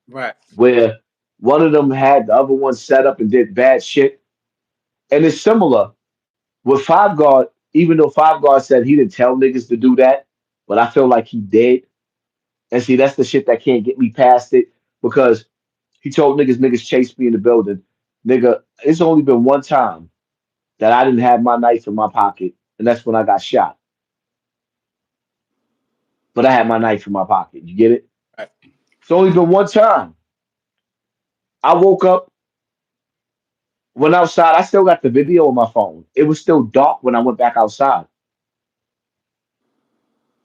right, where one of them had the other one set up and did bad shit. And it's similar with Five Guard, even though Five Guard said he didn't tell niggas to do that, but I feel like he did. And see, that's the shit that can't get me past it because he told niggas chased me in the building. Nigga, it's only been one time that I didn't have my knife in my pocket, and that's when I got shot. But I had my knife in my pocket. You get it? right. It's only been one time. I woke up, went outside. I still got the video on my phone. It was still dark when I went back outside.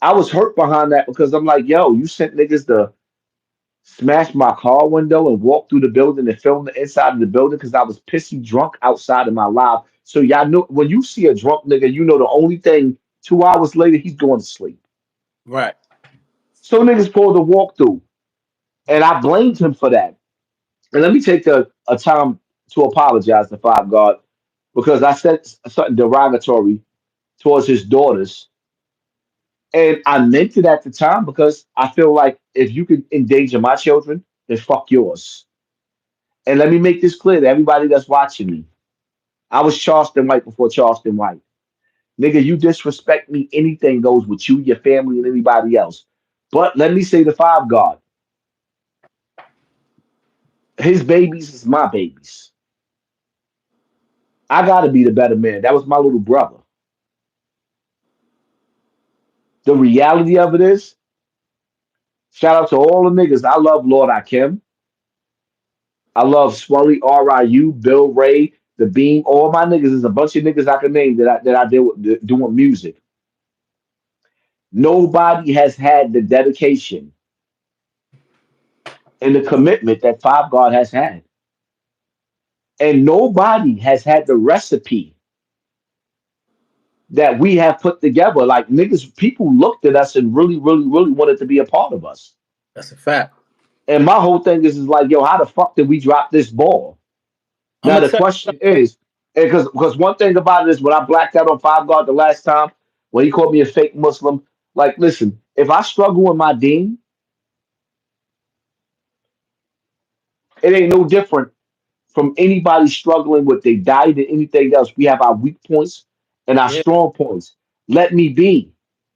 I was hurt behind that because I'm like, yo, you sent niggas to smash my car window and walk through the building and film the inside of the building because I was pissy drunk outside of my live. So y'all know when you see a drunk nigga, you know the only thing 2 hours later he's going to sleep. Right. So niggas pulled the walkthrough, and I blamed him for that. And let me take a time to apologize to Five God because I said something derogatory towards his daughters, and I meant it at the time because I feel like if you could endanger my children, then fuck yours. And let me make this clear to everybody that's watching me. I was Charleston White before Charleston White. Nigga, you disrespect me, anything goes with you, your family, and anybody else. But let me say the Five God. His babies is my babies. I gotta be the better man. That was my little brother. The reality of it is, shout out to all the niggas. I love Lord Akim. I love Swelly, RIU, Bill Ray, The Beam. All my niggas is a bunch of niggas I can name that I did doing music. Nobody has had the dedication and the commitment that Five God has had. And nobody has had the recipe that we have put together. Like niggas, people looked at us and really, really, really wanted to be a part of us. That's a fact. And my whole thing is like, yo, how the fuck did we drop this ball? I'm Now gonna the tell question is, because one thing about it is when I blacked out on Five God the last time, when he called me a fake Muslim, like listen, if I struggle in my deen, it ain't no different from anybody struggling with their diet and anything else. We have our weak points and our you. Yeah. strong points. Let me be.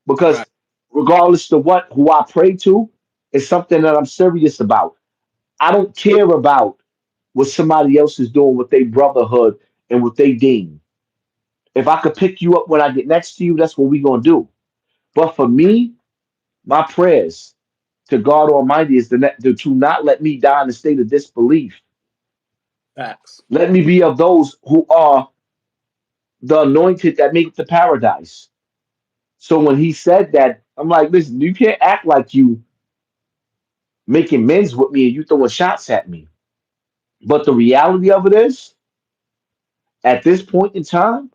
Right. Because regardless of what who I pray to, it's something that I'm serious about. I don't care about what somebody else is doing with their brotherhood and what they deem. If I could pick you up when I get next to you, that's what we gonna do. But for me, my prayers to God Almighty is to not let me die in a state of disbelief. Facts. Let me be of those who are the anointed that make it to paradise. So when he said that, I'm like, listen, you can't act like you making men's with me and you throwing shots at me. But the reality of it is, at this point in time,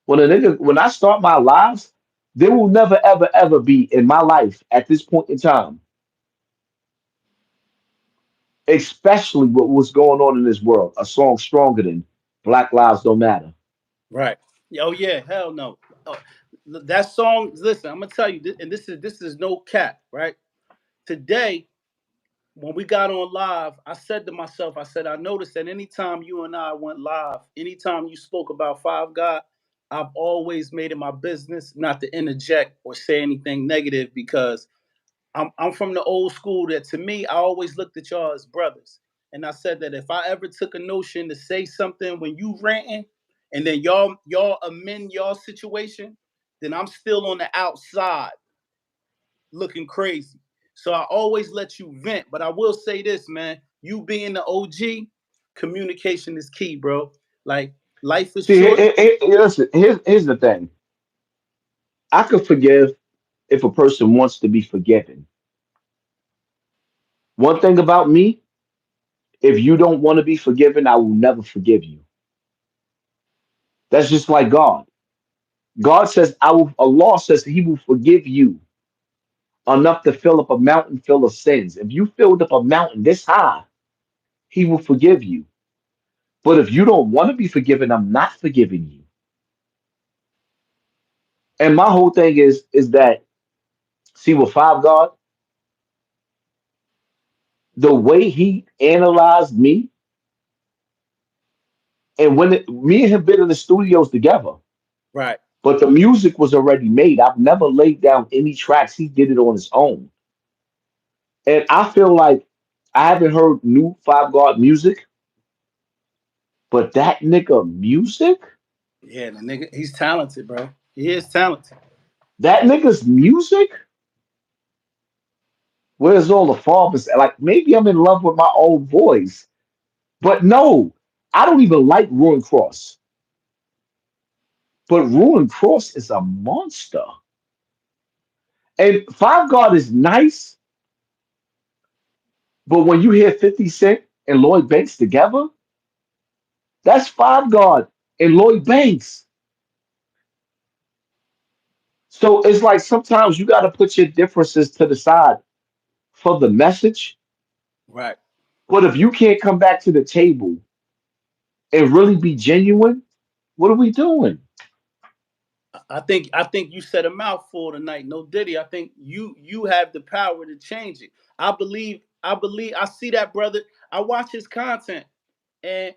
when I start my lives, there will never, ever, ever be in my life at this point in time especially with what's going on in this world. A song stronger than Black Lives Don't Matter. Right. Oh yeah, hell no. Oh, that song. Listen, I'm gonna tell you, and this is no cap, right? Today, when we got on live, I said to myself, I said, I noticed that anytime you and I went live, anytime you spoke about Five God, I've always made it my business not to interject or say anything negative because I'm from the old school that to me, I always looked at y'all as brothers. And I said that if I ever took a notion to say something when you ranting and then y'all amend y'all situation, then I'm still on the outside looking crazy. So I always let you vent. But I will say this, man, you being the OG, communication is key, bro. Like life is See, short. listen, here's the thing. I could forgive if a person wants to be forgiven. One thing about me, if you don't want to be forgiven, I will never forgive you. That's just like God. God says, Allah says he will forgive you enough to fill up a mountain full of sins. If you filled up a mountain this high, he will forgive you. But if you don't want to be forgiven, I'm not forgiving you. And my whole thing is that, see, with Five God, the way he analyzed me, and me and him been in the studios together, Right. but the music was already made. I've never laid down any tracks. He did it on his own. And I feel like I haven't heard new Five God music, but that nigga music, Yeah, the nigga, he's talented, bro. He is talented. that nigga's music, where's all the fathers? Like maybe I'm in love with my own voice, but no, I don't even like Ruin Cross. But Ruin Cross is a monster. And Five God is nice, but when you hear 50 Cent and Lloyd Banks together, that's Five God and Lloyd Banks. So it's like sometimes you got to put your differences to the side for the message. Right. But if you can't come back to the table and really be genuine, what are we doing? I think you said a mouthful tonight. No Diddy. I think you have the power to change it. I believe I see that brother. I watch his content and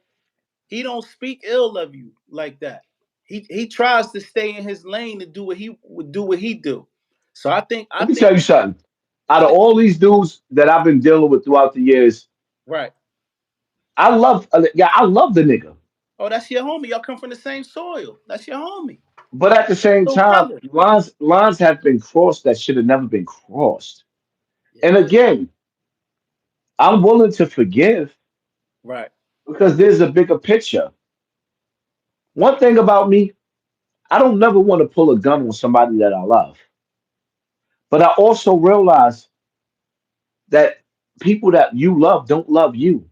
he don't speak ill of you like that. He tries to stay in his lane to do what he would do what he do. So I think I Let me tell think you something. I Out of think all these dudes that I've been dealing with throughout the years, right. yeah, I love the nigga. Oh, that's your homie. Y'all come from the same soil. That's your homie. But at the same Little time, brother. lines have been crossed that should have never been crossed. And Yeah. again, I'm willing to forgive Right. because there's a bigger picture. One thing about me, I don't never want to pull a gun on somebody that I love. But I also realize that people that you love don't love you.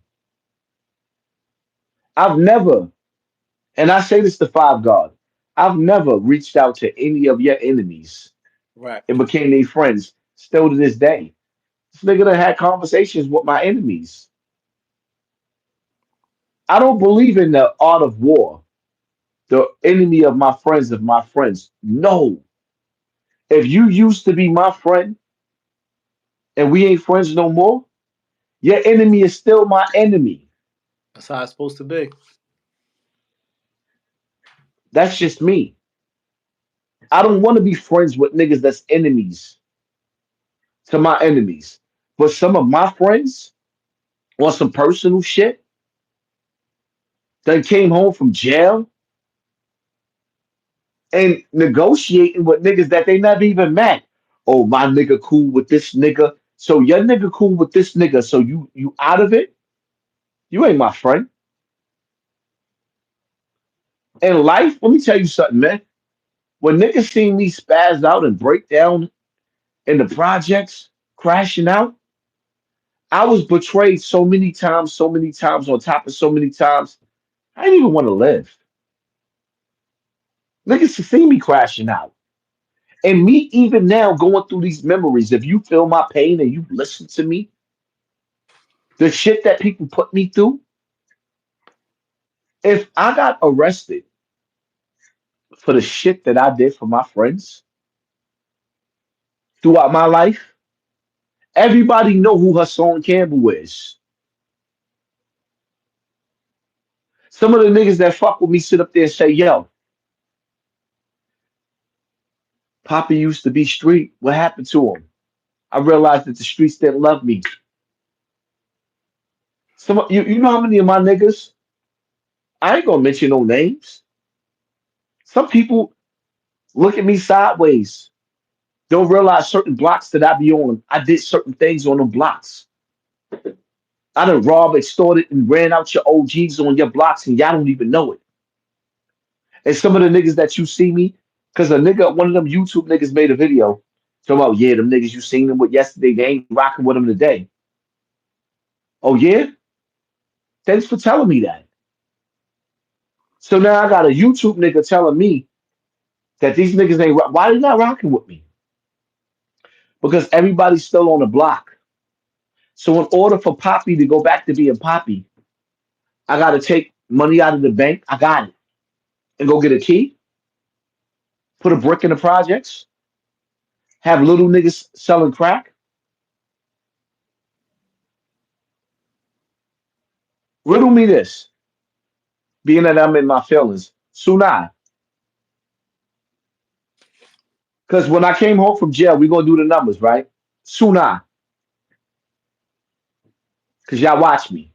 I've never, and I say this to Five God, I've never reached out to any of your enemies Right. and became their friends. Still to this day, this nigga done had conversations with my enemies. I don't believe in the art of war. The enemy of my friends of my friends. No. If you used to be my friend and we ain't friends no more, your enemy is still my enemy. That's how it's supposed to be. That's just me. I don't want to be friends with niggas that's enemies to my enemies. But some of my friends on some personal shit that came home from jail and negotiating with niggas that they never even met. Oh, my nigga cool with this nigga. So your nigga cool with this nigga. So you out of it? You ain't my friend. In life, let me tell you something, man. When niggas see me spaz out and break down in the projects, crashing out, I was betrayed so many times, on top of so many times. I didn't even want to live. Niggas see me crashing out. And me even now going through these memories, if you feel my pain and you listen to me, The shit that people put me through, if I got arrested for the shit that I did for my friends throughout my life, everybody know who Hassan Campbell is. Some of the niggas that fuck with me sit up there and say, yo, Papa used to be street. What happened to him? I realized that the streets didn't love me. You know how many of my niggas, I ain't gonna mention no names. Some people look at me sideways. Don't realize certain blocks that I be on. I did certain things on them blocks. I done robbed, extorted, and ran out your OGs on your blocks, and y'all don't even know it. And some of the niggas that you see me, because a nigga, one of them YouTube niggas made a video talking about, yeah, them niggas you seen them with yesterday, they ain't rocking with them today. Oh yeah? Thanks for telling me that. So now I got a YouTube nigga telling me that these niggas ain't why they not rocking with me? Because everybody's still on the block. So in order for Poppy to go back to being Poppy, I gotta take money out of the bank. I got it. And go get a key, put a brick in the projects, have little niggas selling crack. Riddle me this, being that I'm in my feelings. Sunai. Because when I came home from jail, we gonna do the numbers, right? Sunai. Because y'all watch me.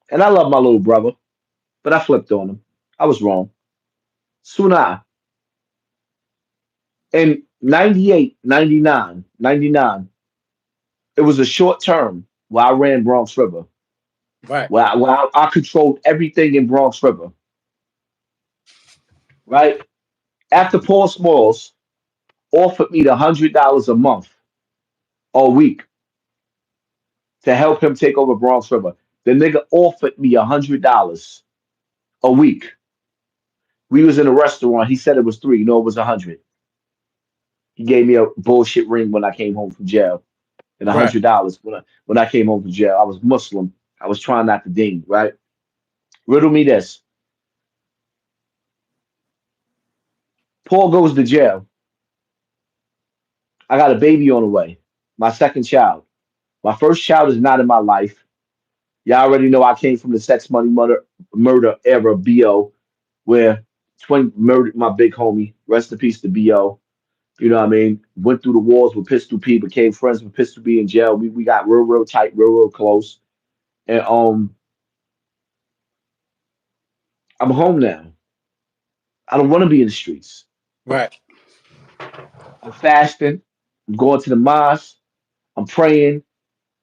And I love my little brother, but I flipped on him. I was wrong. Sunai. In 98, 99, 99, it was a short term where I ran Bronx River, Right. where I controlled everything in Bronx River, right? After Paul Smalls offered me the $100 a month or week to help him take over Bronx River, the nigga offered me $100 a week. We was in a restaurant. He said it was three. No, it was 100. He gave me a bullshit ring when I came home from jail, and Right. $100 when I came home from jail. I was Muslim. I was trying not to ding, right? Riddle me this. Paul goes to jail. I got a baby on the way. My second child. My first child is not in my life. Y'all already know I came from the sex money murder era, BO, where Twin murdered my big homie. Rest in peace to BO. You know what I mean? Went through the wars with Pistol P, became friends with Pistol B in jail. We got real tight, real close. And I'm home now. I don't want to be in the streets. Right. I'm fasting. I'm going to the mosque. I'm praying,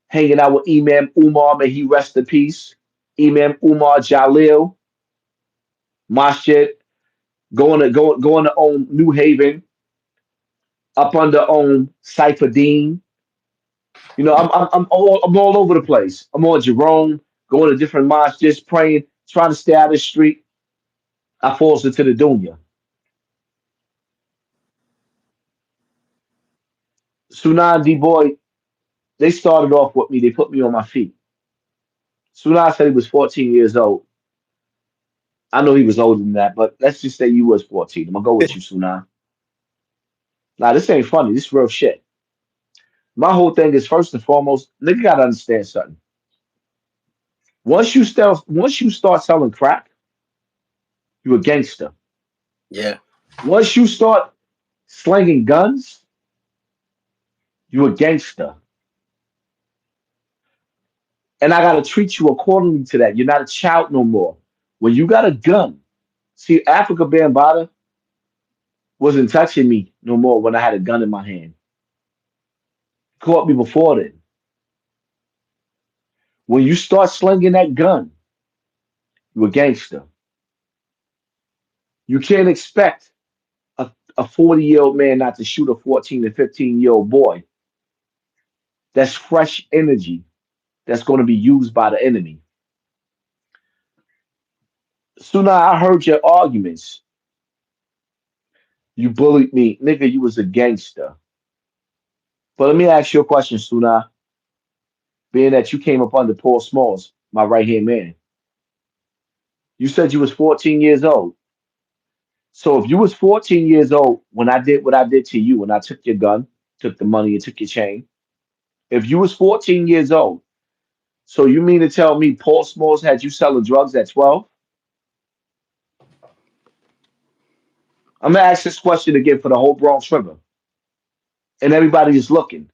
hanging out with Imam Umar, may he rest in peace. Imam Umar Jalil, Masjid, going to New Haven, up under Cypher. I'm all over the place. I'm on Jerome, going to different mosques, just praying, trying to stay out of the street. I falls into the dunya. Sunan D boy, they started off with me. They put me on my feet. Sunan said he was 14 years old. I know he was older than that, but let's just say you was 14. I'm gonna go with you, Sunan. Nah, this ain't funny. This is real shit. My whole thing is first and foremost, nigga gotta understand something. Once you start selling crack, you a gangster. Yeah. Once you start slinging guns, you a gangster. And I gotta treat you accordingly to that. You're not a child no more. When you got a gun, see, Africa Bambaataa wasn't touching me no more when I had a gun in my hand. Caught me before then. When you start slinging that gun, you a gangster. You can't expect a 40-year-old man not to shoot a 14 to 15-year-old boy. That's fresh energy that's going to be used by the enemy. Sooner I heard your arguments. You bullied me. Nigga, you was a gangster. But let me ask you a question, Suna. being that you came up under Paul Smalls, my right hand man. You said you was 14 years old. So if you was 14 years old when I did what I did to you, when I took your gun, took the money, and took your chain, if you was 14 years old, so you mean to tell me Paul Smalls had you selling drugs at 12? I'm gonna ask this question again for the whole Bronx River, and everybody is looking.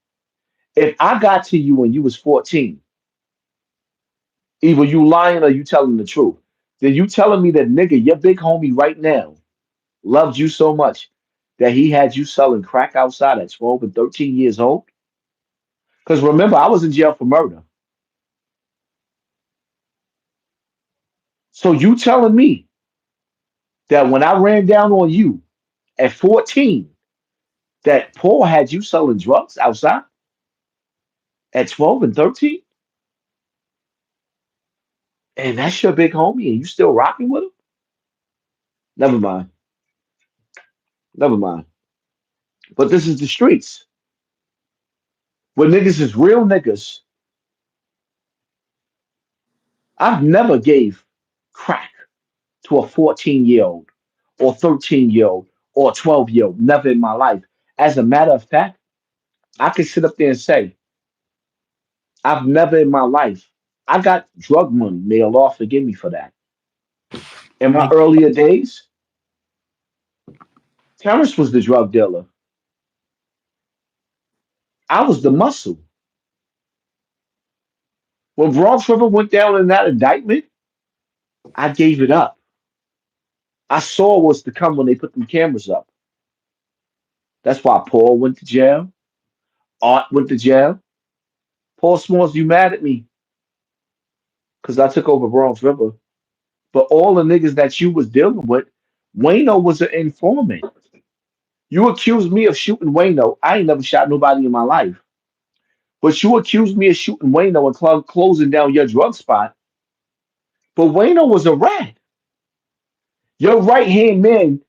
If I got to you when you was 14, either you lying or you telling the truth, then you telling me that nigga, your big homie right now, loved you so much that he had you selling crack outside at 12 and 13 years old? Because remember, I was in jail for murder. So you telling me that when I ran down on you at 14, that Paul had you selling drugs outside at 12 and 13? And that's your big homie and you still rocking with him? Never mind. Never mind. But this is the streets. Where niggas is real niggas. I've never gave crack to a 14-year old or 13-year old or 12-year old. Never in my life. As a matter of fact, I can sit up there and say, I've never in my life, I got drug money. May Allah forgive me for that. In my earlier days, Terrence was the drug dealer. I was the muscle. When Bronx River went down in that indictment, I gave it up. I saw what's to come when they put them cameras up. That's why Paul went to jail. Art went to jail. Paul Smalls, you mad at me because I took over Bronx River. But all the niggas that you was dealing with, Wayno was an informant. You accused me of shooting Wayno. I ain't never shot nobody in my life. But you accused me of shooting Wayno and closing down your drug spot. But Wayno was a rat. Your right hand man,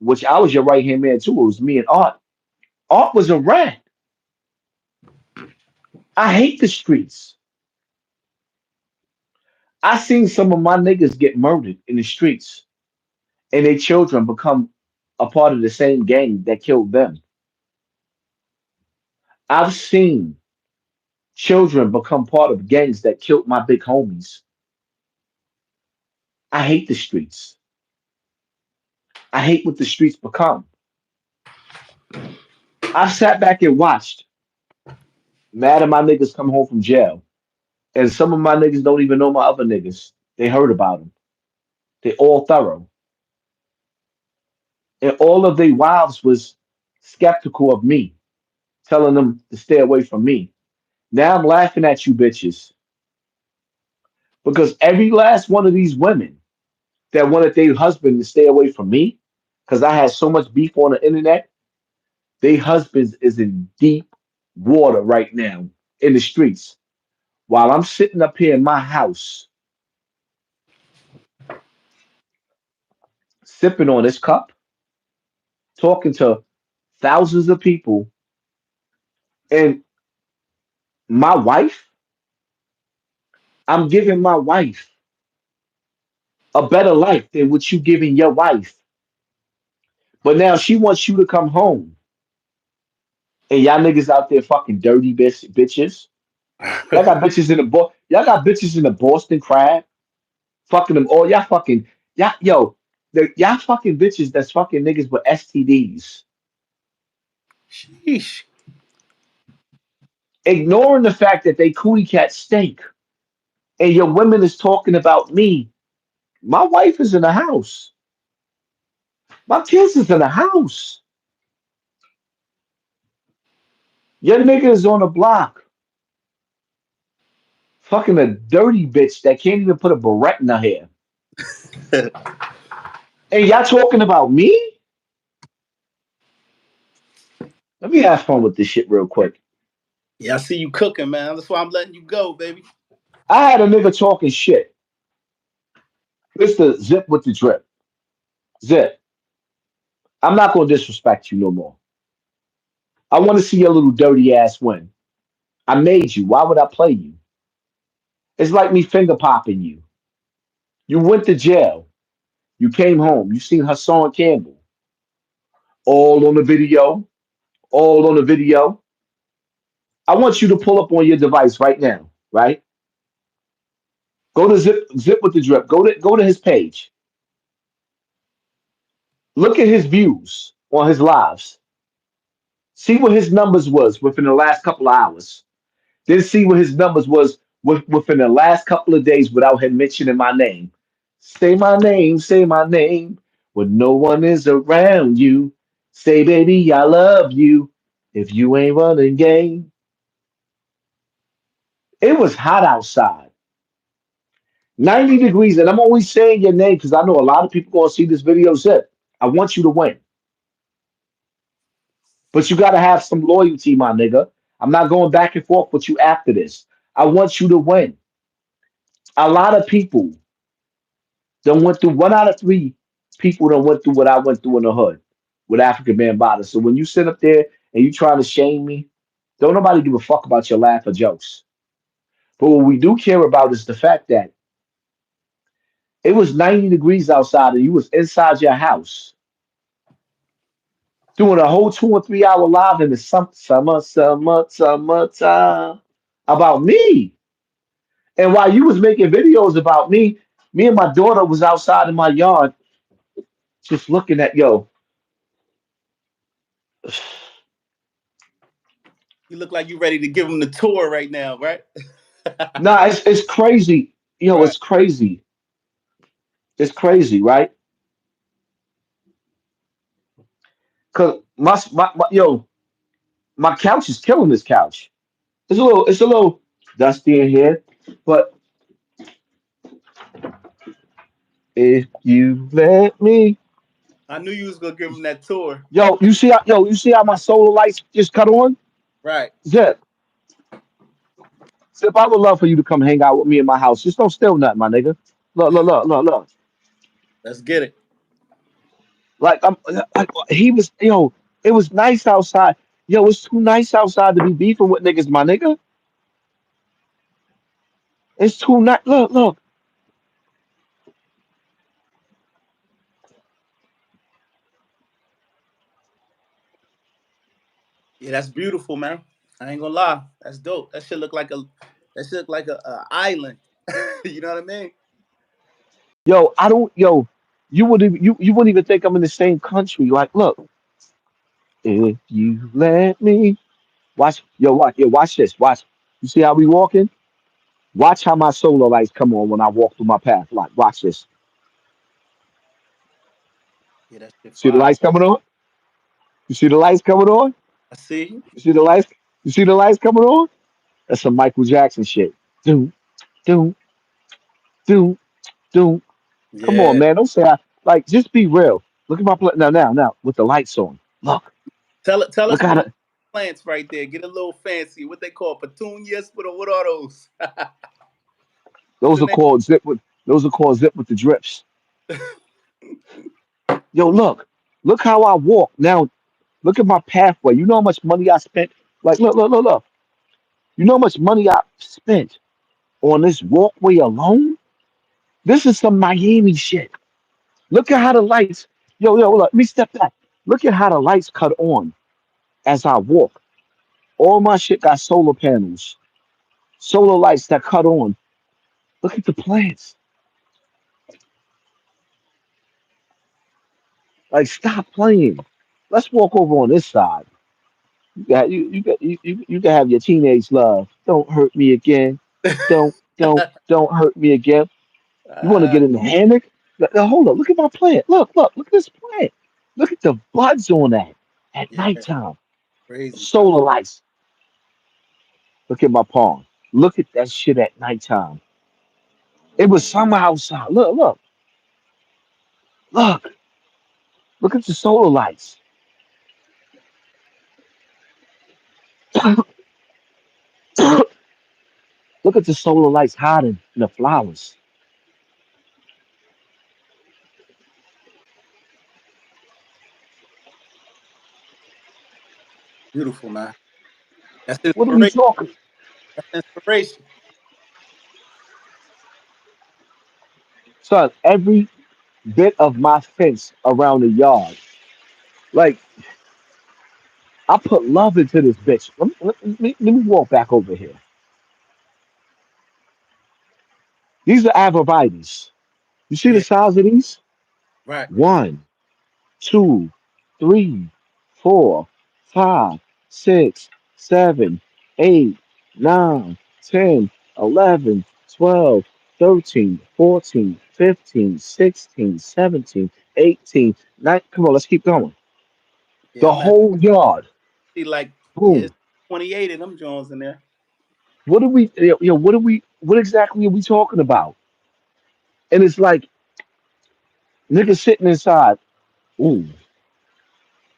which I was your right hand man too, it was me and Art. Art was a rat. I hate the streets. I seen some of my niggas get murdered in the streets and their children become a part of the same gang that killed them. I've seen children become part of gangs that killed my big homies. I hate the streets. I hate what the streets become. I've sat back and watched mad at my niggas come home from jail. And some of my niggas don't even know my other niggas. They heard about them. They all thorough. And all of their wives was skeptical of me, telling them to stay away from me. Now I'm laughing at you bitches because every last one of these women that wanted their husband to stay away from me, because I had so much beef on the internet, their husbands is in deep water right now in the streets. While I'm sitting up here in my house, sipping on this cup, talking to thousands of people, and my wife, I'm giving my wife a better life than what you giving your wife. But now she wants you to come home, and y'all niggas out there fucking dirty bitches. Y'all got bitches in the Boston crab, fucking them all. Y'all fucking y'all yo, y'all fucking bitches that's fucking niggas with STDs, Sheesh. ignoring the fact that they cootie cat stink, and your women is talking about me. My wife is in the house. My kids is in the house. Your nigga is on the block, fucking a dirty bitch that can't even put a beret in her hair. And y'all talking about me? Let me have fun with this shit real quick. Yeah, I see you cooking, man. That's why I'm letting you go, baby. I had a nigga talking shit. Mr. Zip with the drip. Zip, I'm not gonna disrespect you no more. I want to see your little dirty ass win. I made you. Why would I play you? It's like me finger popping you. You went to jail. You came home. You seen Hassan Campbell all on the video, all on the video. I want you to pull up on your device right now, right? Go to zip with the drip. Go to his page. Look at his views on his lives. See what his numbers was within the last couple of hours. Then see what his numbers was within the last couple of days without him mentioning my name. Say my name when no one is around you. Say, baby, I love you. If you ain't running game, it was hot outside, 90 degrees, and I'm always saying your name because I know a lot of people gonna see this video. Zip, I want you to win, but you got to have some loyalty, my nigga. I'm not going back and forth with you after this. I want you to win. A lot of people done went through 1 out of 3 people done went through what I went through in the hood with African Bambaataa. So when you sit up there and you try to shame me, don't nobody give a fuck about your laugh or jokes. But what we do care about is the fact that it was 90 degrees outside and you was inside your house doing a whole 2 or 3 hour live in the summertime about me. And while you was making videos about me and my daughter was outside in my yard just looking at yo. You look like you're ready to give them the tour right now, right? Nah, it's crazy. Yo, Right. it's crazy. It's crazy, right? Cause yo, my couch is killing this couch. It's a little dusty in here, but if you let me, I knew you was gonna give them that tour. you see how my solar lights just cut on? Right. Zip, Zip, I would love for you to come hang out with me in my house. Just don't steal nothing, my nigga. Look. Let's get it. Like he was, it was nice outside. Yo, it's too nice outside to be beefing with niggas, my nigga. It's too nice. Look. Yeah, that's beautiful, man. I ain't gonna lie. That's dope. That shit look like a island. You know what I mean? Yo, I don't. Yo, you wouldn't even think I'm in the same country. Like, look, if you let me watch this. Watch. You see how we walking? Watch how my solar lights come on when I walk through my path. Like, watch this. Yeah, that shit See the fire. lights coming on? You see the lights coming on? I see you. You see the lights? You see the lights coming on? That's some Michael Jackson shit. Doom, doom, doom, doom. Come on, Yeah. man. Don't say I like. Just be real. Look at my now with the lights on. Tell us Look how about the, plants right there. Get a little fancy. What they call petunias? What are those? What's those the are name? called zip with the drips. Yo, look how I walk now. Look at my pathway. You know how much money I spent? Like, look. You know how much money I spent on this walkway alone? This is some Miami shit. Look at how the lights. Yo, look. Let me step back. Look at how the lights cut on as I walk. All my shit got solar panels, solar lights that cut on. Look at the plants. Like, stop playing. Let's walk over on this side. You can have your teenage love. Don't hurt me again. Don't hurt me again. You want to Ah, get in the hammock? Now, hold up. Look at my plant. Look at this plant. Look at the buds on that at yeah, nighttime. crazy, bro. Solar lights. Look at my palm. Look at that shit at nighttime. It was summer outside. Look. Look at the solar lights. Look at the solar lights hiding in the flowers. Beautiful, man. That's What are we inspiration. talking? Inspiration. Son, every bit of my fence around the yard, like I put love into this bitch. Let me walk back over here. These are arborvitaes. You see the Yeah, size of these? right. One, two, three, four, five, six, seven, 8, 9, 10, 11, 12, 13, 14, 15, 16, 17, 18, 19. Come on, let's keep going. Yeah, The I'm at whole yard. see like yeah, Boom. it's 28 of them Jones in there. What are we, what exactly are we talking about? And it's like, niggas sitting inside. Ooh,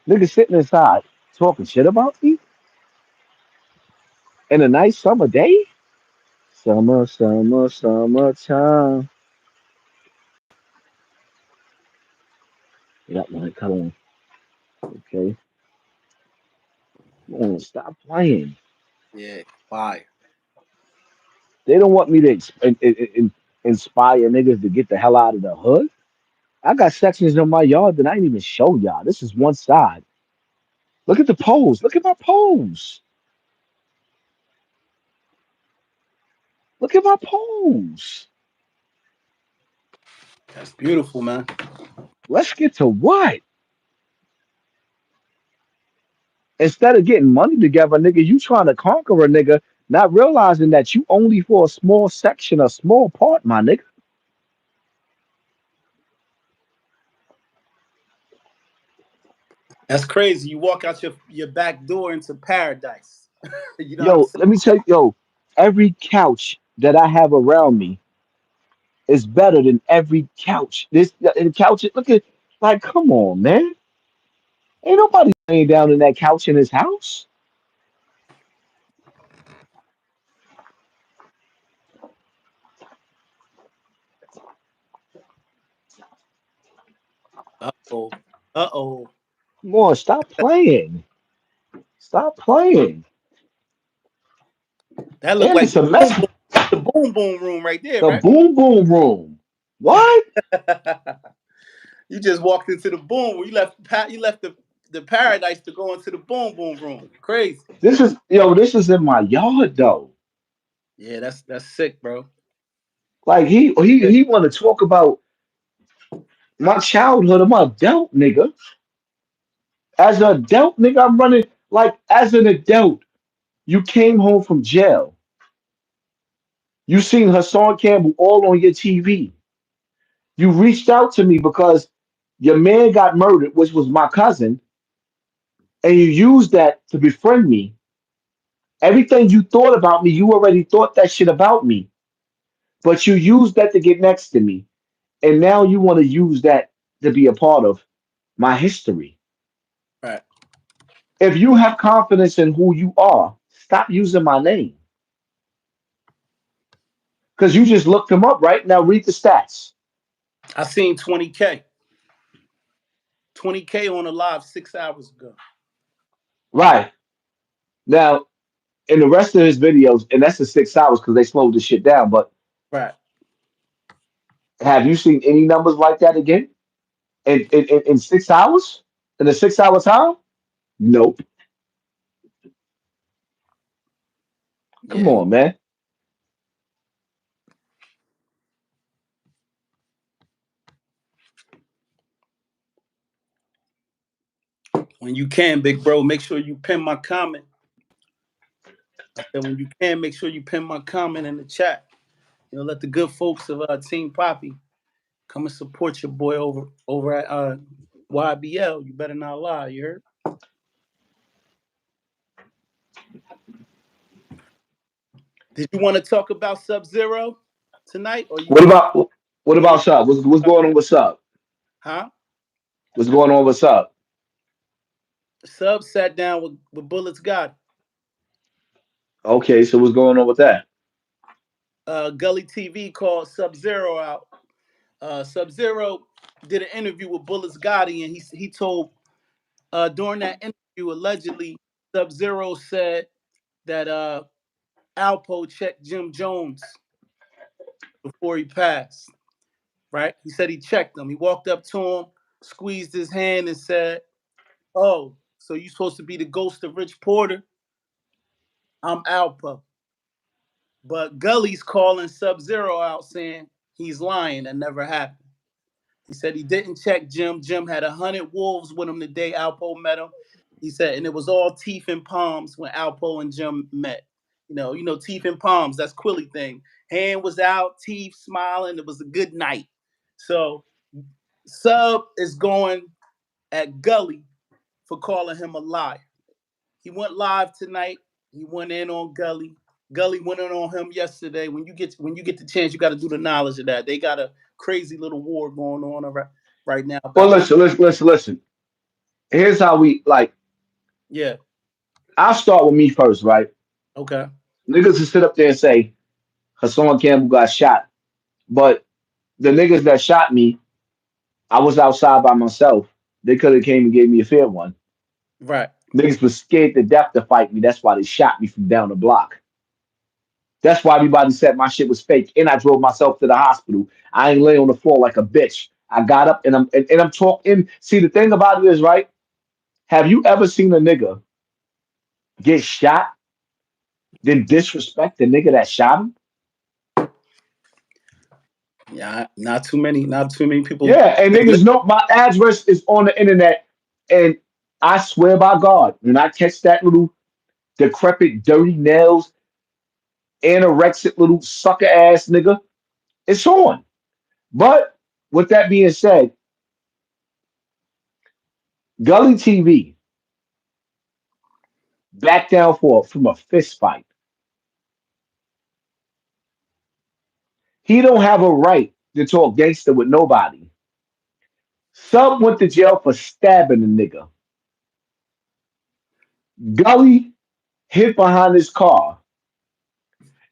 niggas sitting inside talking shit about me in a nice summer day? Summer, summer, summertime. Yeah, man, come on. Okay. Come on, stop playing. Yeah, fire. They don't want me to inspire niggas to get the hell out of the hood. I got sections of my yard that I ain't even show y'all. This is one side. Look at the pose. Look at my pose. Look at my pose. That's beautiful, man. Let's get to what? Instead of getting money together, nigga, you trying to conquer a nigga, not realizing that you only for a small section, a small part, my nigga. That's crazy. You walk out your back door into paradise. You know what I'm Yo, saying? let me tell you, yo, every couch that I have around me is better than every couch. This and couch, look at, like, come on, man. Ain't nobody laying down in that couch in his house. Uh-oh. Uh-oh. Come on, stop playing. Stop playing. That looked And like it's a mess. the boom boom room right there, The right? boom boom room. What? You just walked into the boom. You left the paradise to go into the boom boom room. Crazy. This is in my yard though. Yeah, that's sick, bro. Like he he Sick. he want to talk about my childhood. I'm an adult, nigga. As an adult, nigga, I'm running like as an adult. You came home from jail. You seen Hassan Campbell all on your TV. You reached out to me because your man got murdered, which was my cousin, and you used that to befriend me. Everything you thought about me, you already thought that shit about me, but you used that to get next to me, and now you want to use that to be a part of my history. Right. If you have confidence in who you are, stop using my name because you just looked him up. Right now, read the stats. I seen 20K. 20K on a live 6 hours ago. Right now, in the rest of his videos, and that's the 6 hours because they slowed the shit down. But Right. have you seen any numbers like that again in 6 hours? In a 6 hour time? Nope. Come Yeah. on, man. When you can, big bro, make sure you pin my comment. I said when you can, make sure you pin my comment in the chat. Let the good folks of Team Poppy come and support your boy over at YBL. You better not lie, you heard? Did you want to talk about Sub Zero tonight, or you What want about what you about want Sub? What's going on with Sub? huh? What's going on with Sub? Sub sat down with Bullets God. Okay, so what's going on with that? Gully TV called Sub Zero out. Sub Zero did an interview with Bullets Gotti, and he told during that interview allegedly Sub Zero said that Alpo checked Jim Jones before he passed. Right? He said he checked him. He walked up to him, squeezed his hand, and said, "Oh, so you supposed to be the ghost of Rich Porter? I'm Alpo." But Gully's calling Sub Zero out saying he's lying. That never happened. He said he didn't check Jim. Jim had 100 wolves with him the day Alpo met him. He said, and it was all teeth and palms when Alpo and Jim met. Teeth and palms. That's Quilly thing. Hand was out, teeth smiling. It was a good night. So Sub is going at Gully for calling him a liar. He went live tonight. He went in on Gully. Gully went in on him yesterday. When you get the chance, you got to do the knowledge of that. They got a crazy little war going on right now Well, about listen. Here's how we like. yeah. I'll start with me first, right? Okay. Niggas will sit up there and say Hassan Campbell got shot, but the niggas that shot me, I was outside by myself. They could have came and gave me a fair one. Right. Niggas was scared to death to fight me. That's why they shot me from down the block. That's why everybody said my shit was fake, and I drove myself to the hospital. I ain't lay on the floor like a bitch. I got up and I'm talking. See, the thing about it is, right? Have you ever seen a nigga get shot, then disrespect the nigga that shot him? Yeah. Not too many people. Yeah, and niggas know my address is on the internet, and I swear by God, when I catch that little decrepit, dirty nails, anorexic little sucker ass nigga, it's on. But with that being said, Gully TV back down from a fist fight. He don't have a right to talk gangster with nobody. Sub went to jail for stabbing a nigga. Gully hid behind his car.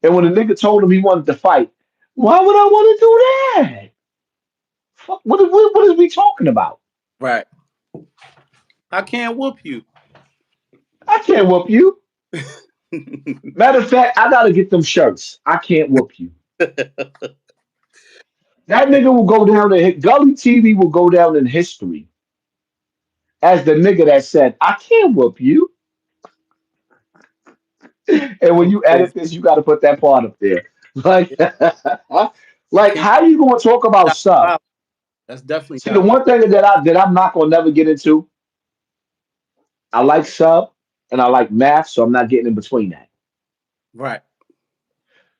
And when the nigga told him he wanted to fight, why would I want to do that? Fuck, what is we talking about? Right. I can't whoop you. I can't whoop you. Matter of fact, I gotta get them shirts. I can't whoop you. That nigga will go down in Gully TV will go down in history as the nigga that said, I can't whoop you. And when you Crazy. edit this, you got to put that part up there. Like, Yeah, I like can't how you gonna talk about stop. sub? That's definitely See, the diabolical. one thing that I'm not gonna never get into, I like sub and I like math, so I'm not getting in between that Right.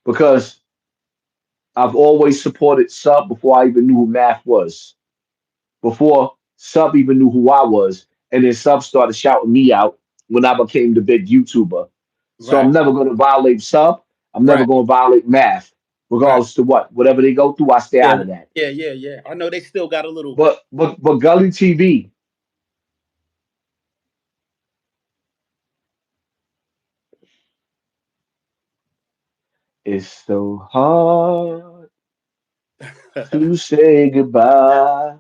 because I've always supported sub before I even knew who math was, before sub even knew who I was, and then sub started shouting me out when I became the big YouTuber. So Right. I'm never gonna violate sub. I'm never Right. gonna violate math, Right. regardless to what. Whatever they go through, I stay Yeah. out of that. Yeah. I know they still got a little. But Gully TV is so hard to say goodbye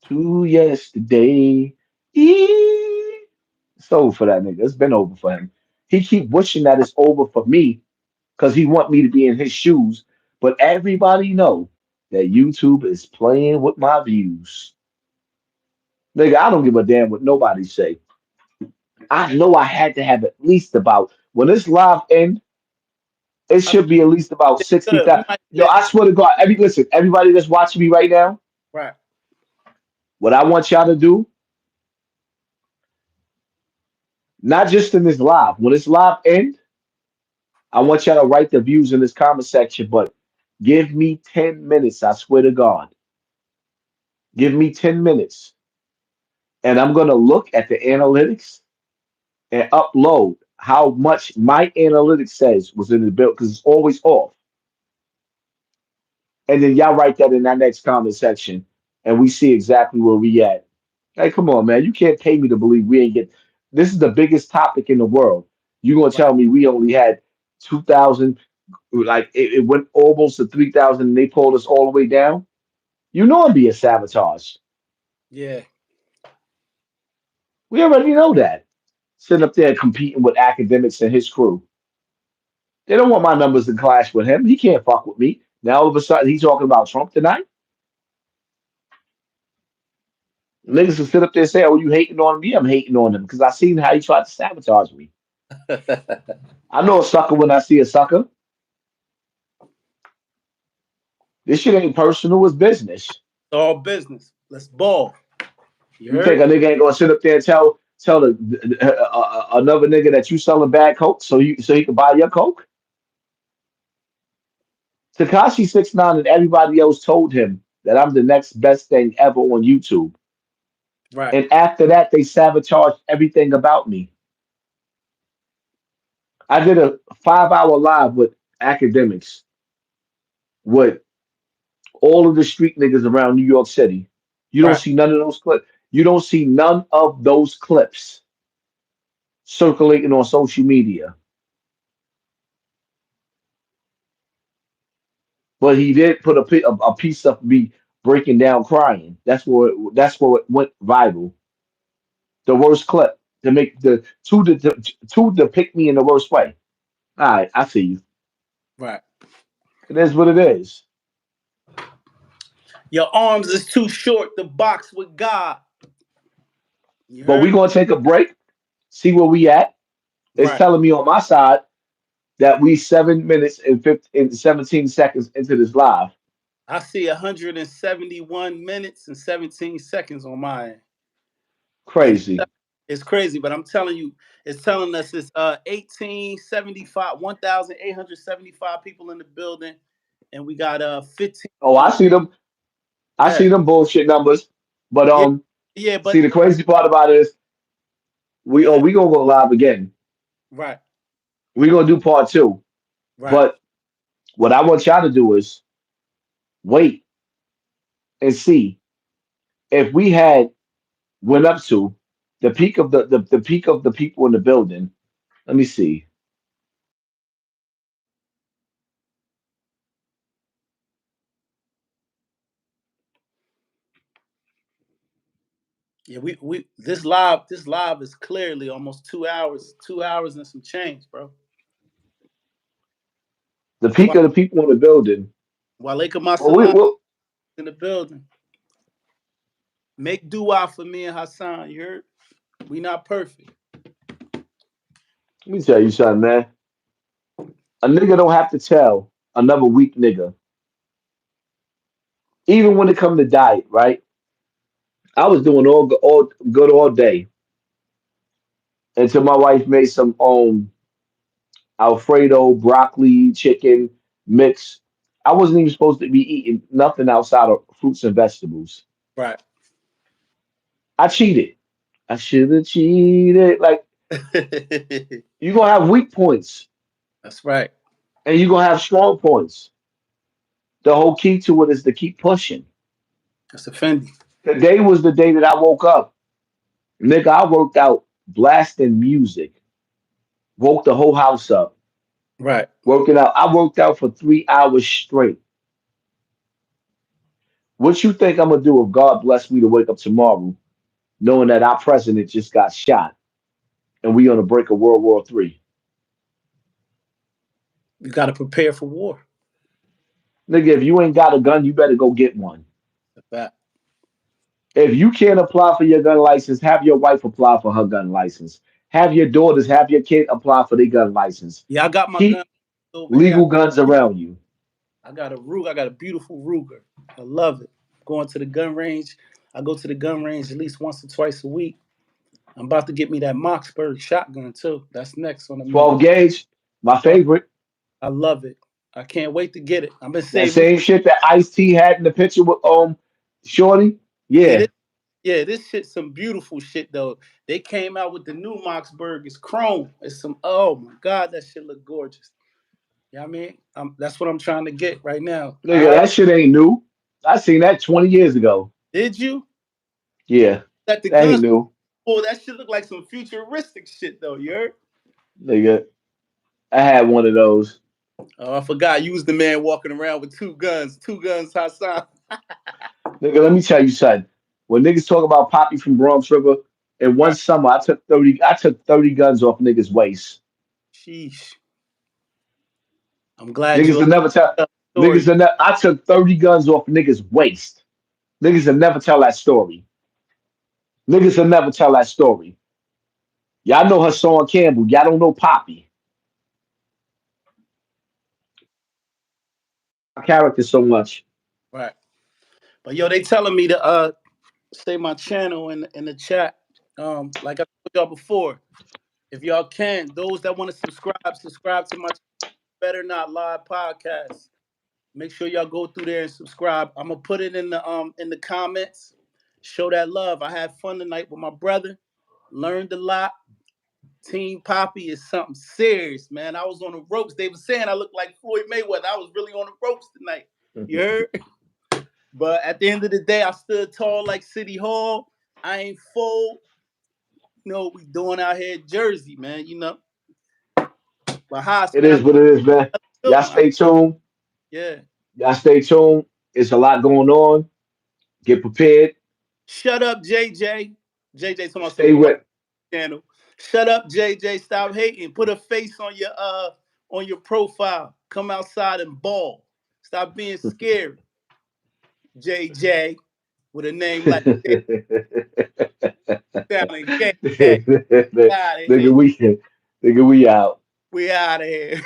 to yesterday. It's over for that nigga. It's been over for him. He keep wishing that it's over for me because he want me to be in his shoes. But everybody know that YouTube is playing with my views. Nigga, I don't give a damn what nobody say. I know I had to have at least about when this live end, it I think should be at least about it's 60,000. we might Yo, get I swear to God, listen, everybody that's watching me right now, right. what I want y'all to do, not just in this live, when it's live end, I want y'all to write the views in this comment section, but give me 10 minutes, I swear to God. Give me 10 minutes. And I'm gonna look at the analytics and upload how much my analytics says was in the bill, because it's always off. And then y'all write that in that next comment section, and we see exactly where we at. Hey, come on, man. You can't pay me to believe we ain't get. This is the biggest topic in the world. You gonna Right. tell me we only had 2,000? Like it went almost to 3,000, and they pulled us all the way down. You know it'd be a sabotage. Yeah. We already know that. Sitting up there competing with academics and his crew. They don't want my numbers to clash with him. He can't fuck with me. Now all of a sudden he's talking about Trump tonight. Niggas will sit up there and say, "Oh, you hating on me?" I'm hating on him because I seen how he tried to sabotage me. It's I know a sucker when I see a sucker. This shit ain't personal. It's business. all business. Let's ball. You You think heard? a nigga ain't gonna sit up there and tell another nigga that you selling bad coke so he can buy your coke? Takashi 69 and everybody else told him that I'm the next best thing ever on YouTube. Right. And after that, they sabotaged everything about me. I did a 5 hour live with academics, with all of the street niggas around New York City. You don't Right. see none of those clips. You don't see none of those clips circulating on social media. But he did put a piece of me breaking down crying. That's where it went viral. The worst clip to make to depict me in the worst way. All right, I see you. Right. It is what it is. Your arms is too short to box with God. You But we heard? gonna take a break, see where we at. It's Right. telling me on my side that we 7 minutes and 15, and 17 seconds into this live. I see 171 minutes and 17 seconds on my end. And Crazy. it's crazy, but I'm telling you, it's telling us it's 1875, 1,875 people in the building, and we got Oh, I 15. see them. I Yeah, see them bullshit numbers. But yeah, yeah, see but the crazy part about it is yeah, we gonna go live again. right, We gonna do part two. right. But what I want y'all to do is wait and see if we had went up to the peak of the peak of the people in the building. Let me see. Yeah, we this live is clearly almost 2 hours, 2 hours and some change, bro. The That's why peak of the people in the building. Walaikum Well, we Assalam will. in the building. Make dua for me and Hassan. You heard? We not perfect. Let me tell you something, man. A nigga don't have to tell another weak nigga. Even when it come to diet, right? I was doing all good all day until my wife made some Alfredo broccoli chicken mix. I wasn't even supposed to be eating nothing outside of fruits and vegetables. Right. I cheated. I should have cheated. Like you're gonna have weak points That's right. and you're gonna have strong points. The whole key to it is to keep pushing. That's offending. Today was the day that I woke up. Nigga, I worked out blasting music, woke the whole house up, Right. working out. I worked out for 3 hours straight. What you think I'm gonna do if God bless me to wake up tomorrow, knowing that our president just got shot and we on the brink of World War III? You got to prepare for war. Nigga, if you ain't got a gun, you better go get one. That's that. If you can't apply for your gun license, have your wife apply for her gun license. Have your daughters, have your kid apply for their gun license. Yeah, I got my gun Keep over here. legal guns around you. I got a Ruger. I got a beautiful Ruger. I love it. Going to the gun range. I go to the gun range at least once or twice a week. I'm about to get me that Moxburg shotgun too. That's next on the menu. 12 gauge, my Oh, favorite. I love it. I can't wait to get it. I've been That saving. same shit that Ice T had in the picture with Shorty. Yeah, Yeah, this shit's some beautiful shit though. They came out with the new Moxburg. It's chrome. It's some. Oh my god, that shit look gorgeous. You know what I mean? That's what I'm trying to get right now. All nigga, right. that shit ain't new. I seen that 20 years ago. Did you? Yeah, That the that ain't guns. new. Oh, that shit look like some futuristic shit though. You heard? Nigga, I had one of those. Oh, I forgot. You was the man walking around with two guns. Two guns, Hassan. Nigga, let me tell you something. When niggas talk about Poppy from Bronx River, in one Right. summer I took 30 guns off niggas' waist. Sheesh. I'm glad Niggas you will never tell. tell the Niggas story. will I took 30 guns off niggas' waist. Niggas will never tell that story. Niggas will never tell that story. Y'all know Hassan Campbell. Y'all don't know Poppy. My character so much. Right. But yo, they telling me to say my channel in the chat. Like I told y'all before, if y'all can, those that want to subscribe to my Better Not Lie podcast. Make sure y'all go through there and subscribe. I'm gonna put it in the comments. Show that love. I had fun tonight with my brother. Learned a lot. Team Poppy is something serious, man. I was on the ropes. They were saying I looked like Floyd Mayweather. I was really on the ropes tonight. You heard? But at the end of the day, I stood tall like City Hall. I ain't fold. You know what we doing out here in Jersey, man. You know. But Haas, It man, I is think what it is, man. it's a good Y'all one. stay tuned. Yeah. Y'all stay tuned. It's a lot going on. Get prepared. Shut up, JJ. JJ talking about Stay some white with. channel. Shut up, JJ. Stop hating. Put a face on your profile. Come outside and ball. Stop being scary, JJ. With a name like J sounding gay. Gay. Out of here. Nigga, we out. We out of here.